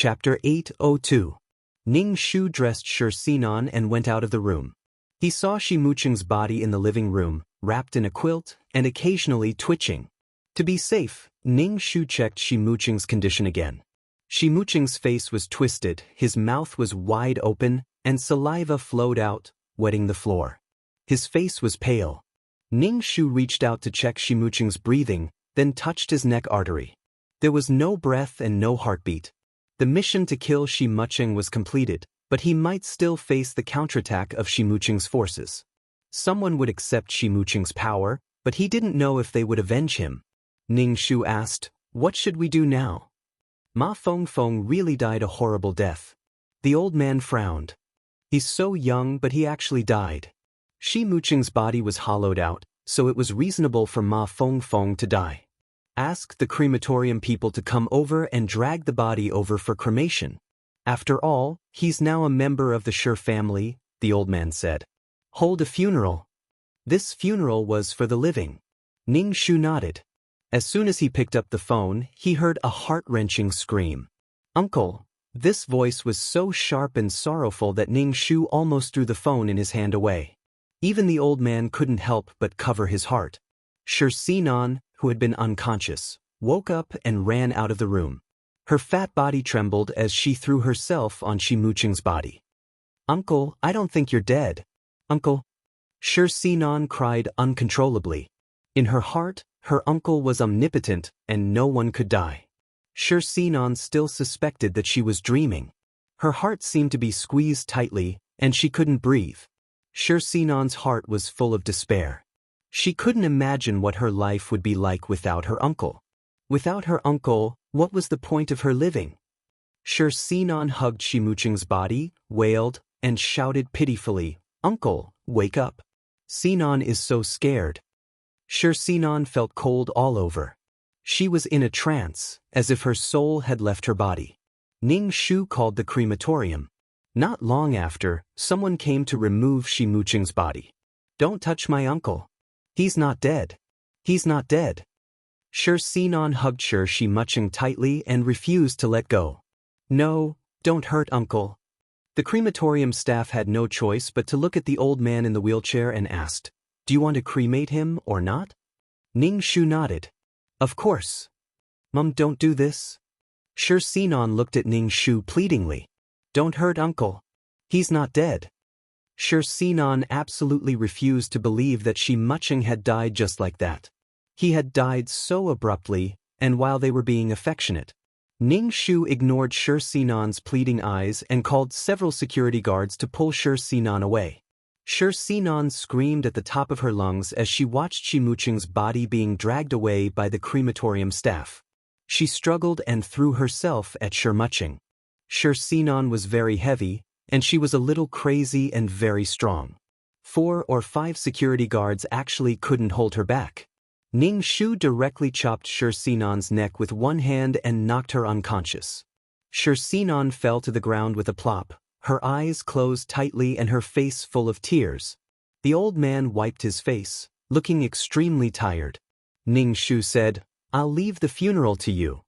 Chapter 802. Ning Shu dressed Shi Sinan and went out of the room. He saw Shi Muqing's body in the living room, wrapped in a quilt and occasionally twitching. To be safe, Ning Shu checked Shi Muqing's condition again. Shi Muqing's face was twisted, his mouth was wide open, and saliva flowed out, wetting the floor. His face was pale. Ning Shu reached out to check Shi Muqing's breathing, then touched his neck artery. There was no breath and no heartbeat. The mission to kill Shi Muqing was completed, but he might still face the counterattack of Shi Muqing's forces. Someone would accept Shi Muqing's power, but he didn't know if they would avenge him. Ning Shu asked, "What should we do now?" Ma Fengfeng really died a horrible death. The old man frowned. He's so young, but he actually died. Shi Muqing's body was hollowed out, so it was reasonable for Ma Fengfeng to die. Ask the crematorium people to come over and drag the body over for cremation. After all, he's now a member of the Shi family, the old man said. Hold a funeral. This funeral was for the living. Ning Shu nodded. As soon as he picked up the phone, he heard a heart-wrenching scream. "Uncle!" This voice was so sharp and sorrowful that Ning Shu almost threw the phone in his hand away. Even the old man couldn't help but cover his heart. Shi Sinan, who had been unconscious, woke up and ran out of the room. Her fat body trembled as she threw herself on Shi Muqing's body. "Uncle, I don't think you're dead. Uncle!" Shi Sinan cried uncontrollably. In her heart, her uncle was omnipotent and no one could die. Shi Sinan still suspected that she was dreaming. Her heart seemed to be squeezed tightly, and she couldn't breathe. Shi Sinan's heart was full of despair. She couldn't imagine what her life would be like without her uncle. Without her uncle, what was the point of her living? Shi Sinan hugged Shi Muqing's body, wailed, and shouted pitifully, "Uncle, wake up. Sinan is so scared." Shi Sinan felt cold all over. She was in a trance, as if her soul had left her body. Ning Shu called the crematorium. Not long after, someone came to remove Shi Muqing's body. "Don't touch my uncle. He's not dead. He's not dead." Shi Sinan hugged Shi Muqing tightly and refused to let go. "No, don't hurt uncle." The crematorium staff had no choice but to look at the old man in the wheelchair and asked, "Do you want to cremate him or not?" Ning Shu nodded. "Of course." "Mum, don't do this." Shi Sinan looked at Ning Shu pleadingly. "Don't hurt uncle. He's not dead." Shi Sinan absolutely refused to believe that Shi Muqing had died just like that. He had died so abruptly, and while they were being affectionate. Ning Shu ignored Shi Sinan's pleading eyes and called several security guards to pull Shi Sinan away. Shi Sinan screamed at the top of her lungs as she watched Shi Muqing's body being dragged away by the crematorium staff. She struggled and threw herself at Shi Muqing. Shi Sinan was very heavy, and she was a little crazy and very strong. 4 or 5 security guards actually couldn't hold her back. Ning Shu directly chopped Shi Sinan's neck with one hand and knocked her unconscious. Shi Sinan fell to the ground with a plop, her eyes closed tightly and her face full of tears. The old man wiped his face, looking extremely tired. Ning Shu said, "I'll leave the funeral to you.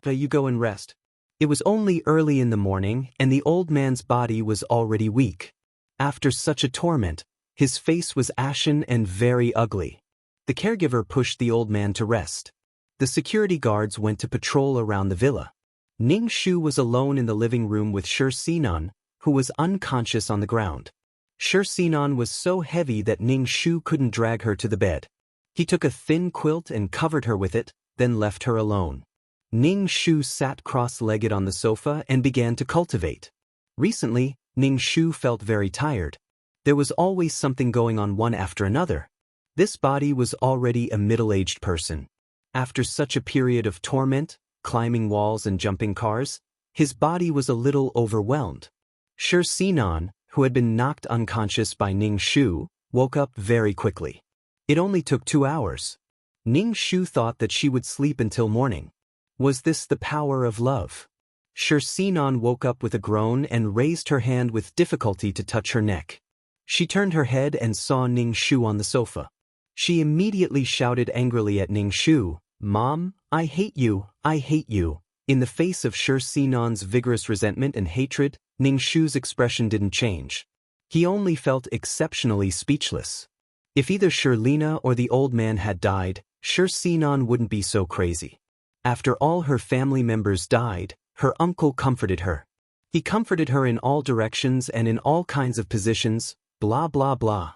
But you go and rest." It was only early in the morning, and the old man's body was already weak. After such a torment, his face was ashen and very ugly. The caregiver pushed the old man to rest. The security guards went to patrol around the villa. Ning Shu was alone in the living room with Shi Sinan, who was unconscious on the ground. Shi Sinan was so heavy that Ning Shu couldn't drag her to the bed. He took a thin quilt and covered her with it, then left her alone. Ning Shu sat cross-legged on the sofa and began to cultivate. Recently, Ning Shu felt very tired. There was always something going on one after another. This body was already a middle-aged person. After such a period of torment, climbing walls and jumping cars, his body was a little overwhelmed. Shi Sinan, who had been knocked unconscious by Ning Shu, woke up very quickly. It only took 2 hours. Ning Shu thought that she would sleep until morning. Was this the power of love? Shi Sinan woke up with a groan and raised her hand with difficulty to touch her neck. She turned her head and saw Ning Shu on the sofa. She immediately shouted angrily at Ning Shu, "Mom, I hate you, I hate you. In the face of Shi Sinan's vigorous resentment and hatred, Ning Shu's expression didn't change. He only felt exceptionally speechless. If either Shirlina or the old man had died, Shi Sinan wouldn't be so crazy. After all her family members died, her uncle comforted her. He comforted her in all directions and in all kinds of positions, blah blah blah.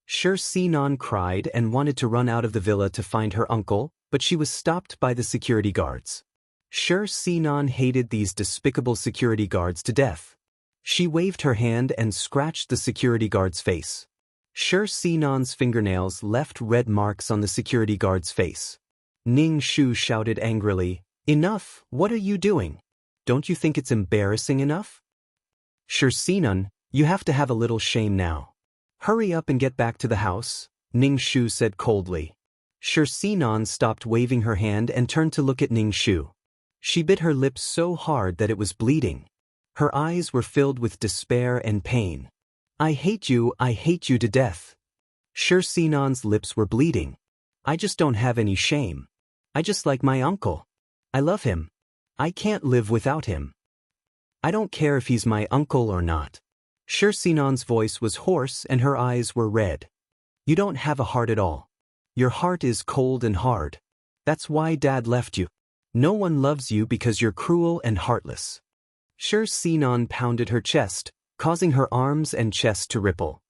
Shi Sinan cried and wanted to run out of the villa to find her uncle, but she was stopped by the security guards. Shi Sinan hated these despicable security guards to death. She waved her hand and scratched the security guard's face. Shi Sinan's fingernails left red marks on the security guard's face. Ning Shu shouted angrily, "Enough, what are you doing? Don't you think it's embarrassing enough?" "Shi Sinan, you have to have a little shame now. Hurry up and get back to the house," Ning Shu said coldly. Shi Sinan stopped waving her hand and turned to look at Ning Shu. She bit her lips so hard that it was bleeding. Her eyes were filled with despair and pain. I hate you to death." Shi Sinan's lips were bleeding. "I just don't have any shame. I just like my uncle. I love him. I can't live without him. I don't care if he's my uncle or not." Shi Sinan's voice was hoarse and her eyes were red. "You don't have a heart at all. Your heart is cold and hard. That's why Dad left you. No one loves you because you're cruel and heartless." Shi Sinan pounded her chest, causing her arms and chest to ripple.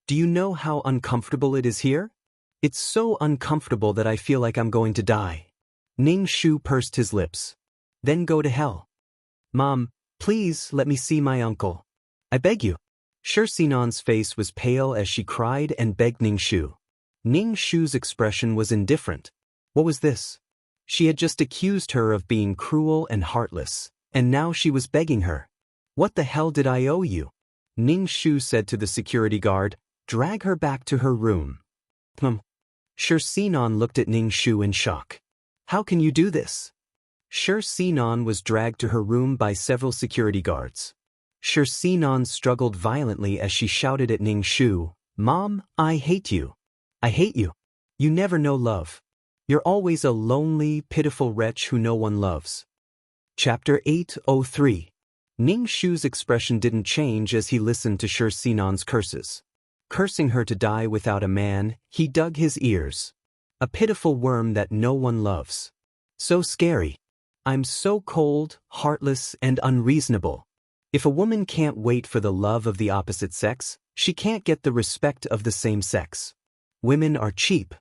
"Do you know how uncomfortable it is here? It's so uncomfortable that I feel like I'm going to die." Ning Shu pursed his lips. "Then go to hell. Mom, please let me see my uncle. I beg you." Shi Sinan's face was pale as she cried and begged Ning Shu. Ning Shu's expression was indifferent. What was this? She had just accused her of being cruel and heartless, and now she was begging her. "What the hell did I owe you?" Ning Shu said to the security guard, "Drag her back to her room." Shi Sinan looked at Ning Shu in shock. "How can you do this?" Shi Sinan was dragged to her room by several security guards. Shi Sinan struggled violently as she shouted at Ning Shu, "Mom, I hate you. I hate you. You never know love. You're always a lonely, pitiful wretch who no one loves." Chapter 803. Ning Shu's expression didn't change as he listened to Shi Sinan's curses. Cursing her to die without a man, he dug his ears. A pitiful worm that no one loves. So scary. I'm so cold, heartless, and unreasonable. If a woman can't wait for the love of the opposite sex, she can't get the respect of the same sex. Women are cheap.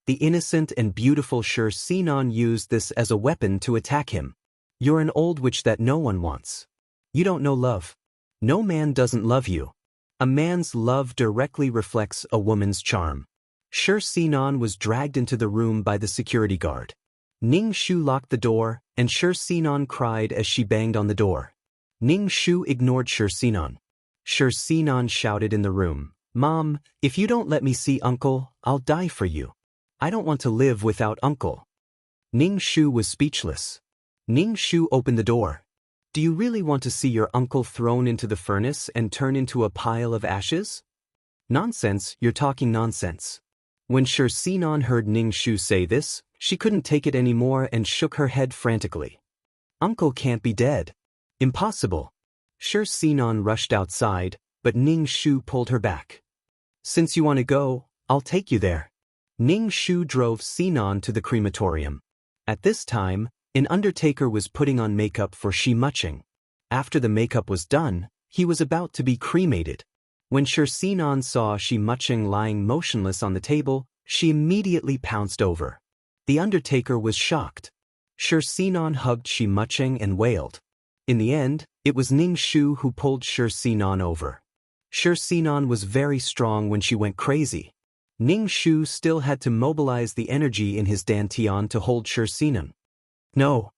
The innocent and beautiful Shi Sinan used this as a weapon to attack him. You're an old witch that no one wants. You don't know love. No man doesn't love you. A man's love directly reflects a woman's charm. Shi Sinan was dragged into the room by the security guard. Ning Shu locked the door, and Shi Sinan cried as she banged on the door. Ning Shu ignored Shi Sinan. Shi Sinan shouted in the room, "Mom, if you don't let me see Uncle, I'll die for you. I don't want to live without Uncle." Ning Shu was speechless. Ning Shu opened the door. "Do you really want to see your uncle thrown into the furnace and turn into a pile of ashes?" "Nonsense, you're talking nonsense." When Shi Sinan heard Ning Shu say this, she couldn't take it anymore and shook her head frantically. "Uncle can't be dead. Impossible." Shi Sinan rushed outside, but Ning Shu pulled her back. "Since you want to go, I'll take you there." Ning Shu drove Sinan to the crematorium. At this time, an undertaker was putting on makeup for Shi Muching. After the makeup was done, he was about to be cremated. When Shi Sinan saw Shi Muching lying motionless on the table, she immediately pounced over. The undertaker was shocked. Shi Sinan hugged Shi Muching and wailed. In the end, it was Ning Shu who pulled Shi Sinan over. Shi Sinan was very strong when she went crazy. Ning Shu still had to mobilize the energy in his dantian to hold Shi Sinan. No.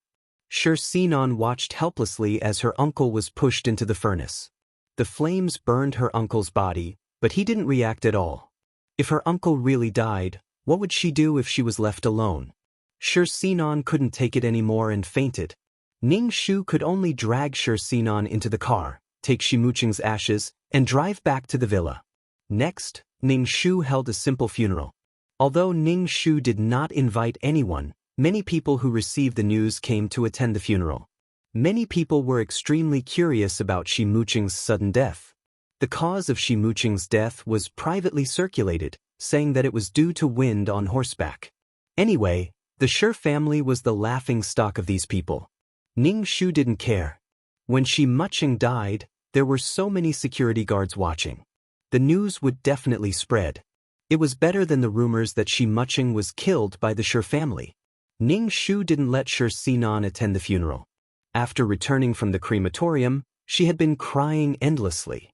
Shi Sinan watched helplessly as her uncle was pushed into the furnace. The flames burned her uncle's body, but he didn't react at all. If her uncle really died, what would she do if she was left alone? Shi Sinan couldn't take it anymore and fainted. Ning Shu could only drag Shi Sinan into the car, take Shi Muching's ashes, and drive back to the villa. Next, Ning Shu held a simple funeral. Although Ning Shu did not invite anyone, many people who received the news came to attend the funeral. Many people were extremely curious about Shi Muqing's sudden death. The cause of Shi Muqing's death was privately circulated, saying that it was due to wind on horseback. Anyway, the Shi family was the laughingstock of these people. Ning Shu didn't care. When Shi Muqing died, there were so many security guards watching. The news would definitely spread. It was better than the rumors that Shi Muqing was killed by the Shi family. Ning Shu didn't let Shi Sinan attend the funeral. After returning from the crematorium, she had been crying endlessly.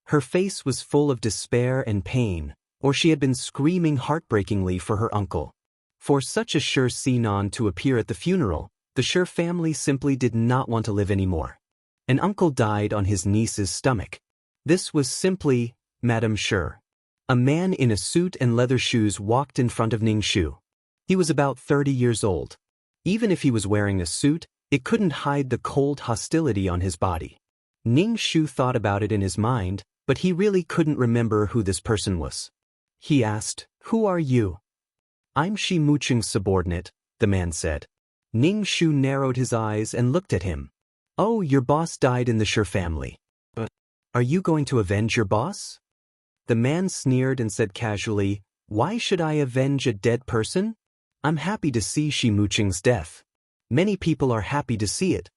Her face was full of despair and pain, or she had been screaming heartbreakingly for her uncle. For such a Shi Sinan to appear at the funeral, the Shi family simply did not want to live anymore. An uncle died on his niece's stomach. This was simply Madame Shi. A man in a suit and leather shoes walked in front of Ning Shu. He was about 30 years old. Even if he was wearing a suit, it couldn't hide the cold hostility on his body. Ning Shu thought about it in his mind, but he really couldn't remember who this person was. He asked, "Who are you?" "I'm Shi Muqing's subordinate," the man said. Ning Shu narrowed his eyes and looked at him. "Oh, your boss died in the Shi family. But are you going to avenge your boss?" The man sneered and said casually, "Why should I avenge a dead person? I'm happy to see Shi Muqing's death. Many people are happy to see it."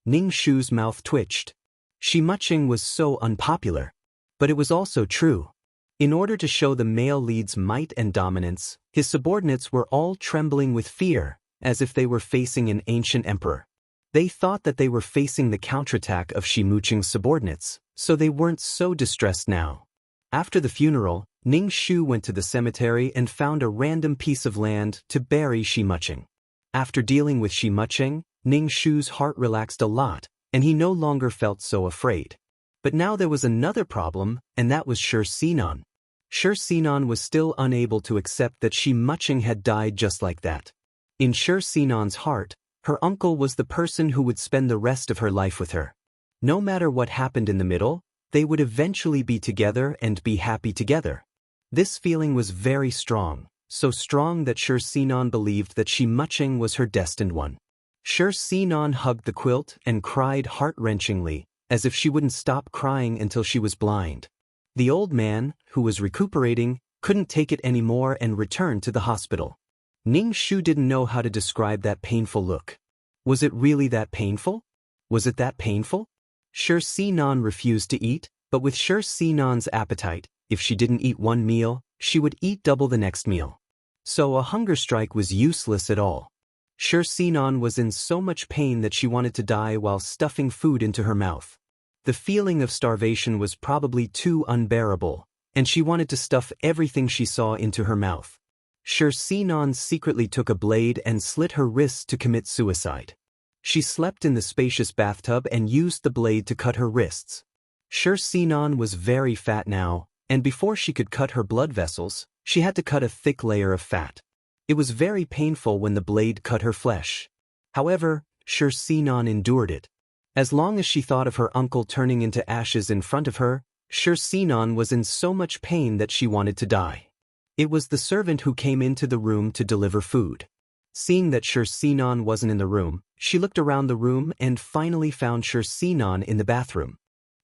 Ning Shu's mouth twitched. Shi Muqing was so unpopular. But it was also true. In order to show the male lead's might and dominance, his subordinates were all trembling with fear, as if they were facing an ancient emperor. They thought that they were facing the counterattack of Shi Muqing's subordinates, so they weren't so distressed now. After the funeral, Ning Shu went to the cemetery and found a random piece of land to bury Shi Muqing. After dealing with Shi Muqing, Ning Shu's heart relaxed a lot, and he no longer felt so afraid. But now there was another problem, and that was Shi Sinan. Shi Sinan was still unable to accept that Shi Muqing had died just like that. In Shi Sinan's heart, her uncle was the person who would spend the rest of her life with her. No matter what happened in the middle, they would eventually be together and be happy together. This feeling was very strong, so strong that Shi Sinan believed that Shi Muqing was her destined one. Shi Sinan hugged the quilt and cried heart-wrenchingly, as if she wouldn't stop crying until she was blind. The old man, who was recuperating, couldn't take it anymore and returned to the hospital. Ning Shu didn't know how to describe that painful look. Was it really that painful? Was it that painful? Shi Sinan refused to eat, but with Shi Sinan's appetite, if she didn't eat one meal, she would eat double the next meal. So a hunger strike was useless at all. Shi Sinan was in so much pain that she wanted to die while stuffing food into her mouth. The feeling of starvation was probably too unbearable, and she wanted to stuff everything she saw into her mouth. Shi Sinan secretly took a blade and slit her wrists to commit suicide. She slept in the spacious bathtub and used the blade to cut her wrists. Shi Sinan was very fat now, and before she could cut her blood vessels, she had to cut a thick layer of fat. It was very painful when the blade cut her flesh. However, Shi Sinan endured it. As long as she thought of her uncle turning into ashes in front of her, Shi Sinan was in so much pain that she wanted to die. It was the servant who came into the room to deliver food. Seeing that Shi Sinan wasn't in the room, she looked around the room and finally found Shi Sinan in the bathroom.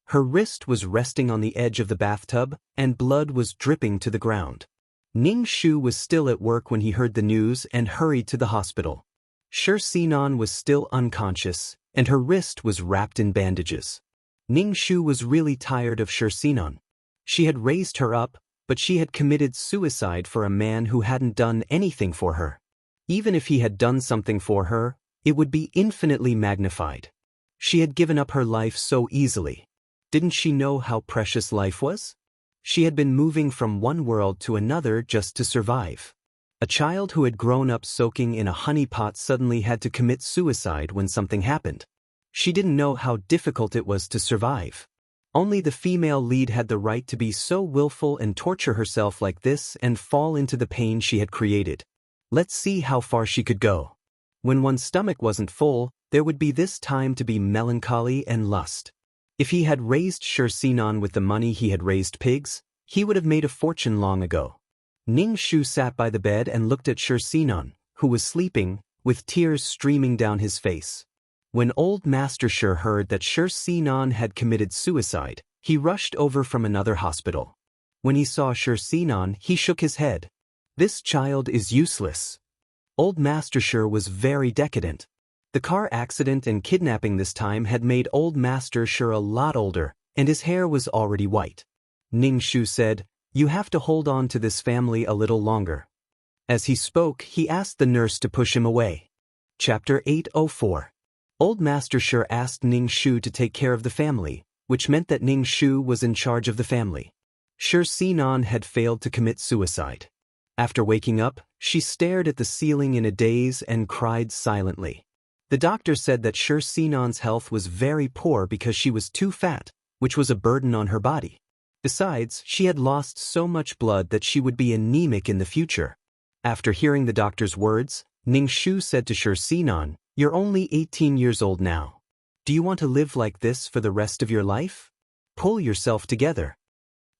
Her wrist was resting on the edge of the bathtub, and blood was dripping to the ground. Ning Shu was still at work when he heard the news and hurried to the hospital. Shi Sinan was still unconscious, and her wrist was wrapped in bandages. Ning Shu was really tired of Shi Sinan. She had raised her up, but she had committed suicide for a man who hadn't done anything for her. Even if he had done something for her, it would be infinitely magnified. She had given up her life so easily. Didn't she know how precious life was? She had been moving from one world to another just to survive. A child who had grown up soaking in a honey pot suddenly had to commit suicide when something happened. She didn't know how difficult it was to survive. Only the female lead had the right to be so willful and torture herself like this and fall into the pain she had created. Let's see how far she could go. When one's stomach wasn't full, there would be this time to be melancholy and lust. If he had raised Shi Sinan with the money he had raised pigs, he would have made a fortune long ago. Ning Shu sat by the bed and looked at Shi Sinan, who was sleeping, with tears streaming down his face. When old Master Sher heard that Sher Sinan had committed suicide, he rushed over from another hospital. When he saw Sher Sinan, he shook his head. This child is useless. Old Master Sher was very decadent. The car accident and kidnapping this time had made old Master Sher a lot older, and his hair was already white. Ning Shu said, "You have to hold on to this family a little longer." As he spoke, he asked the nurse to push him away. Chapter 804. Old Master Sher asked Ning Shu to take care of the family, which meant that Ning Shu was in charge of the family. Sher Sinan had failed to commit suicide. After waking up, she stared at the ceiling in a daze and cried silently. The doctor said that Sher Sinan's health was very poor because she was too fat, which was a burden on her body. Besides, she had lost so much blood that she would be anemic in the future. After hearing the doctor's words, Ning Shu said to Sher Sinan, "You're only 18 years old now. Do you want to live like this for the rest of your life? Pull yourself together."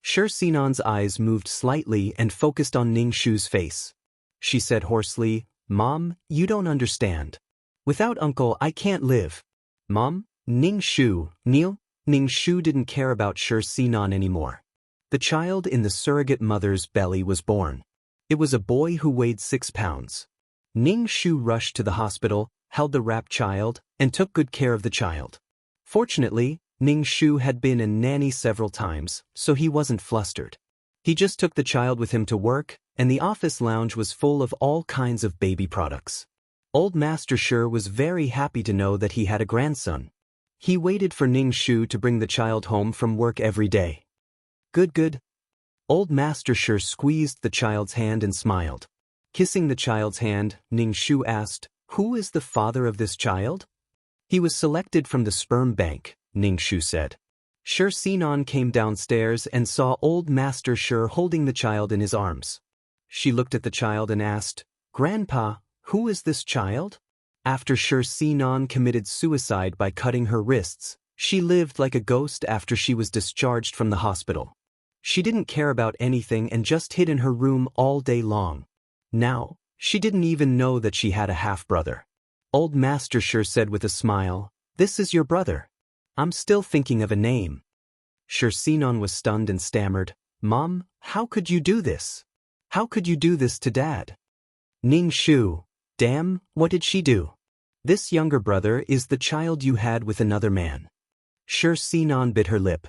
Sher Sinan's eyes moved slightly and focused on Ning Shu's face. She said hoarsely, "Mom, you don't understand. Without Uncle, I can't live." "Mom, Ning Shu, kneel." Ning Shu didn't care about Sher Sinan anymore. The child in the surrogate mother's belly was born. It was a boy who weighed 6 pounds. Ning Shu rushed to the hospital, held the wrapped child, and took good care of the child. Fortunately, Ning Shu had been a nanny several times, so he wasn't flustered. He just took the child with him to work, and the office lounge was full of all kinds of baby products. Old Master Sher was very happy to know that he had a grandson. He waited for Ning Shu to bring the child home from work every day. Good. Old Master Sher squeezed the child's hand and smiled. Kissing the child's hand, Ning Shu asked, "Who is the father of this child?" "He was selected from the sperm bank," Ning Shu said. Sher Sinan came downstairs and saw old Master Sher holding the child in his arms. She looked at the child and asked, "Grandpa, who is this child?" After Sher Sinan committed suicide by cutting her wrists, she lived like a ghost after she was discharged from the hospital. She didn't care about anything and just hid in her room all day long. Now, she didn't even know that she had a half-brother. Old Master Sher said with a smile, "This is your brother. I'm still thinking of a name." Sher Sinan was stunned and stammered, "Mom, how could you do this? How could you do this to Dad?" "Ning Shu, damn, what did she do? This younger brother is the child you had with another man." Sher Sinan bit her lip.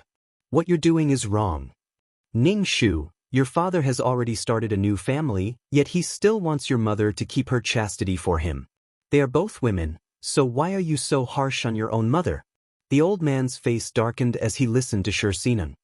"What you're doing is wrong. Ning Shu, your father has already started a new family, yet he still wants your mother to keep her chastity for him. They are both women, so why are you so harsh on your own mother?" The old man's face darkened as he listened to Sher Sinan.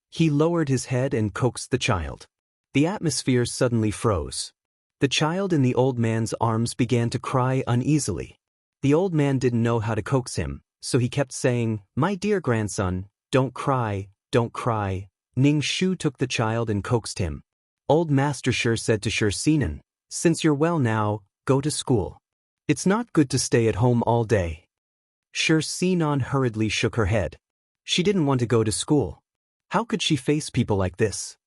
He lowered his head and coaxed the child. The atmosphere suddenly froze. The child in the old man's arms began to cry uneasily. The old man didn't know how to coax him, so he kept saying, "My dear grandson, don't cry, don't cry." Ning Shu took the child and coaxed him. Old Master Sher said to Sher Sinan, "Since you're well now, go to school. It's not good to stay at home all day." Sher Sinan hurriedly shook her head. She didn't want to go to school. How could she face people like this?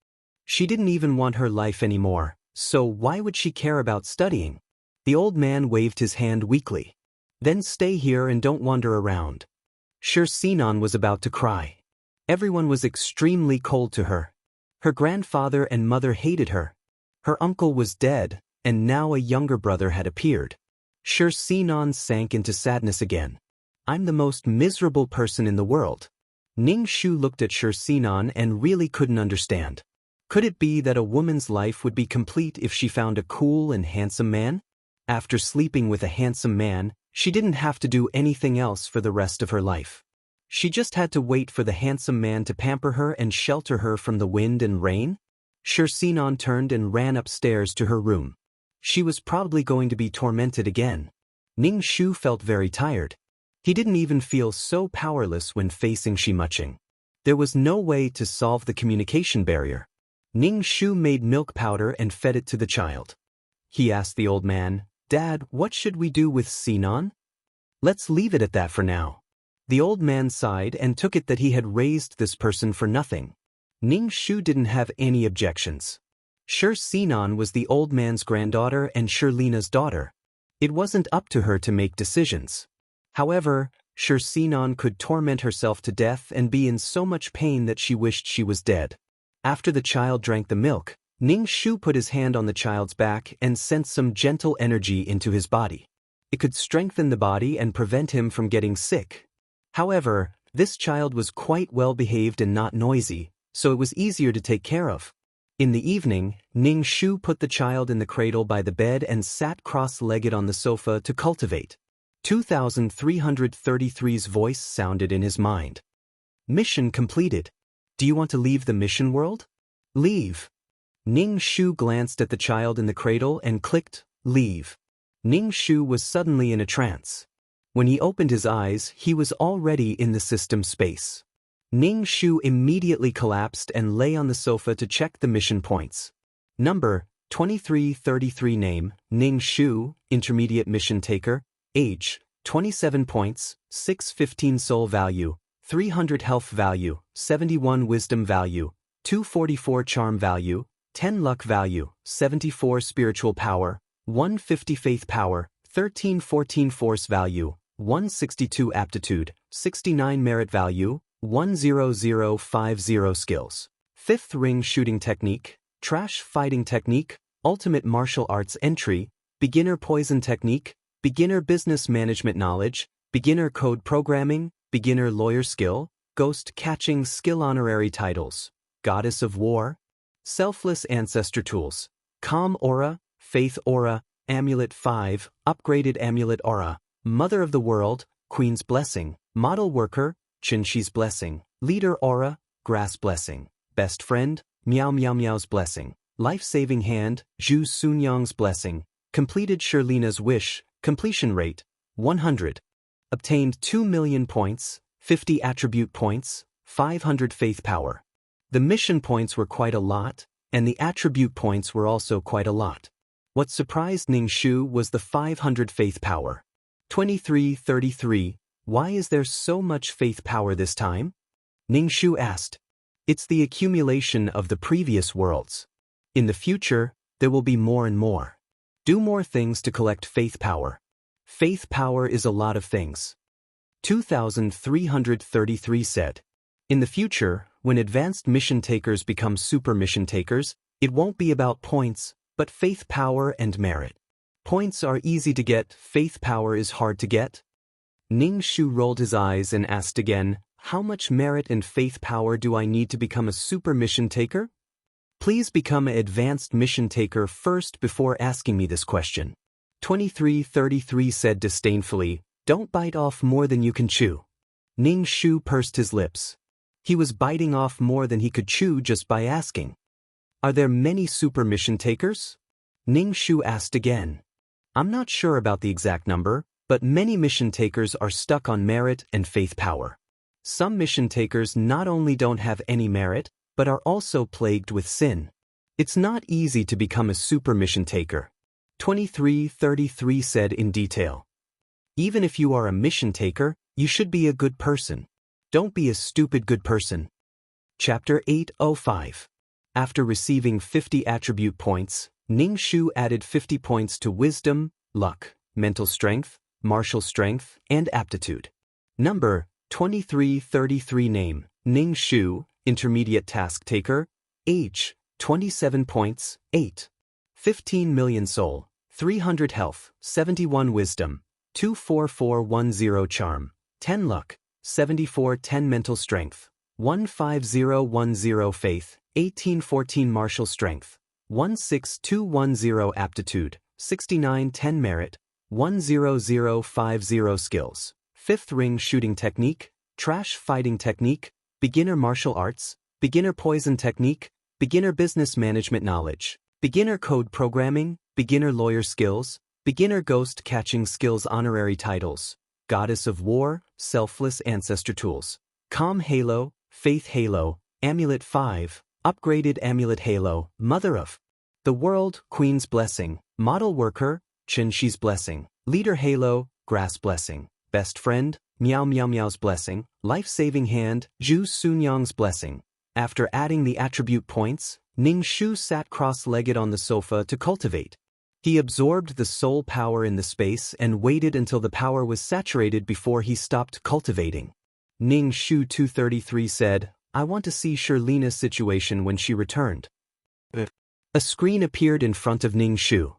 She didn't even want her life anymore, so why would she care about studying? The old man waved his hand weakly. "Then stay here and don't wander around." Sher Sinan was about to cry. Everyone was extremely cold to her. Her grandfather and mother hated her. Her uncle was dead, and now a younger brother had appeared. Sher Sinan sank into sadness again. "I'm the most miserable person in the world." Ning Shu looked at Sher Sinan and really couldn't understand. Could it be that a woman's life would be complete if she found a cool and handsome man? After sleeping with a handsome man, she didn't have to do anything else for the rest of her life. She just had to wait for the handsome man to pamper her and shelter her from the wind and rain? Sher Sinan turned and ran upstairs to her room. She was probably going to be tormented again. Ning Shu felt very tired. He didn't even feel so powerless when facing Shimuching. There was no way to solve the communication barrier. Ning Shu made milk powder and fed it to the child. He asked the old man, "Dad, what should we do with Sinan?" "Let's leave it at that for now." The old man sighed and took it that he had raised this person for nothing. Ning Shu didn't have any objections. Sher Sinan was the old man's granddaughter and Sherlina's daughter. It wasn't up to her to make decisions. However, Shirsinan could torment herself to death and be in so much pain that she wished she was dead. After the child drank the milk, Ning Shu put his hand on the child's back and sent some gentle energy into his body. It could strengthen the body and prevent him from getting sick. However, this child was quite well behaved and not noisy, so it was easier to take care of. In the evening, Ning Shu put the child in the cradle by the bed and sat cross-legged on the sofa to cultivate. 2333's voice sounded in his mind. Mission completed. Do you want to leave the mission world? Leave. Ning Shu glanced at the child in the cradle and clicked, leave. Ning Shu was suddenly in a trance. When he opened his eyes, he was already in the system space. Ning Shu immediately collapsed and lay on the sofa to check the mission points. Number, 2333. Name, Ning Shu, Intermediate Mission Taker. Age, 27 points, 615 soul value, 300 health value, 71 wisdom value, 244 charm value, 10 luck value, 74 spiritual power, 150 faith power, 1314 force value, 162 aptitude, 69 merit value, 10050 skills. Fifth ring shooting technique, trash fighting technique, ultimate martial arts entry, beginner poison technique, beginner business management knowledge, beginner code programming, beginner lawyer skill, ghost catching skill. Honorary titles, Goddess of War, Selfless Ancestor Tools, Calm Aura, Faith Aura, Amulet 5, Upgraded Amulet Aura, Mother of the World, Queen's Blessing, Model Worker, Qinshi's Blessing, Leader Aura, Grass Blessing, Best Friend, Miao Miao Miao's Blessing, Life-Saving Hand, Zhu Sunyang's Blessing, Completed Shirlina's Wish, Completion Rate, 100. Obtained 2 million points, 50 attribute points, 500 faith power. The mission points were quite a lot, and the attribute points were also quite a lot. What surprised Ning Shu was the 500 faith power. 2333, why is there so much faith power this time? Ning Shu asked. It's the accumulation of the previous worlds. In the future, there will be more and more. Do more things to collect faith power. Faith power is a lot of things. 2333 said. In the future, when advanced mission takers become super mission takers, it won't be about points, but faith power and merit. Points are easy to get, faith power is hard to get. Ning Shu rolled his eyes and asked again, how much merit and faith power do I need to become a super mission taker? Please become an advanced mission taker first before asking me this question. 2333 said disdainfully, don't bite off more than you can chew. Ning Shu pursed his lips. He was biting off more than he could chew just by asking. Are there many super mission takers? Ning Shu asked again. I'm not sure about the exact number, but many mission takers are stuck on merit and faith power. Some mission takers not only don't have any merit, but are also plagued with sin. It's not easy to become a super mission taker. 2333 said in detail. Even if you are a mission taker, you should be a good person. Don't be a stupid good person. Chapter 805. After receiving 50 attribute points, Ning Shu added 50 points to wisdom, luck, mental strength, martial strength, and aptitude. Number, 2333. Name, Ning Shu, Intermediate Task Taker. Age, 27 points, 8. 15 million soul, 300 health, 71 wisdom, 24410 charm, 10 luck, 7410 mental strength, 15010 faith, 1814 martial strength, 16210 aptitude, 6910 merit, 10050 skills. Fifth ring shooting technique, trash fighting technique, beginner martial arts, beginner poison technique, beginner business management knowledge, beginner code programming, beginner lawyer skills, beginner ghost catching skills. Honorary titles, Goddess of War, Selfless Ancestor Tools, Calm Halo, Faith Halo, Amulet 5, Upgraded Amulet Halo, Mother of the World, Queen's Blessing, Model Worker, Qinshi's Blessing, Leader Halo, Grass Blessing, Best Friend, Miao Miao Miao's Blessing, Life-Saving Hand, Zhu Sunyang's Blessing. After adding the attribute points, Ning Shu sat cross-legged on the sofa to cultivate. He absorbed the soul power in the space and waited until the power was saturated before he stopped cultivating. Ning Shu 233 said, "I want to see Shirlina's situation when she returned." A screen appeared in front of Ning Shu.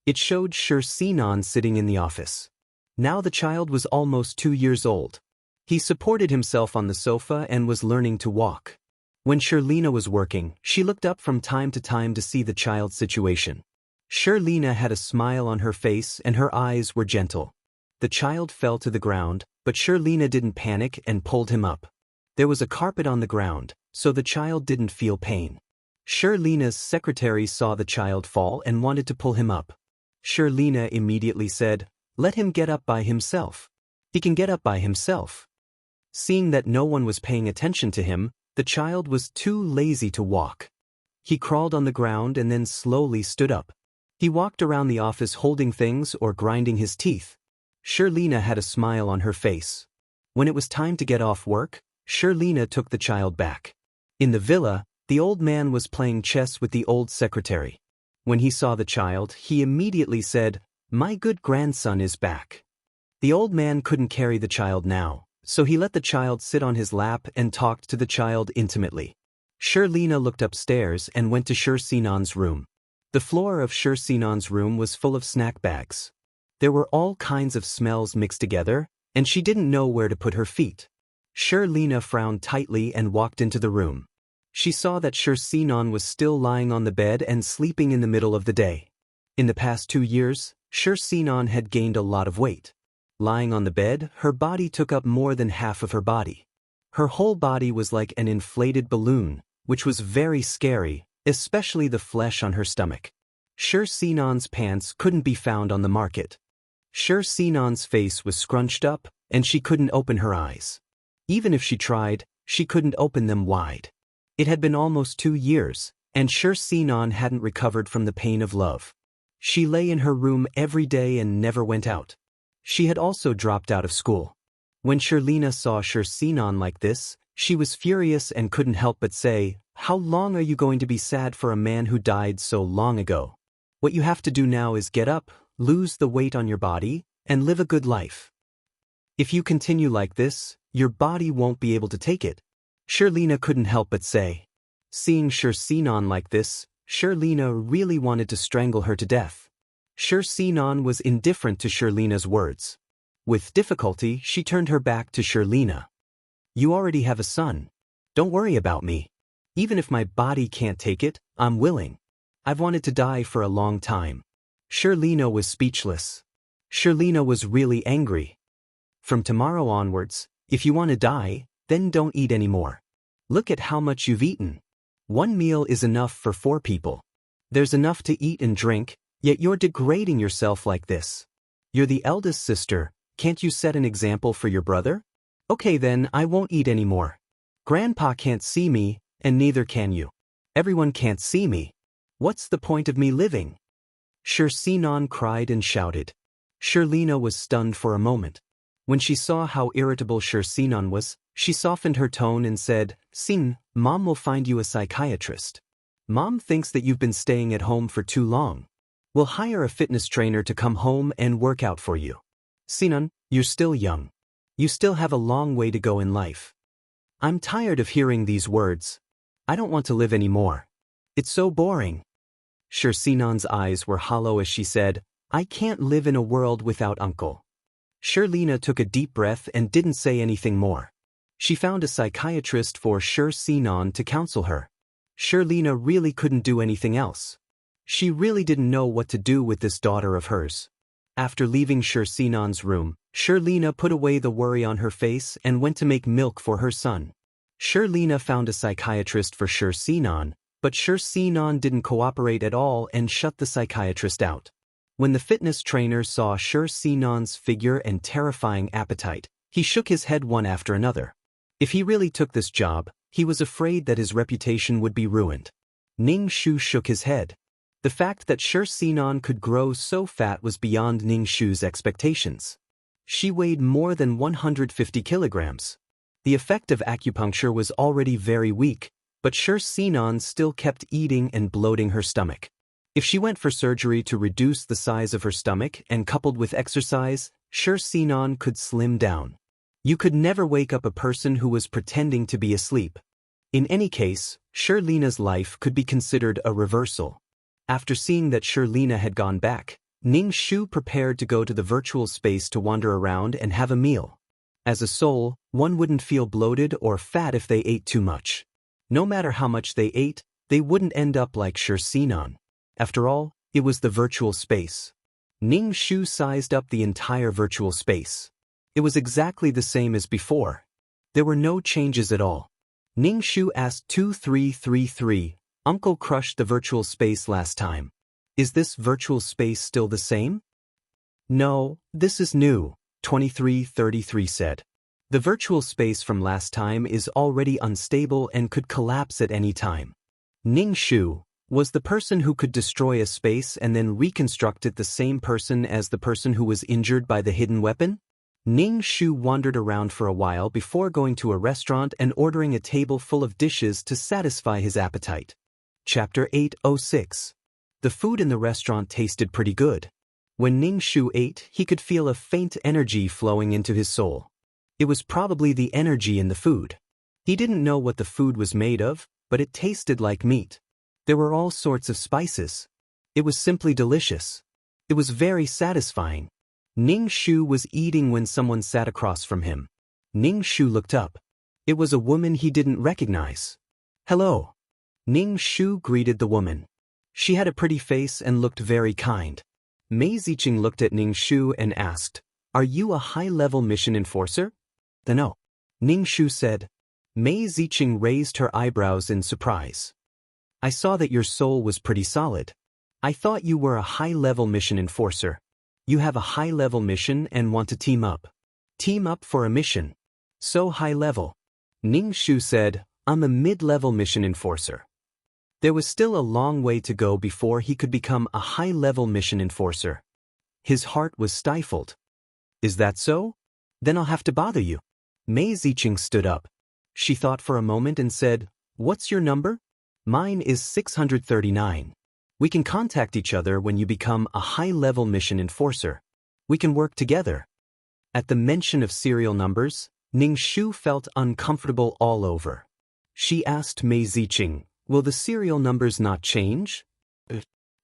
It showed Sinan sitting in the office. Now the child was almost 2 years old. He supported himself on the sofa and was learning to walk. When Shirlina was working, she looked up from time to time to see the child's situation. Shirlina had a smile on her face and her eyes were gentle. The child fell to the ground, but Shirlina didn't panic and pulled him up. There was a carpet on the ground, so the child didn't feel pain. Shirlina's secretary saw the child fall and wanted to pull him up. Shirlina immediately said, "Let him get up by himself. He can get up by himself." Seeing that no one was paying attention to him, the child was too lazy to walk. He crawled on the ground and then slowly stood up. He walked around the office holding things or grinding his teeth. Shirlina had a smile on her face. When it was time to get off work, Shirlina took the child back. In the villa, the old man was playing chess with the old secretary. When he saw the child, he immediately said, "My good grandson is back." The old man couldn't carry the child now, so he let the child sit on his lap and talked to the child intimately. Shirlina looked upstairs and went to Sinan's room. The floor of Sinan's room was full of snack bags. There were all kinds of smells mixed together, and she didn't know where to put her feet. Shirlina frowned tightly and walked into the room. She saw that Sinan was still lying on the bed and sleeping in the middle of the day. In the past 2 years, Sinan had gained a lot of weight. Lying on the bed, her body took up more than half of her body. Her whole body was like an inflated balloon, which was very scary, especially the flesh on her stomach. Sinan's pants couldn't be found on the market. Sinan's face was scrunched up, and she couldn't open her eyes. Even if she tried, she couldn't open them wide. It had been almost 2 years, and Sinan hadn't recovered from the pain of love. She lay in her room every day and never went out. She had also dropped out of school. When Shirlina saw Sinan like this, she was furious and couldn't help but say, "How long are you going to be sad for a man who died so long ago? What you have to do now is get up, lose the weight on your body, and live a good life. If you continue like this, your body won't be able to take it." Shirlina couldn't help but say. Seeing Sinan like this, Shirlina really wanted to strangle her to death. Sinan was indifferent to Shirlina's words. With difficulty, she turned her back to Shirlina. "You already have a son. Don't worry about me. Even if my body can't take it, I'm willing. I've wanted to die for a long time." Shirlina was speechless. Shirlina was really angry. "From tomorrow onwards, if you want to die, then don't eat anymore. Look at how much you've eaten. 1 meal is enough for 4 people. There's enough to eat and drink, yet you're degrading yourself like this. You're the eldest sister, can't you set an example for your brother? Okay then, I won't eat anymore. Grandpa can't see me, and neither can you. Everyone can't see me. What's the point of me living?" Sinan cried and shouted. Shirlina was stunned for a moment. When she saw how irritable Sinan was, she softened her tone and said, "Sin, Mom will find you a psychiatrist. Mom thinks that you've been staying at home for too long. We'll hire a fitness trainer to come home and work out for you. Sinan, you're still young. You still have a long way to go in life." "I'm tired of hearing these words. I don't want to live anymore. It's so boring." Sinan's eyes were hollow as she said, "I can't live in a world without Uncle." Shirlina took a deep breath and didn't say anything more. She found a psychiatrist for Sinan to counsel her. Shirlina really couldn't do anything else. She really didn't know what to do with this daughter of hers. After leaving Sinan's room, Shirlina put away the worry on her face and went to make milk for her son. Shirlina found a psychiatrist for Sinan, but Sinan didn't cooperate at all and shut the psychiatrist out. When the fitness trainer saw Sinan's figure and terrifying appetite, he shook his head one after another. If he really took this job, he was afraid that his reputation would be ruined. Ning Shu shook his head. The fact that Sinan could grow so fat was beyond Ning Shu's expectations. She weighed more than 150 kilograms. The effect of acupuncture was already very weak, but Sinan still kept eating and bloating her stomach. If she went for surgery to reduce the size of her stomach and coupled with exercise, sure Sinon could slim down. You could never wake up a person who was pretending to be asleep. In any case, Shirleena's life could be considered a reversal. After seeing that Shirleena had gone back, Ning Shu prepared to go to the virtual space to wander around and have a meal. As a soul, one wouldn't feel bloated or fat if they ate too much. No matter how much they ate, they wouldn't end up like Sinon. After all, it was the virtual space. Ning Shu sized up the entire virtual space. It was exactly the same as before. There were no changes at all. Ning Shu asked 2333, Uncle crushed the virtual space last time. Is this virtual space still the same? No, this is new, 2333 said. The virtual space from last time is already unstable and could collapse at any time. Ning Shu was the person who could destroy a space and then reconstruct it the same person as the person who was injured by the hidden weapon? Ning Shu wandered around for a while before going to a restaurant and ordering a table full of dishes to satisfy his appetite. Chapter 806. The food in the restaurant tasted pretty good. When Ning Shu ate, he could feel a faint energy flowing into his soul. It was probably the energy in the food. He didn't know what the food was made of, but it tasted like meat. There were all sorts of spices. It was simply delicious. It was very satisfying. Ning Shu was eating when someone sat across from him. Ning Shu looked up. It was a woman he didn't recognize. Hello. Ning Shu greeted the woman. She had a pretty face and looked very kind. Mei Ziqing looked at Ning Shu and asked, Are you a high-level mission enforcer? No. Ning Shu said. Mei Ziqing raised her eyebrows in surprise. I saw that your soul was pretty solid. I thought you were a high-level mission enforcer. You have a high-level mission and want to team up. Team up for a mission. So high-level. Ning Shu said, I'm a mid-level mission enforcer. There was still a long way to go before he could become a high-level mission enforcer. His heart was stifled. Is that so? Then I'll have to bother you. Mei Ziqing stood up. She thought for a moment and said, What's your number? Mine is 639. We can contact each other when you become a high-level mission enforcer. We can work together. At the mention of serial numbers, Ning Shu felt uncomfortable all over. She asked Mei Ziqing, Will the serial numbers not change?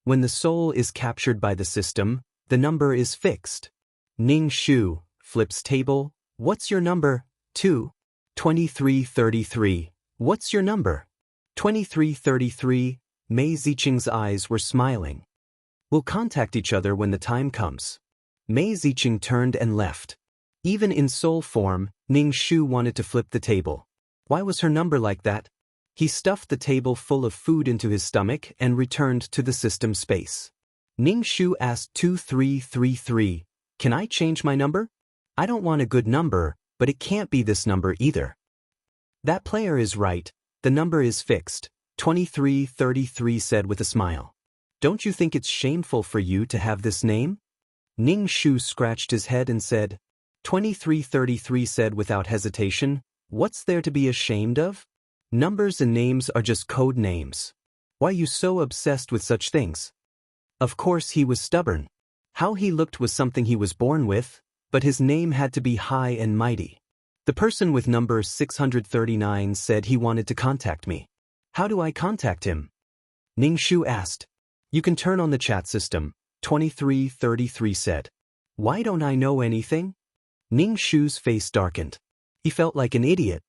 When the soul is captured by the system, the number is fixed. Ning Shu flips table. What's your number? 2. 2333. What's your number? 2333. Mei Ziqing's eyes were smiling. We'll contact each other when the time comes. Mei Ziqing turned and left. Even in soul form, Ning Shu wanted to flip the table. Why was her number like that? He stuffed the table full of food into his stomach and returned to the system space. Ning Shu asked 2333, Can I change my number? I don't want a good number, but it can't be this number either. That player is right. The number is fixed, 2333 said with a smile. Don't you think it's shameful for you to have this name? Ning Shu scratched his head and said. 2333 said without hesitation, What's there to be ashamed of? Numbers and names are just code names. Why are you so obsessed with such things? Of course he was stubborn. How he looked was something he was born with, but his name had to be high and mighty. The person with number 639 said he wanted to contact me. How do I contact him? Ning Shu asked. You can turn on the chat system, 2333 said. Why don't I know anything? Ning Shu's face darkened. He felt like an idiot.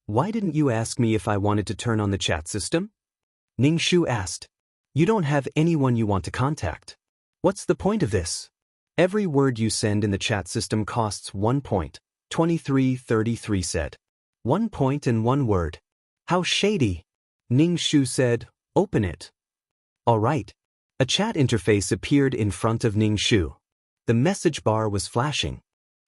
Why didn't you ask me if I wanted to turn on the chat system? Ning Shu asked. You don't have anyone you want to contact. What's the point of this? Every word you send in the chat system costs 1 point, 2333 said. 1 point and 1 word. How shady. Ning Shu said, Open it. All right. A chat interface appeared in front of Ning Shu. The message bar was flashing.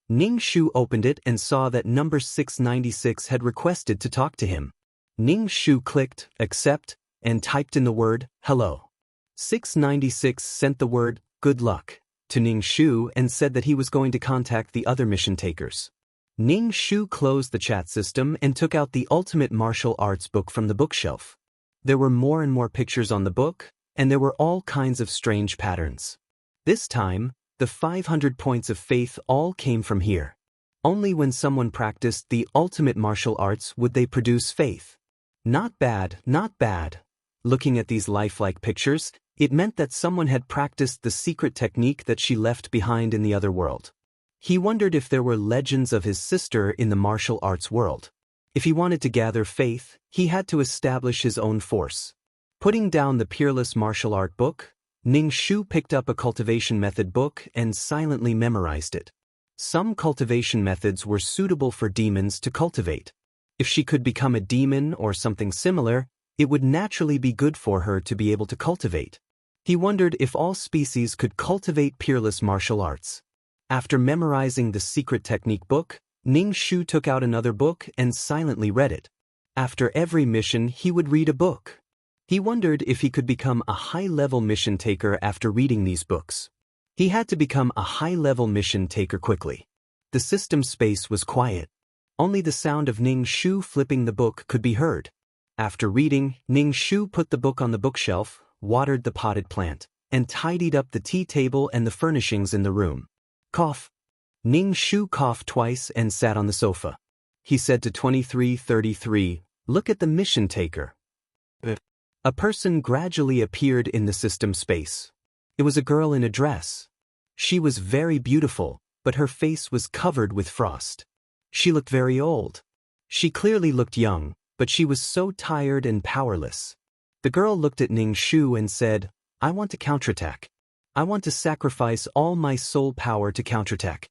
Ning Shu opened it and saw that number 696 had requested to talk to him. Ning Shu clicked, accept, and typed in the word, hello. 696 sent the word, good luck, to Ning Shu and said that he was going to contact the other mission takers. Ning Shu closed the chat system and took out the Ultimate Martial Arts book from the bookshelf. There were more and more pictures on the book, and there were all kinds of strange patterns. This time, the 500 points of faith all came from here. Only when someone practiced the ultimate martial arts would they produce faith. Not bad, not bad. Looking at these lifelike pictures, it meant that someone had practiced the secret technique that she left behind in the other world. He wondered if there were legends of his sister in the martial arts world. If he wanted to gather faith, he had to establish his own force. Putting down the Peerless Martial Art book, Ning Shu picked up a cultivation method book and silently memorized it. Some cultivation methods were suitable for demons to cultivate. If she could become a demon or something similar, it would naturally be good for her to be able to cultivate. He wondered if all species could cultivate peerless martial arts. After memorizing the secret technique book, Ning Shu took out another book and silently read it. After every mission, he would read a book. He wondered if he could become a high-level mission taker after reading these books. He had to become a high-level mission taker quickly. The system space was quiet. Only the sound of Ning Shu flipping the book could be heard. After reading, Ning Shu put the book on the bookshelf, watered the potted plant, and tidied up the tea table and the furnishings in the room. Cough. Ning Shu coughed twice and sat on the sofa. He said to 2333, "Look at the mission taker." A person gradually appeared in the system space. It was a girl in a dress. She was very beautiful, but her face was covered with frost. She looked very old. She clearly looked young, but she was so tired and powerless. The girl looked at Ning Shu and said, "I want to counterattack. I want to sacrifice all my soul power to counterattack."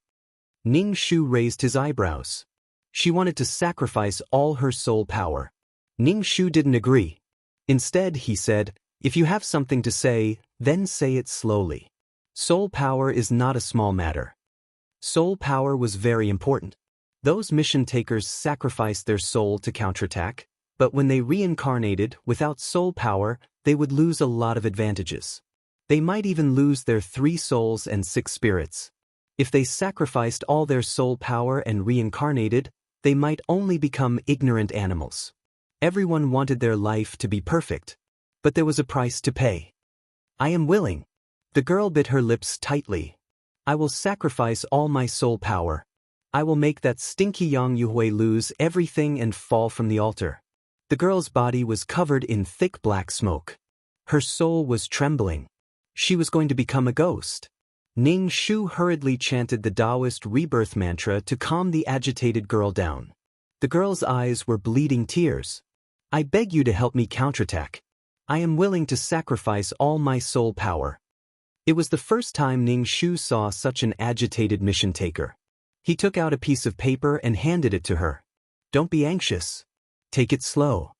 Ning Shu raised his eyebrows. She wanted to sacrifice all her soul power. Ning Shu didn't agree. Instead, he said, "If you have something to say, then say it slowly. Soul power is not a small matter." Soul power was very important. Those mission takers sacrificed their soul to counterattack, but when they reincarnated without soul power, they would lose a lot of advantages. They might even lose their 3 souls and 6 spirits. If they sacrificed all their soul power and reincarnated, they might only become ignorant animals. Everyone wanted their life to be perfect, but there was a price to pay. "I am willing." The girl bit her lips tightly. "I will sacrifice all my soul power. I will make that stinky Yang Yuhui lose everything and fall from the altar." The girl's body was covered in thick black smoke. Her soul was trembling. She was going to become a ghost. Ning Shu hurriedly chanted the Taoist rebirth mantra to calm the agitated girl down. The girl's eyes were bleeding tears. "I beg you to help me counterattack. I am willing to sacrifice all my soul power." It was the first time Ning Shu saw such an agitated mission taker. He took out a piece of paper and handed it to her. "Don't be anxious. Take it slow."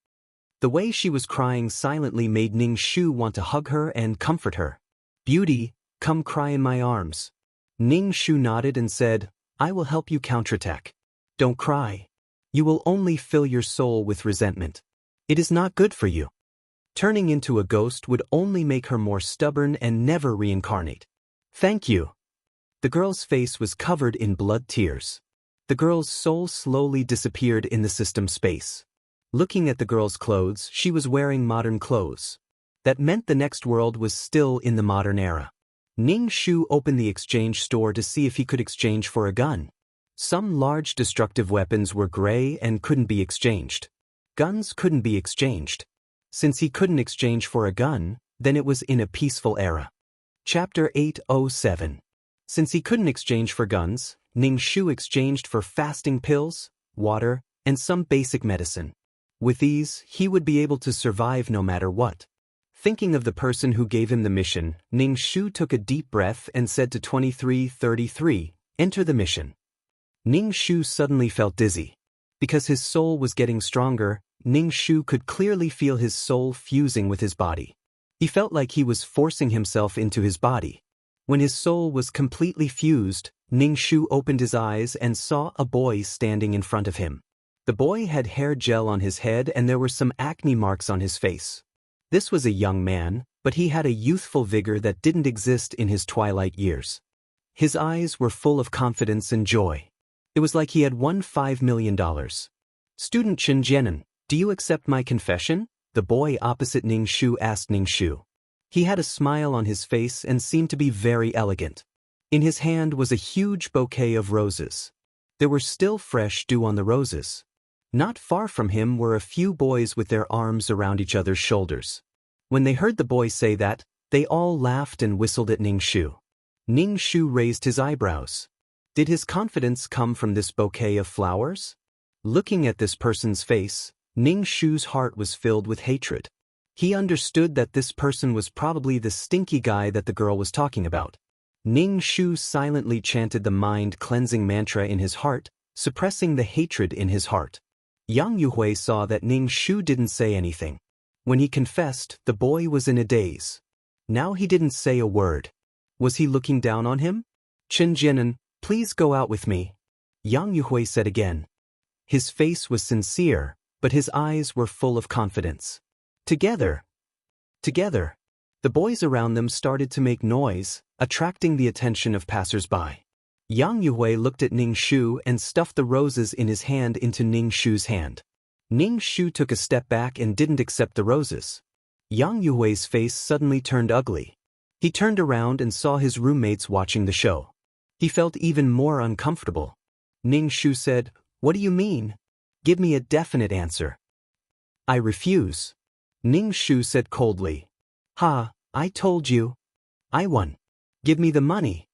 The way she was crying silently made Ning Shu want to hug her and comfort her. "Beauty, come cry in my arms." Ning Shu nodded and said, "I will help you counterattack. Don't cry. You will only fill your soul with resentment. It is not good for you. Turning into a ghost would only make her more stubborn and never reincarnate. Thank you." The girl's face was covered in blood tears. The girl's soul slowly disappeared in the system space. Looking at the girl's clothes, she was wearing modern clothes. That meant the next world was still in the modern era. Ning Shu opened the exchange store to see if he could exchange for a gun. Some large destructive weapons were gray and couldn't be exchanged. Guns couldn't be exchanged. Since he couldn't exchange for a gun, then it was in a peaceful era. Chapter 807. Since he couldn't exchange for guns, Ning Shu exchanged for fasting pills, water, and some basic medicine. With these, he would be able to survive no matter what. Thinking of the person who gave him the mission, Ning Shu took a deep breath and said to 2333, "Enter the mission." Ning Shu suddenly felt dizzy. Because his soul was getting stronger, Ning Shu could clearly feel his soul fusing with his body. He felt like he was forcing himself into his body. When his soul was completely fused, Ning Shu opened his eyes and saw a boy standing in front of him. The boy had hair gel on his head and there were some acne marks on his face. This was a young man, but he had a youthful vigor that didn't exist in his twilight years. His eyes were full of confidence and joy. It was like he had won $5 million. "Student Chen Jianan, do you accept my confession?" The boy opposite Ning Shu asked Ning Shu. He had a smile on his face and seemed to be very elegant. In his hand was a huge bouquet of roses. There were still fresh dew on the roses. Not far from him were a few boys with their arms around each other's shoulders. When they heard the boy say that, they all laughed and whistled at Ning Shu. Ning Shu raised his eyebrows. Did his confidence come from this bouquet of flowers? Looking at this person's face, Ning Shu's heart was filled with hatred. He understood that this person was probably the stinky guy that the girl was talking about. Ning Shu silently chanted the mind-cleansing mantra in his heart, suppressing the hatred in his heart. Yang Yuhui saw that Ning Shu didn't say anything. When he confessed, the boy was in a daze. Now he didn't say a word. Was he looking down on him? Chen Jianan, please go out with me. Yang Yuhui said again. His face was sincere, but his eyes were full of confidence. Together. The boys around them started to make noise, attracting the attention of passers-by. Yang Yuhui looked at Ning Shu and stuffed the roses in his hand into Ning Shu's hand. Ning Shu took a step back and didn't accept the roses. Yang Yuhui's face suddenly turned ugly. He turned around and saw his roommates watching the show. He felt even more uncomfortable. Ning Shu said, "What do you mean? Give me a definite answer." "I refuse." Ning Shu said coldly. "Ha, I told you. I won. Give me the money."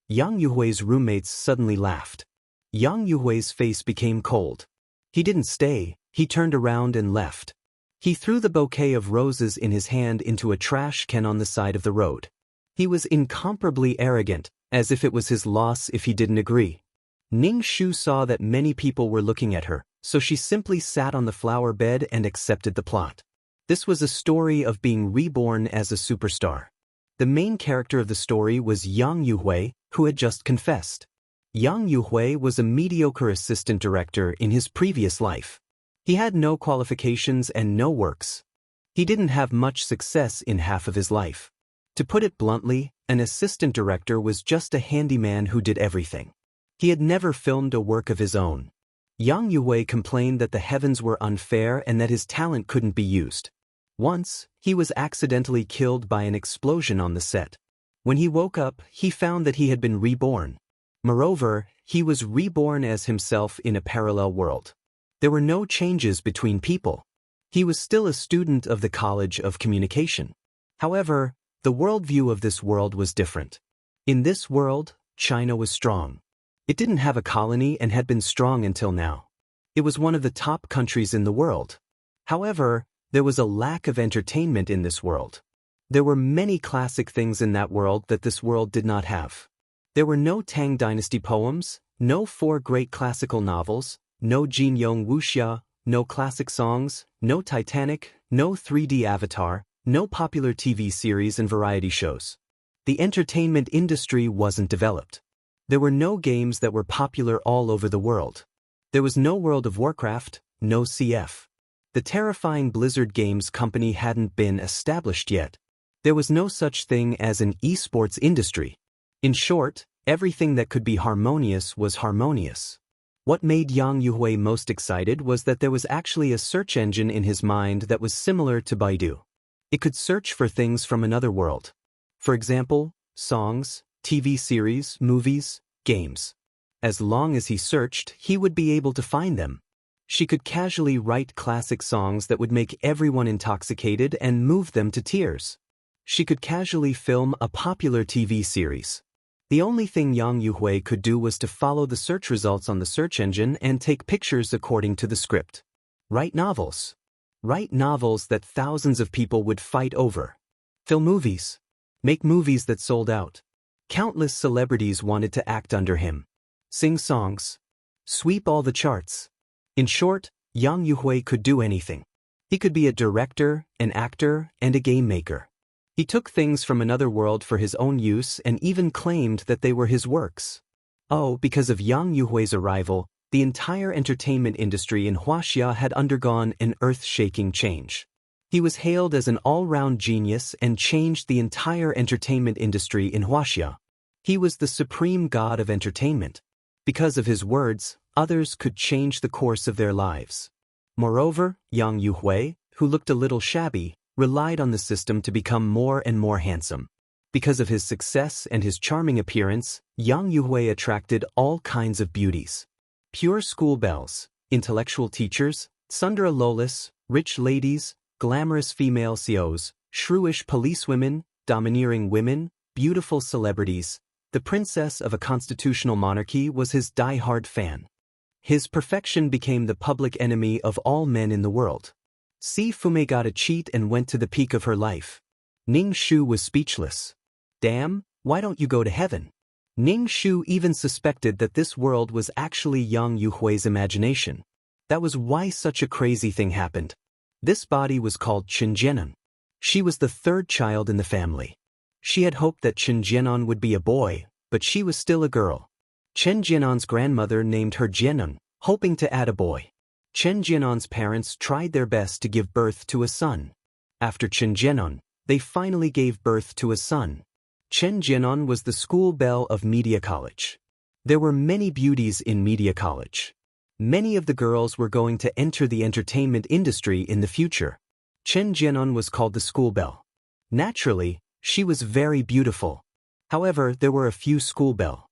Yang Yuhui's roommates suddenly laughed. Yang Yuhui's face became cold. He didn't stay, he turned around and left. He threw the bouquet of roses in his hand into a trash can on the side of the road. He was incomparably arrogant, as if it was his loss if he didn't agree. Ning Shu saw that many people were looking at her, so she simply sat on the flower bed and accepted the plot. This was a story of being reborn as a superstar. The main character of the story was Yang Yuhui, who had just confessed. Yang Yuhui was a mediocre assistant director in his previous life. He had no qualifications and no works. He didn't have much success in half of his life. To put it bluntly, an assistant director was just a handyman who did everything. He had never filmed a work of his own. Yang Yuhui complained that the heavens were unfair and that his talent couldn't be used. Once, he was accidentally killed by an explosion on the set. When he woke up, he found that he had been reborn. Moreover, he was reborn as himself in a parallel world. There were no changes between people. He was still a student of the College of Communication. However, the worldview of this world was different. In this world, China was strong. It didn't have a colony and had been strong until now. It was one of the top countries in the world. However, there was a lack of entertainment in this world. There were many classic things in that world that this world did not have. There were no Tang Dynasty poems, no 4 great classical novels, no Jin Yong Wuxia, no classic songs, no Titanic, no 3D Avatar, no popular TV series and variety shows. The entertainment industry wasn't developed. There were no games that were popular all over the world. There was no World of Warcraft, no CF. The terrifying Blizzard Games company hadn't been established yet. There was no such thing as an esports industry. In short, everything that could be harmonious was harmonious. What made Yang Yuhui most excited was that there was actually a search engine in his mind that was similar to Baidu. It could search for things from another world. For example, songs, TV series, movies, games. As long as he searched, he would be able to find them. She could casually write classic songs that would make everyone intoxicated and move them to tears. She could casually film a popular TV series. The only thing Yang Yuhui could do was to follow the search results on the search engine and take pictures according to the script. Write novels. Write novels that thousands of people would fight over. Film movies. Make movies that sold out. Countless celebrities wanted to act under him. Sing songs. Sweep all the charts. In short, Yang Yuhui could do anything. He could be a director, an actor, and a game maker. He took things from another world for his own use and even claimed that they were his works. Oh, because of Yang Yuhui's arrival, the entire entertainment industry in Huaxia had undergone an earth-shaking change. He was hailed as an all-round genius and changed the entire entertainment industry in Huaxia. He was the supreme god of entertainment. Because of his words, others could change the course of their lives. Moreover, Yang Yuhui, who looked a little shabby, relied on the system to become more and more handsome. Because of his success and his charming appearance, Yang Yuhui attracted all kinds of beauties. Pure school belles, intellectual teachers, tsundere lolis, rich ladies, glamorous female CEOs, shrewish policewomen, domineering women, beautiful celebrities. The princess of a constitutional monarchy was his die-hard fan. His perfection became the public enemy of all men in the world. Si Fume got a cheat and went to the peak of her life. Ning Shu was speechless. Damn, why don't you go to heaven? Ning Shu even suspected that this world was actually Yang Yuhui's imagination. That was why such a crazy thing happened. This body was called Chen Jianan. She was the third child in the family. She had hoped that Chen Jianan would be a boy, but she was still a girl. Chen Jianan's grandmother named her Jianan, hoping to add a boy. Chen Jianan's parents tried their best to give birth to a son. After Chen Jianan, they finally gave birth to a son. Chen Jianan was the school belle of Media College. There were many beauties in Media College. Many of the girls were going to enter the entertainment industry in the future. Chen Jianan was called the school belle. Naturally, she was very beautiful. However, there were a few school belle.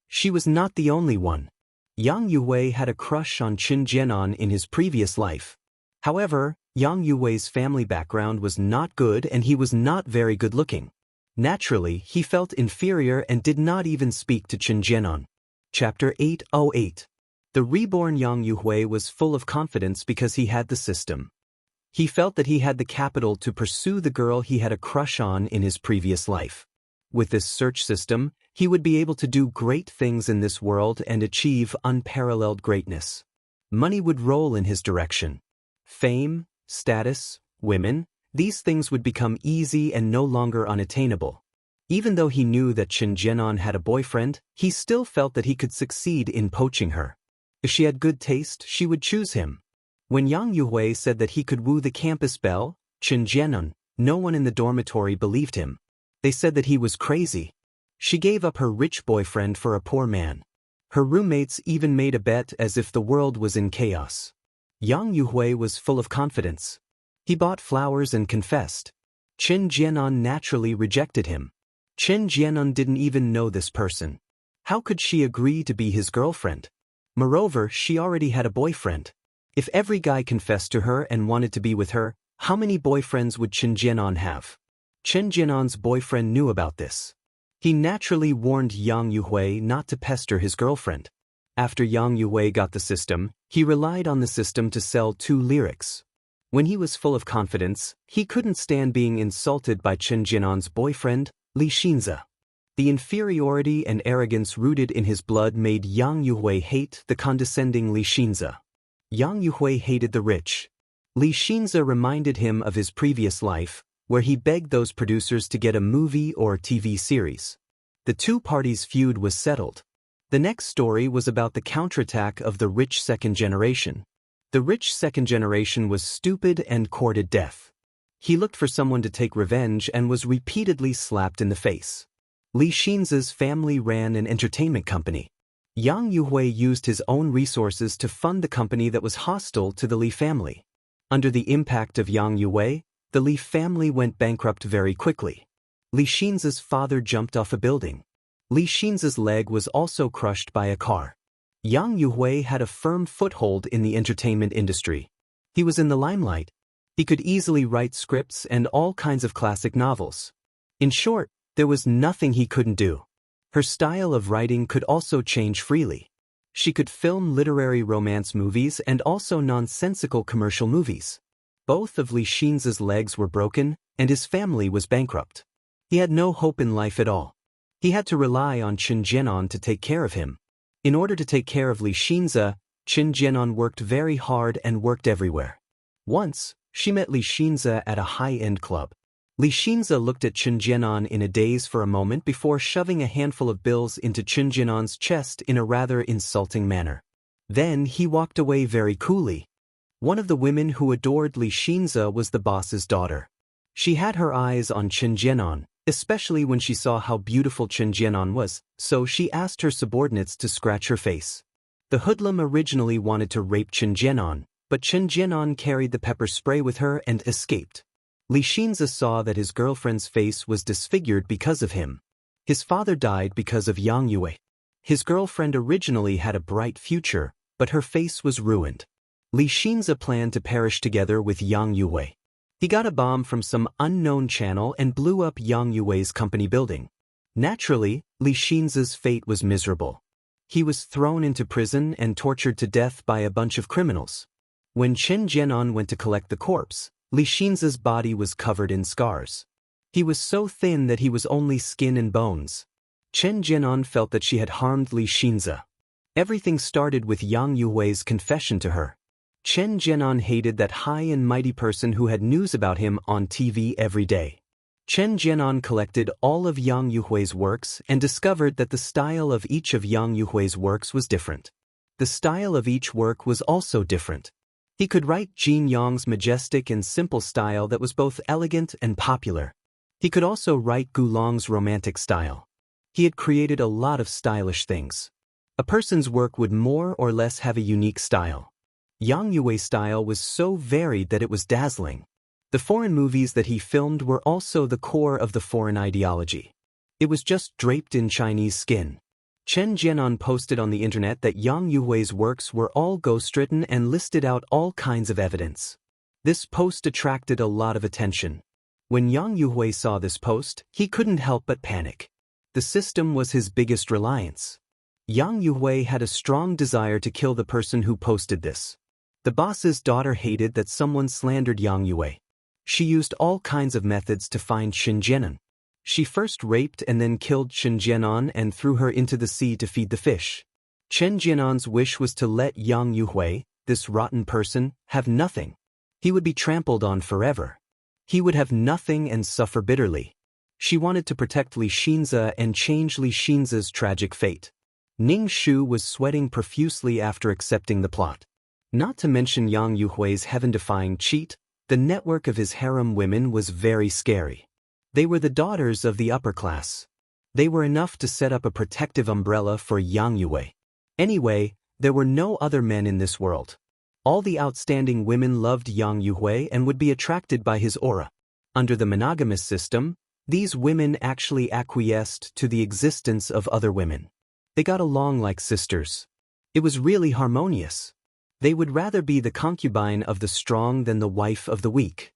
She was not the only one. Yang Yuhui had a crush on Chen Jianan in his previous life. However, Yang Yuhui's family background was not good and he was not very good looking. Naturally, he felt inferior and did not even speak to Chen Jianan. Chapter 808. The reborn Yang Yuhui was full of confidence because he had the system. He felt that he had the capital to pursue the girl he had a crush on in his previous life. With this search system, he would be able to do great things in this world and achieve unparalleled greatness. Money would roll in his direction. Fame, status, women, these things would become easy and no longer unattainable. Even though he knew that Chen Jianan had a boyfriend, he still felt that he could succeed in poaching her. If she had good taste, she would choose him. When Yang Yuhui said that he could woo the campus belle, Chen Jianan, no one in the dormitory believed him. They said that he was crazy. She gave up her rich boyfriend for a poor man. Her roommates even made a bet as if the world was in chaos. Yang Yuhui was full of confidence. He bought flowers and confessed. Chen Jianan naturally rejected him. Chen Jianan didn't even know this person. How could she agree to be his girlfriend? Moreover, she already had a boyfriend. If every guy confessed to her and wanted to be with her, how many boyfriends would Chen Jianan have? Chen Jianan's boyfriend knew about this. He naturally warned Yang Yuhui not to pester his girlfriend. After Yang Yuhui got the system, he relied on the system to sell 2 lyrics. When he was full of confidence, he couldn't stand being insulted by Chen Jianan's boyfriend, Li Xinze. The inferiority and arrogance rooted in his blood made Yang Yuhui hate the condescending Li Xinze. Yang Yuhui hated the rich. Li Xinze reminded him of his previous life, where he begged those producers to get a movie or TV series. The two parties' feud was settled. The next story was about the counterattack of the rich second generation. The rich second generation was stupid and courted death. He looked for someone to take revenge and was repeatedly slapped in the face. Li Xinze's family ran an entertainment company. Yang Yuhui used his own resources to fund the company that was hostile to the Li family. Under the impact of Yang Yuhui, the Li family went bankrupt very quickly. Li Xinze's father jumped off a building. Li Xinze's leg was also crushed by a car. Yang Yuhui had a firm foothold in the entertainment industry. He was in the limelight. He could easily write scripts and all kinds of classic novels. In short, there was nothing he couldn't do. Her style of writing could also change freely. She could film literary romance movies and also nonsensical commercial movies. Both of Li Xinze's legs were broken, and his family was bankrupt. He had no hope in life at all. He had to rely on Chen Jianan to take care of him. In order to take care of Li Xinze, Chen Jianan worked very hard and worked everywhere. Once, she met Li Xinze at a high-end club. Li Xinze looked at Chen Jianan in a daze for a moment before shoving a handful of bills into Chen Jianan's chest in a rather insulting manner. Then he walked away very coolly. One of the women who adored Li Xinze was the boss's daughter. She had her eyes on Chen Jianan, especially when she saw how beautiful Chen Jianan was, so she asked her subordinates to scratch her face. The hoodlum originally wanted to rape Chen Jianan, but Chen Jianan carried the pepper spray with her and escaped. Li Xinzi saw that his girlfriend's face was disfigured because of him. His father died because of Yang Yue. His girlfriend originally had a bright future, but her face was ruined. Li Xinzi planned to perish together with Yang Yue. He got a bomb from some unknown channel and blew up Yang Yue's company building. Naturally, Li Xinzi's fate was miserable. He was thrown into prison and tortured to death by a bunch of criminals. When Chen Jianan went to collect the corpse, Li Xinzi's body was covered in scars. He was so thin that he was only skin and bones. Chen Jianan felt that she had harmed Li Xinzi. Everything started with Yang Yue's confession to her. Chen Jianan hated that high and mighty person who had news about him on TV every day. Chen Jianan collected all of Yang Yue's works and discovered that the style of each of Yang Yue's works was different. The style of each work was also different. He could write Jin Yang's majestic and simple style that was both elegant and popular. He could also write Gulong's romantic style. He had created a lot of stylish things. A person's work would more or less have a unique style. Yang Yue's style was so varied that it was dazzling. The foreign movies that he filmed were also the core of the foreign ideology. It was just draped in Chinese skin. Chen Jianan posted on the internet that Yang Yue's works were all ghostwritten and listed out all kinds of evidence. This post attracted a lot of attention. When Yang Yue saw this post, he couldn't help but panic. The system was his biggest reliance. Yang Yue had a strong desire to kill the person who posted this. The boss's daughter hated that someone slandered Yang Yue. She used all kinds of methods to find Chen Jianan. She first raped and then killed Chen Jianan and threw her into the sea to feed the fish. Chen Jianan's wish was to let Yang Yue, this rotten person, have nothing. He would be trampled on forever. He would have nothing and suffer bitterly. She wanted to protect Li Xinzi and change Li Xinzi's tragic fate. Ning Shu was sweating profusely after accepting the plot. Not to mention Yang Yue's heaven-defying cheat, the network of his harem women was very scary. They were the daughters of the upper class. They were enough to set up a protective umbrella for Yang Yue. Anyway, there were no other men in this world. All the outstanding women loved Yang Yue and would be attracted by his aura. Under the monogamous system, these women actually acquiesced to the existence of other women. They got along like sisters. It was really harmonious. They would rather be the concubine of the strong than the wife of the weak.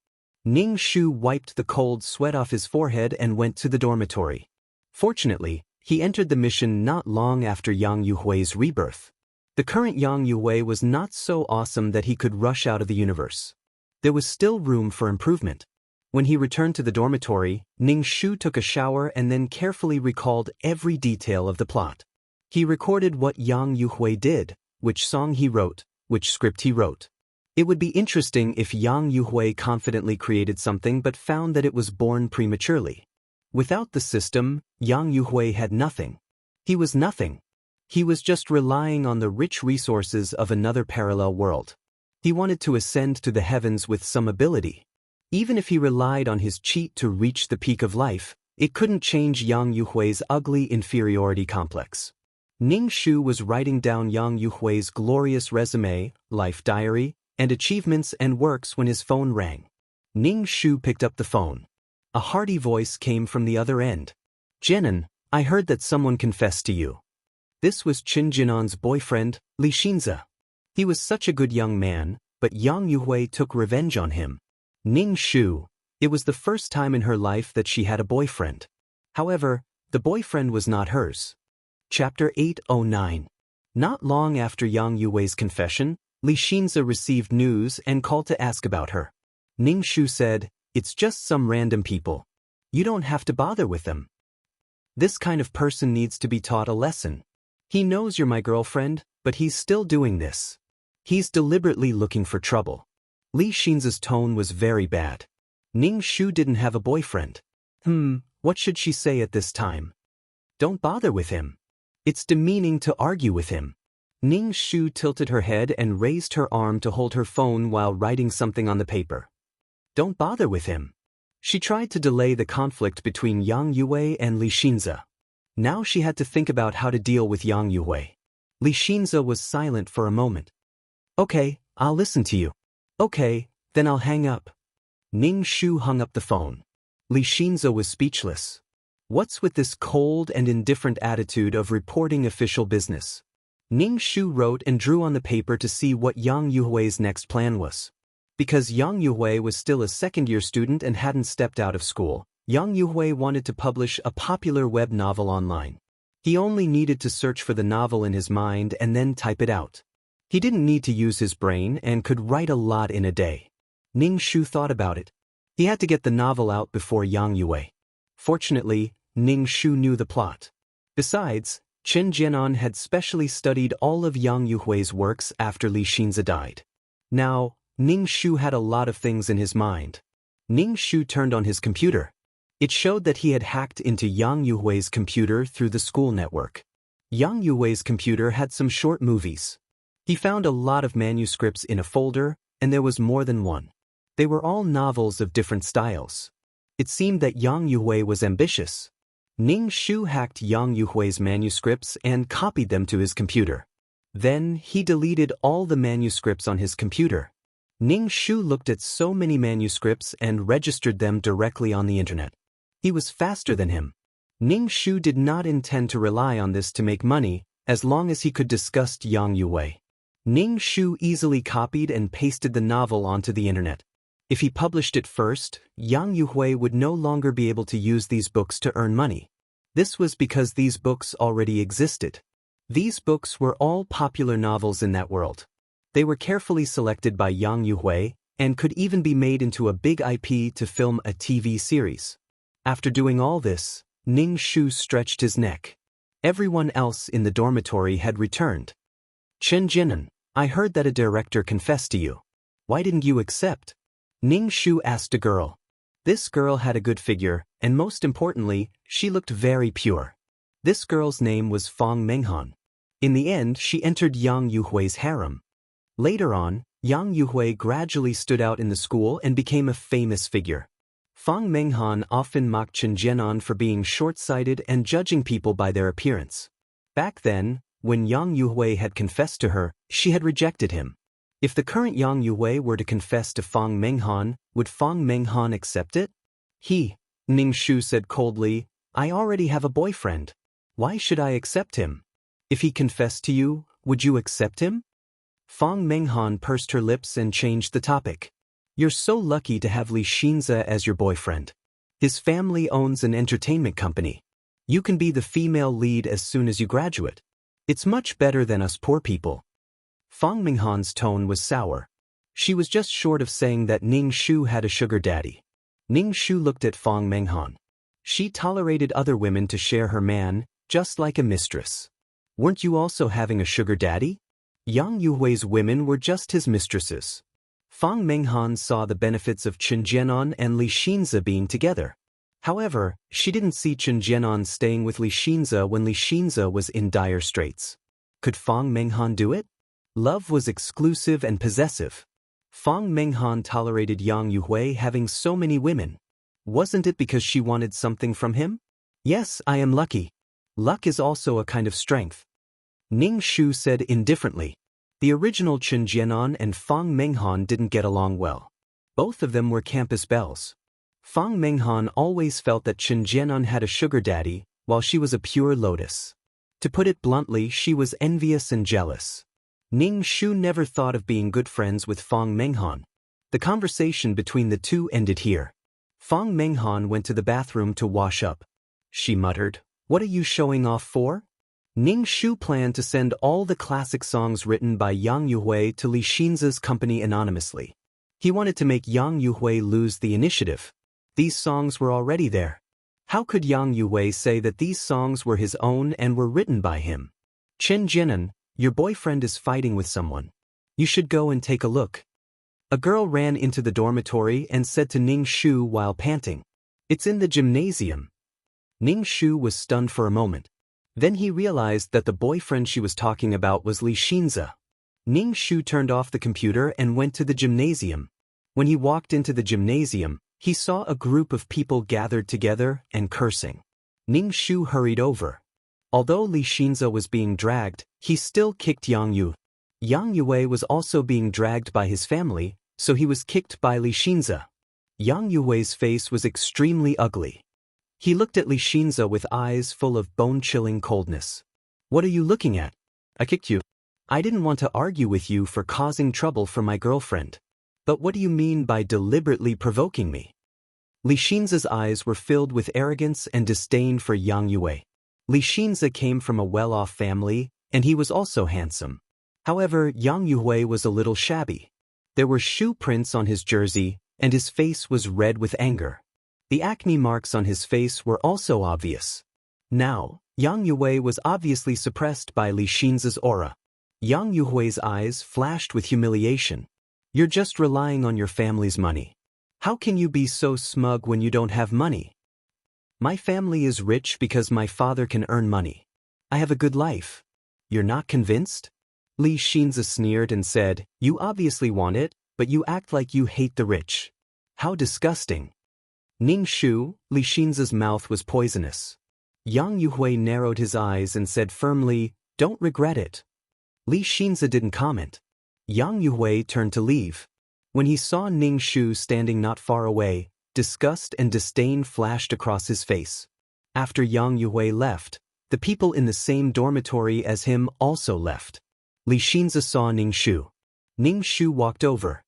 Ning Shu wiped the cold sweat off his forehead and went to the dormitory. Fortunately, he entered the mission not long after Yang Yue's rebirth. The current Yang Yue was not so awesome that he could rush out of the universe. There was still room for improvement. When he returned to the dormitory, Ning Shu took a shower and then carefully recalled every detail of the plot. He recorded what Yang Yue did, which song he wrote, which script he wrote. It would be interesting if Yang Yue confidently created something but found that it was born prematurely. Without the system, Yang Yue had nothing. He was nothing. He was just relying on the rich resources of another parallel world. He wanted to ascend to the heavens with some ability. Even if he relied on his cheat to reach the peak of life, it couldn't change Yang Yue's ugly inferiority complex. Ning Shu was writing down Yang Yue's glorious resume, life diary, and achievements and works when his phone rang. Ning Shu picked up the phone. A hearty voice came from the other end. "Jianan, I heard that someone confessed to you." This was Chen Jianan's boyfriend, Li Xinzi. He was such a good young man, but Yang Yue took revenge on him. Ning Shu, it was the first time in her life that she had a boyfriend. However, the boyfriend was not hers. Chapter 809. Not long after Yang Yue's confession, Li Xinzi received news and called to ask about her. Ning Shu said, "It's just some random people. You don't have to bother with them. This kind of person needs to be taught a lesson. He knows you're my girlfriend, but he's still doing this. He's deliberately looking for trouble." Li Xinzi's tone was very bad. Ning Shu didn't have a boyfriend. What should she say at this time? Don't bother with him. It's demeaning to argue with him. Ning Shu tilted her head and raised her arm to hold her phone while writing something on the paper. Don't bother with him. She tried to delay the conflict between Yang Yue and Li Xinzi. Now she had to think about how to deal with Yang Yue. Li Xinzi was silent for a moment. "Okay, I'll listen to you." "Okay, then I'll hang up." Ning Shu hung up the phone. Li Xinze was speechless. What's with this cold and indifferent attitude of reporting official business? Ning Shu wrote and drew on the paper to see what Yang Yuhui's next plan was. Because Yang Yuhui was still a second-year student and hadn't stepped out of school, Yang Yuhui wanted to publish a popular web novel online. He only needed to search for the novel in his mind and then type it out. He didn't need to use his brain and could write a lot in a day. Ning Shu thought about it. He had to get the novel out before Yang Yuhui. Fortunately, Ning Shu knew the plot. Besides, Chen Jianan had specially studied all of Yang Yuhui's works after Li Xinze died. Now, Ning Shu had a lot of things in his mind. Ning Shu turned on his computer. It showed that he had hacked into Yang Yuhui's computer through the school network. Yang Yuhui's computer had some short movies. He found a lot of manuscripts in a folder, and there was more than one. They were all novels of different styles. It seemed that Yang Yuhui was ambitious. Ning Shu hacked Yang Yuhui's manuscripts and copied them to his computer. Then, he deleted all the manuscripts on his computer. Ning Shu looked at so many manuscripts and registered them directly on the internet. He was faster than him. Ning Shu did not intend to rely on this to make money, as long as he could disgust Yang Yuhui. Ning Shu easily copied and pasted the novel onto the internet. If he published it first, Yang Yuhui would no longer be able to use these books to earn money. This was because these books already existed. These books were all popular novels in that world. They were carefully selected by Yang Yuhui and could even be made into a big IP to film a TV series. After doing all this, Ning Shu stretched his neck. Everyone else in the dormitory had returned. Chen Jianan, I heard that a director confessed to you. Why didn't you accept? Ning Shu asked a girl. This girl had a good figure, and most importantly, she looked very pure. This girl's name was Fang Menghan. In the end, she entered Yang Yuhui's harem. Later on, Yang Yuhui gradually stood out in the school and became a famous figure. Fang Menghan often mocked Chen Jianan for being short-sighted and judging people by their appearance. Back then, when Yang Yuhui had confessed to her, she had rejected him. If the current Yang Yuhui were to confess to Fang Menghan, would Fang Menghan accept it? Ning Shu said coldly, I already have a boyfriend. Why should I accept him? If he confessed to you, would you accept him? Fang Menghan pursed her lips and changed the topic. You're so lucky to have Li Xinze as your boyfriend. His family owns an entertainment company. You can be the female lead as soon as you graduate. It's much better than us poor people. Fang Menghan's tone was sour. She was just short of saying that Ning Shu had a sugar daddy. Ning Shu looked at Fang Menghan. She tolerated other women to share her man, just like a mistress. Weren't you also having a sugar daddy? Yang Yuhui's women were just his mistresses. Fang Menghan saw the benefits of Chen Jianan and Li Xinze being together. However, she didn't see Chen Jianan staying with Li Xinze when Li Xinze was in dire straits. Could Fang Menghan do it? Love was exclusive and possessive. Fang Menghan tolerated Yang Yuhui having so many women. Wasn't it because she wanted something from him? Yes, I am lucky. Luck is also a kind of strength. Ning Shu said indifferently. The original Chen Jianan and Fang Menghan didn't get along well. Both of them were campus belles. Fang Menghan always felt that Chen Jianan had a sugar daddy, while she was a pure lotus. To put it bluntly, she was envious and jealous. Ning Shu never thought of being good friends with Fang Menghan. The conversation between the two ended here. Fang Menghan went to the bathroom to wash up. She muttered, "What are you showing off for?" Ning Shu planned to send all the classic songs written by Yang Yuhui to Li Xinze's company anonymously. He wanted to make Yang Yuhui lose the initiative. These songs were already there. How could Yang Yuhui say that these songs were his own and were written by him? Chen Jianan, your boyfriend is fighting with someone. You should go and take a look. A girl ran into the dormitory and said to Ning Shu while panting, "It's in the gymnasium." Ning Shu was stunned for a moment. Then he realized that the boyfriend she was talking about was Li Xinze. Ning Shu turned off the computer and went to the gymnasium. When he walked into the gymnasium, he saw a group of people gathered together and cursing. Ning Shu hurried over. Although Li Xinze was being dragged, he still kicked Yang Yu. Yang Yuhui was also being dragged by his family, so he was kicked by Li Xinze. Yang Yuhui's face was extremely ugly. He looked at Li Xinze with eyes full of bone-chilling coldness. What are you looking at? I kicked you. I didn't want to argue with you for causing trouble for my girlfriend. But what do you mean by deliberately provoking me? Li Xinze's eyes were filled with arrogance and disdain for Yang Yue. Li Xinze came from a well-off family, and he was also handsome. However, Yang Yue was a little shabby. There were shoe prints on his jersey, and his face was red with anger. The acne marks on his face were also obvious. Now, Yang Yue was obviously suppressed by Li Xinze's aura. Yang Yuhui's eyes flashed with humiliation. You're just relying on your family's money. How can you be so smug when you don't have money? My family is rich because my father can earn money. I have a good life. You're not convinced? Li Xinze sneered and said, You obviously want it, but you act like you hate the rich. How disgusting. Ning Shu, Li Xinze's mouth was poisonous. Yang Yuhui narrowed his eyes and said firmly, Don't regret it. Li Xinze didn't comment. Yang Yuhui turned to leave. When he saw Ning Shu standing not far away, disgust and disdain flashed across his face. After Yang Yuhui left, the people in the same dormitory as him also left. Li Xinze saw Ning Shu. Ning Shu walked over.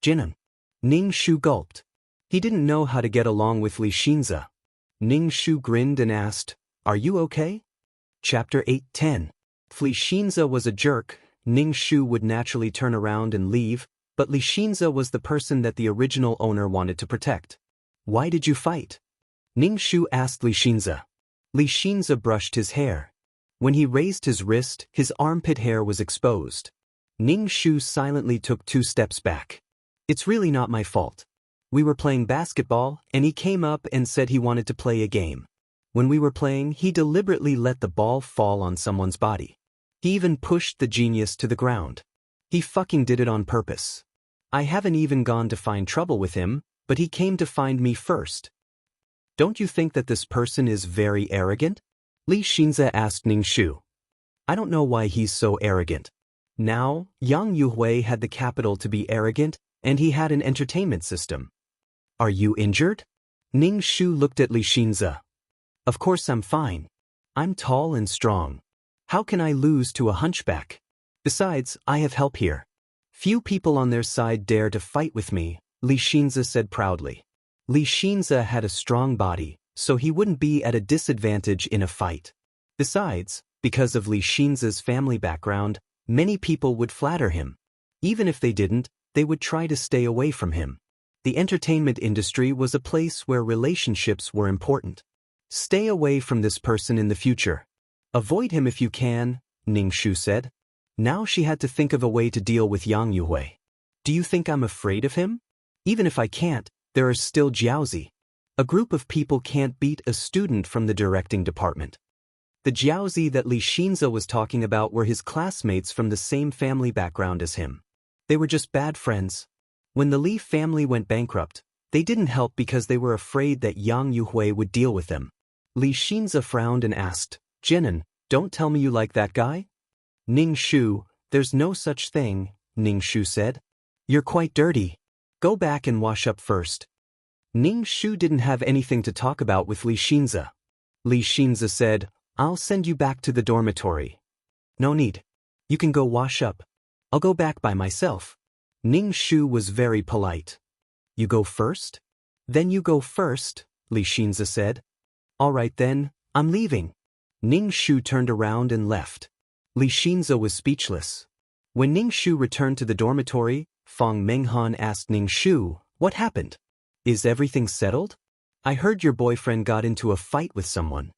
Jinan. Ning Shu gulped. He didn't know how to get along with Li Xinze. Ning Shu grinned and asked, Are you okay? Chapter 8:10. If Li Xinze was a jerk, Ning Shu would naturally turn around and leave, but Li Xinze was the person that the original owner wanted to protect. Why did you fight? Ning Shu asked Li Xinze. Li Xinze brushed his hair. When he raised his wrist, his armpit hair was exposed. Ning Shu silently took 2 steps back. It's really not my fault. We were playing basketball, and he came up and said he wanted to play a game. When we were playing, he deliberately let the ball fall on someone's body. He even pushed the genius to the ground. He fucking did it on purpose. I haven't even gone to find trouble with him, but he came to find me first. Don't you think that this person is very arrogant? Li Xinze asked Ning Shu. I don't know why he's so arrogant. Now, Yang Yuhui had the capital to be arrogant, and he had an entertainment system. Are you injured? Ning Shu looked at Li Xinze. Of course I'm fine. I'm tall and strong. How can I lose to a hunchback? Besides, I have help here. Few people on their side dare to fight with me, Li Xinze said proudly. Li Xinze had a strong body, so he wouldn't be at a disadvantage in a fight. Besides, because of Li Xinze's family background, many people would flatter him. Even if they didn't, they would try to stay away from him. The entertainment industry was a place where relationships were important. Stay away from this person in the future. Avoid him if you can, Ning Shu said. Now she had to think of a way to deal with Yang Yuhui. Do you think I'm afraid of him? Even if I can't, there is still Jiaozi. A group of people can't beat a student from the directing department. The Jiaozi that Li Xinze was talking about were his classmates from the same family background as him. They were just bad friends. When the Li family went bankrupt, they didn't help because they were afraid that Yang Yuhui would deal with them. Li Xinze frowned and asked, Jinan, don't tell me you like that guy? Ning Shu, there's no such thing, Ning Shu said. You're quite dirty. Go back and wash up first. Ning Shu didn't have anything to talk about with Li Xinze. Li Xinze said, I'll send you back to the dormitory. No need. You can go wash up. I'll go back by myself. Ning Shu was very polite. You go first? Then you go first, Li Xinze said. All right then, I'm leaving. Ning Shu turned around and left. Li Xinze was speechless. When Ning Shu returned to the dormitory, Fang Menghan asked Ning Shu, What happened? Is everything settled? I heard your boyfriend got into a fight with someone.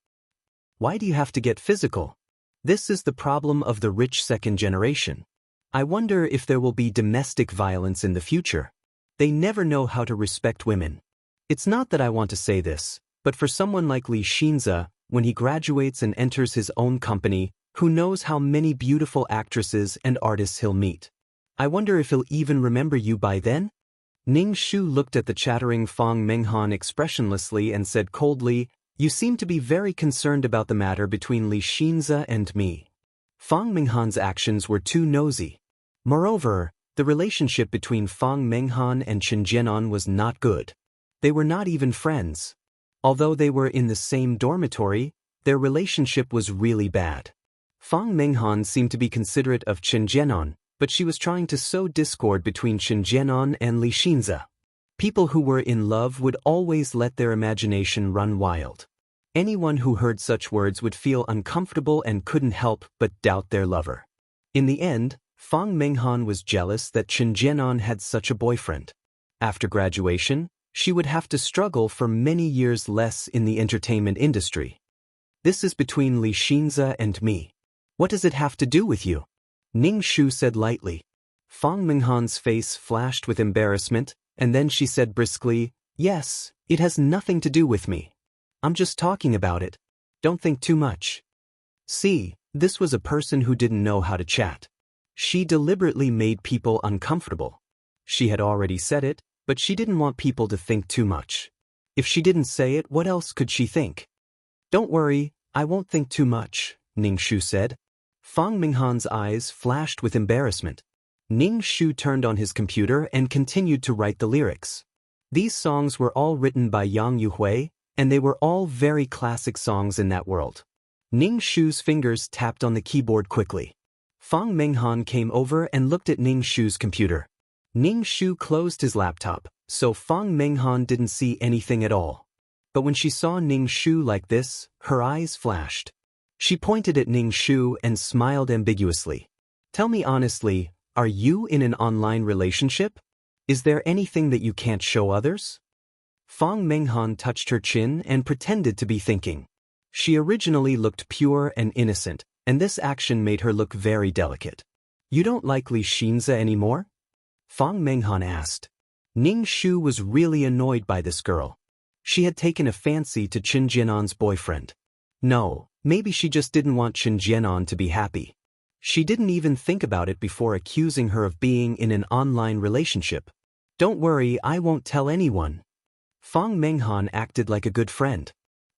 Why do you have to get physical? This is the problem of the rich second generation. I wonder if there will be domestic violence in the future. They never know how to respect women. It's not that I want to say this, but for someone like Li Xinze, when he graduates and enters his own company, who knows how many beautiful actresses and artists he'll meet? I wonder if he'll even remember you by then? Ning Shu looked at the chattering Fang Menghan expressionlessly and said coldly, You seem to be very concerned about the matter between Li Xinze and me. Fang Menghan's actions were too nosy. Moreover, the relationship between Fang Menghan and Chen Jianan was not good. They were not even friends. Although they were in the same dormitory, their relationship was really bad. Fang Menghan seemed to be considerate of Chen Jianan, but she was trying to sow discord between Chen Jianan and Li Xinze. People who were in love would always let their imagination run wild. Anyone who heard such words would feel uncomfortable and couldn't help but doubt their lover. In the end, Fang Menghan was jealous that Chen Jianan had such a boyfriend. After graduation, she would have to struggle for many years less in the entertainment industry. This is between Li Xinze and me. What does it have to do with you? Ning Shu said lightly. Fang Menghan's face flashed with embarrassment, and then she said briskly, "Yes, it has nothing to do with me. I'm just talking about it. Don't think too much." See, this was a person who didn't know how to chat. She deliberately made people uncomfortable. She had already said it, but she didn't want people to think too much. If she didn't say it, what else could she think? "Don't worry, I won't think too much," Ning Shu said. Fang Menghan's eyes flashed with embarrassment. Ning Shu turned on his computer and continued to write the lyrics. These songs were all written by Yang Yuhui, and they were all very classic songs in that world. Ning Shu's fingers tapped on the keyboard quickly. Fang Menghan came over and looked at Ning Shu's computer. Ning Shu closed his laptop, so Fang Menghan didn't see anything at all. But when she saw Ning Shu like this, her eyes flashed. She pointed at Ning Shu and smiled ambiguously. "Tell me honestly, are you in an online relationship? Is there anything that you can't show others?" Fang Menghan touched her chin and pretended to be thinking. She originally looked pure and innocent, and this action made her look very delicate. "You don't like Li Xinze anymore?" Fang Menghan asked. Ning Shu was really annoyed by this girl. She had taken a fancy to Chen Jianan's boyfriend. No, maybe she just didn't want Chen Jianan to be happy. She didn't even think about it before accusing her of being in an online relationship. "Don't worry, I won't tell anyone." Fang Menghan acted like a good friend.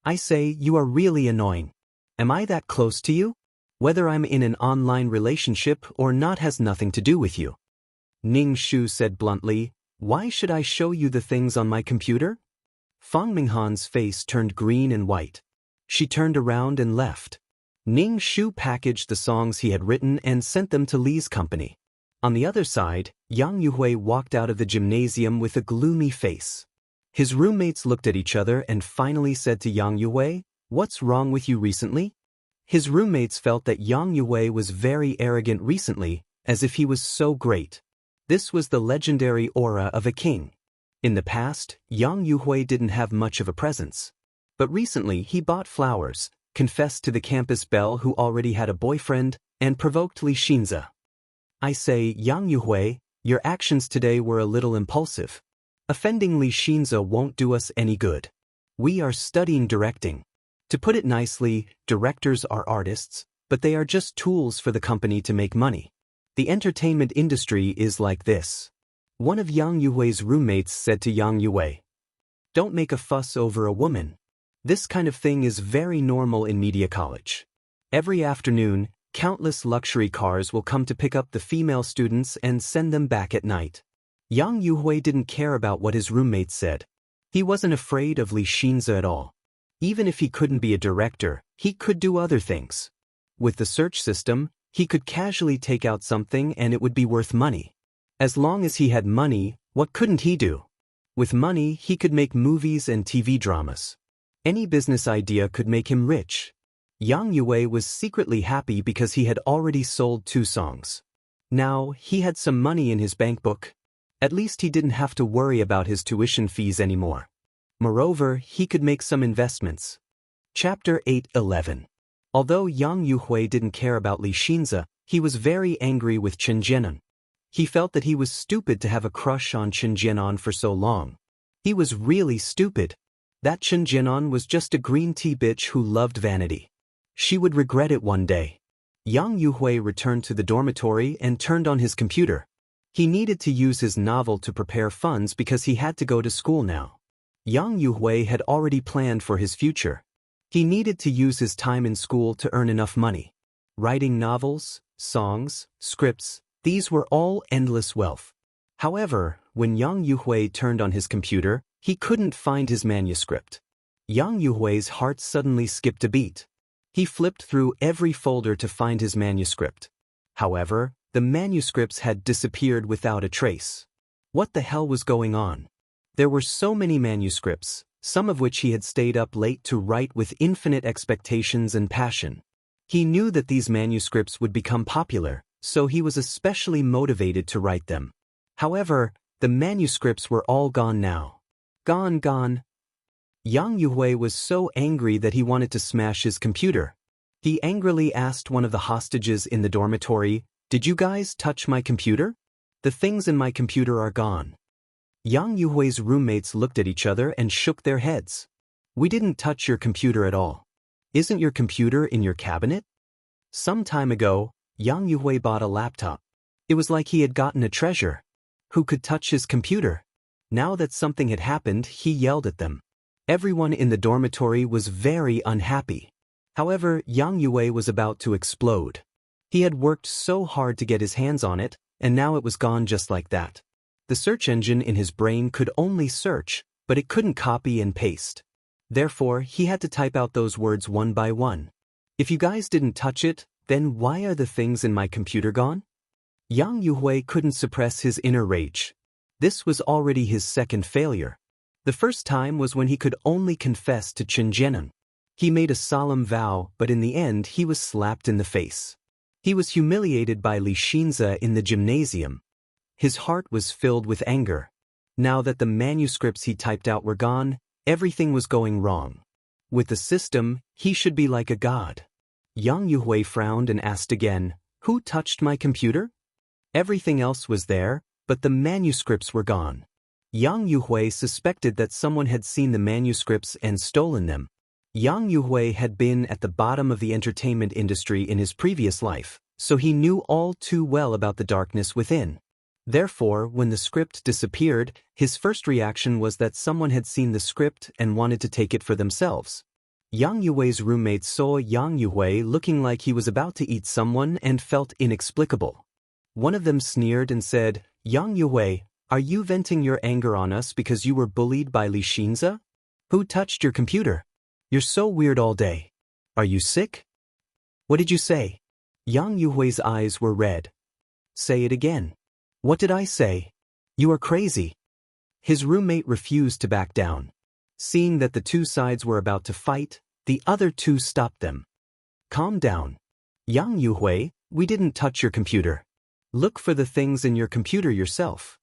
"I say, you are really annoying. Am I that close to you? Whether I'm in an online relationship or not has nothing to do with you." Ning Shu said bluntly, "Why should I show you the things on my computer?" Fang Menghan's face turned green and white. She turned around and left. Ning Shu packaged the songs he had written and sent them to Li's company. On the other side, Yang Yuhui walked out of the gymnasium with a gloomy face. His roommates looked at each other and finally said to Yang Yuhui, "What's wrong with you recently?" His roommates felt that Yang Yuhui was very arrogant recently, as if he was so great. This was the legendary aura of a king. In the past, Yang Yuhui didn't have much of a presence. But recently he bought flowers, confessed to the campus belle who already had a boyfriend, and provoked Li Xinze. "I say, Yang Yuhui, your actions today were a little impulsive. Offending Li Xinze won't do us any good. We are studying directing. To put it nicely, directors are artists, but they are just tools for the company to make money. The entertainment industry is like this." One of Yang Yuhui's roommates said to Yang Yuhui, "Don't make a fuss over a woman. This kind of thing is very normal in media college. Every afternoon, countless luxury cars will come to pick up the female students and send them back at night." Yang Yuhui didn't care about what his roommates said. He wasn't afraid of Li Xinze at all. Even if he couldn't be a director, he could do other things. With the search system, he could casually take out something and it would be worth money. As long as he had money, what couldn't he do? With money, he could make movies and TV dramas. Any business idea could make him rich. Yang Yuhui was secretly happy because he had already sold 2 songs. Now, he had some money in his bank book. At least he didn't have to worry about his tuition fees anymore. Moreover, he could make some investments. Chapter 8:11. Although Yang Yuhui didn't care about Li Xinze, he was very angry with Chen Jianan. He felt that he was stupid to have a crush on Chen Jianan for so long. He was really stupid. That Chen Jianan was just a green tea bitch who loved vanity. She would regret it one day. Yang Yuhui returned to the dormitory and turned on his computer. He needed to use his novel to prepare funds because he had to go to school now. Yang Yuhui had already planned for his future. He needed to use his time in school to earn enough money. Writing novels, songs, scripts, these were all endless wealth. However, when Yang Yuhui turned on his computer, He couldn't find his manuscript. Yang Yuhui's heart suddenly skipped a beat. He flipped through every folder to find his manuscript. However, the manuscripts had disappeared without a trace. What the hell was going on? There were so many manuscripts, some of which he had stayed up late to write with infinite expectations and passion. He knew that these manuscripts would become popular, so he was especially motivated to write them. However, the manuscripts were all gone now. Gone. Yang Yuhui was so angry that he wanted to smash his computer. He angrily asked one of the hostages in the dormitory, "Did you guys touch my computer? The things in my computer are gone." Yang Yuhui's roommates looked at each other and shook their heads. "We didn't touch your computer at all. Isn't your computer in your cabinet?" Some time ago, Yang Yuhui bought a laptop. It was like he had gotten a treasure. Who could touch his computer? Now that something had happened, he yelled at them. Everyone in the dormitory was very unhappy. However, Yang Yuhui was about to explode. He had worked so hard to get his hands on it, and now it was gone just like that. The search engine in his brain could only search, but it couldn't copy and paste. Therefore, he had to type out those words one by one. "If you guys didn't touch it, then why are the things in my computer gone?" Yang Yuhui couldn't suppress his inner rage. This was already his second failure. The first time was when he could only confess to Chen Jianan. He made a solemn vow, but in the end he was slapped in the face. He was humiliated by Li Xinze in the gymnasium. His heart was filled with anger. Now that the manuscripts he typed out were gone, everything was going wrong. With the system, he should be like a god. Yang Yuhui frowned and asked again, "Who touched my computer?" Everything else was there, but the manuscripts were gone. Yang Yuhui suspected that someone had seen the manuscripts and stolen them. Yang Yuhui had been at the bottom of the entertainment industry in his previous life, so he knew all too well about the darkness within. Therefore, when the script disappeared, his first reaction was that someone had seen the script and wanted to take it for themselves. Yang Yuhui's roommates saw Yang Yuhui looking like he was about to eat someone and felt inexplicable. One of them sneered and said, "Yang Yuhui, are you venting your anger on us because you were bullied by Li Xinze? Who touched your computer? You're so weird all day. Are you sick?" "What did you say?" Yang Yuhui's eyes were red. "Say it again." "What did I say? You are crazy." His roommate refused to back down. Seeing that the two sides were about to fight, the other two stopped them. "Calm down. Yang Yuhui, we didn't touch your computer. Look for the things in your computer yourself."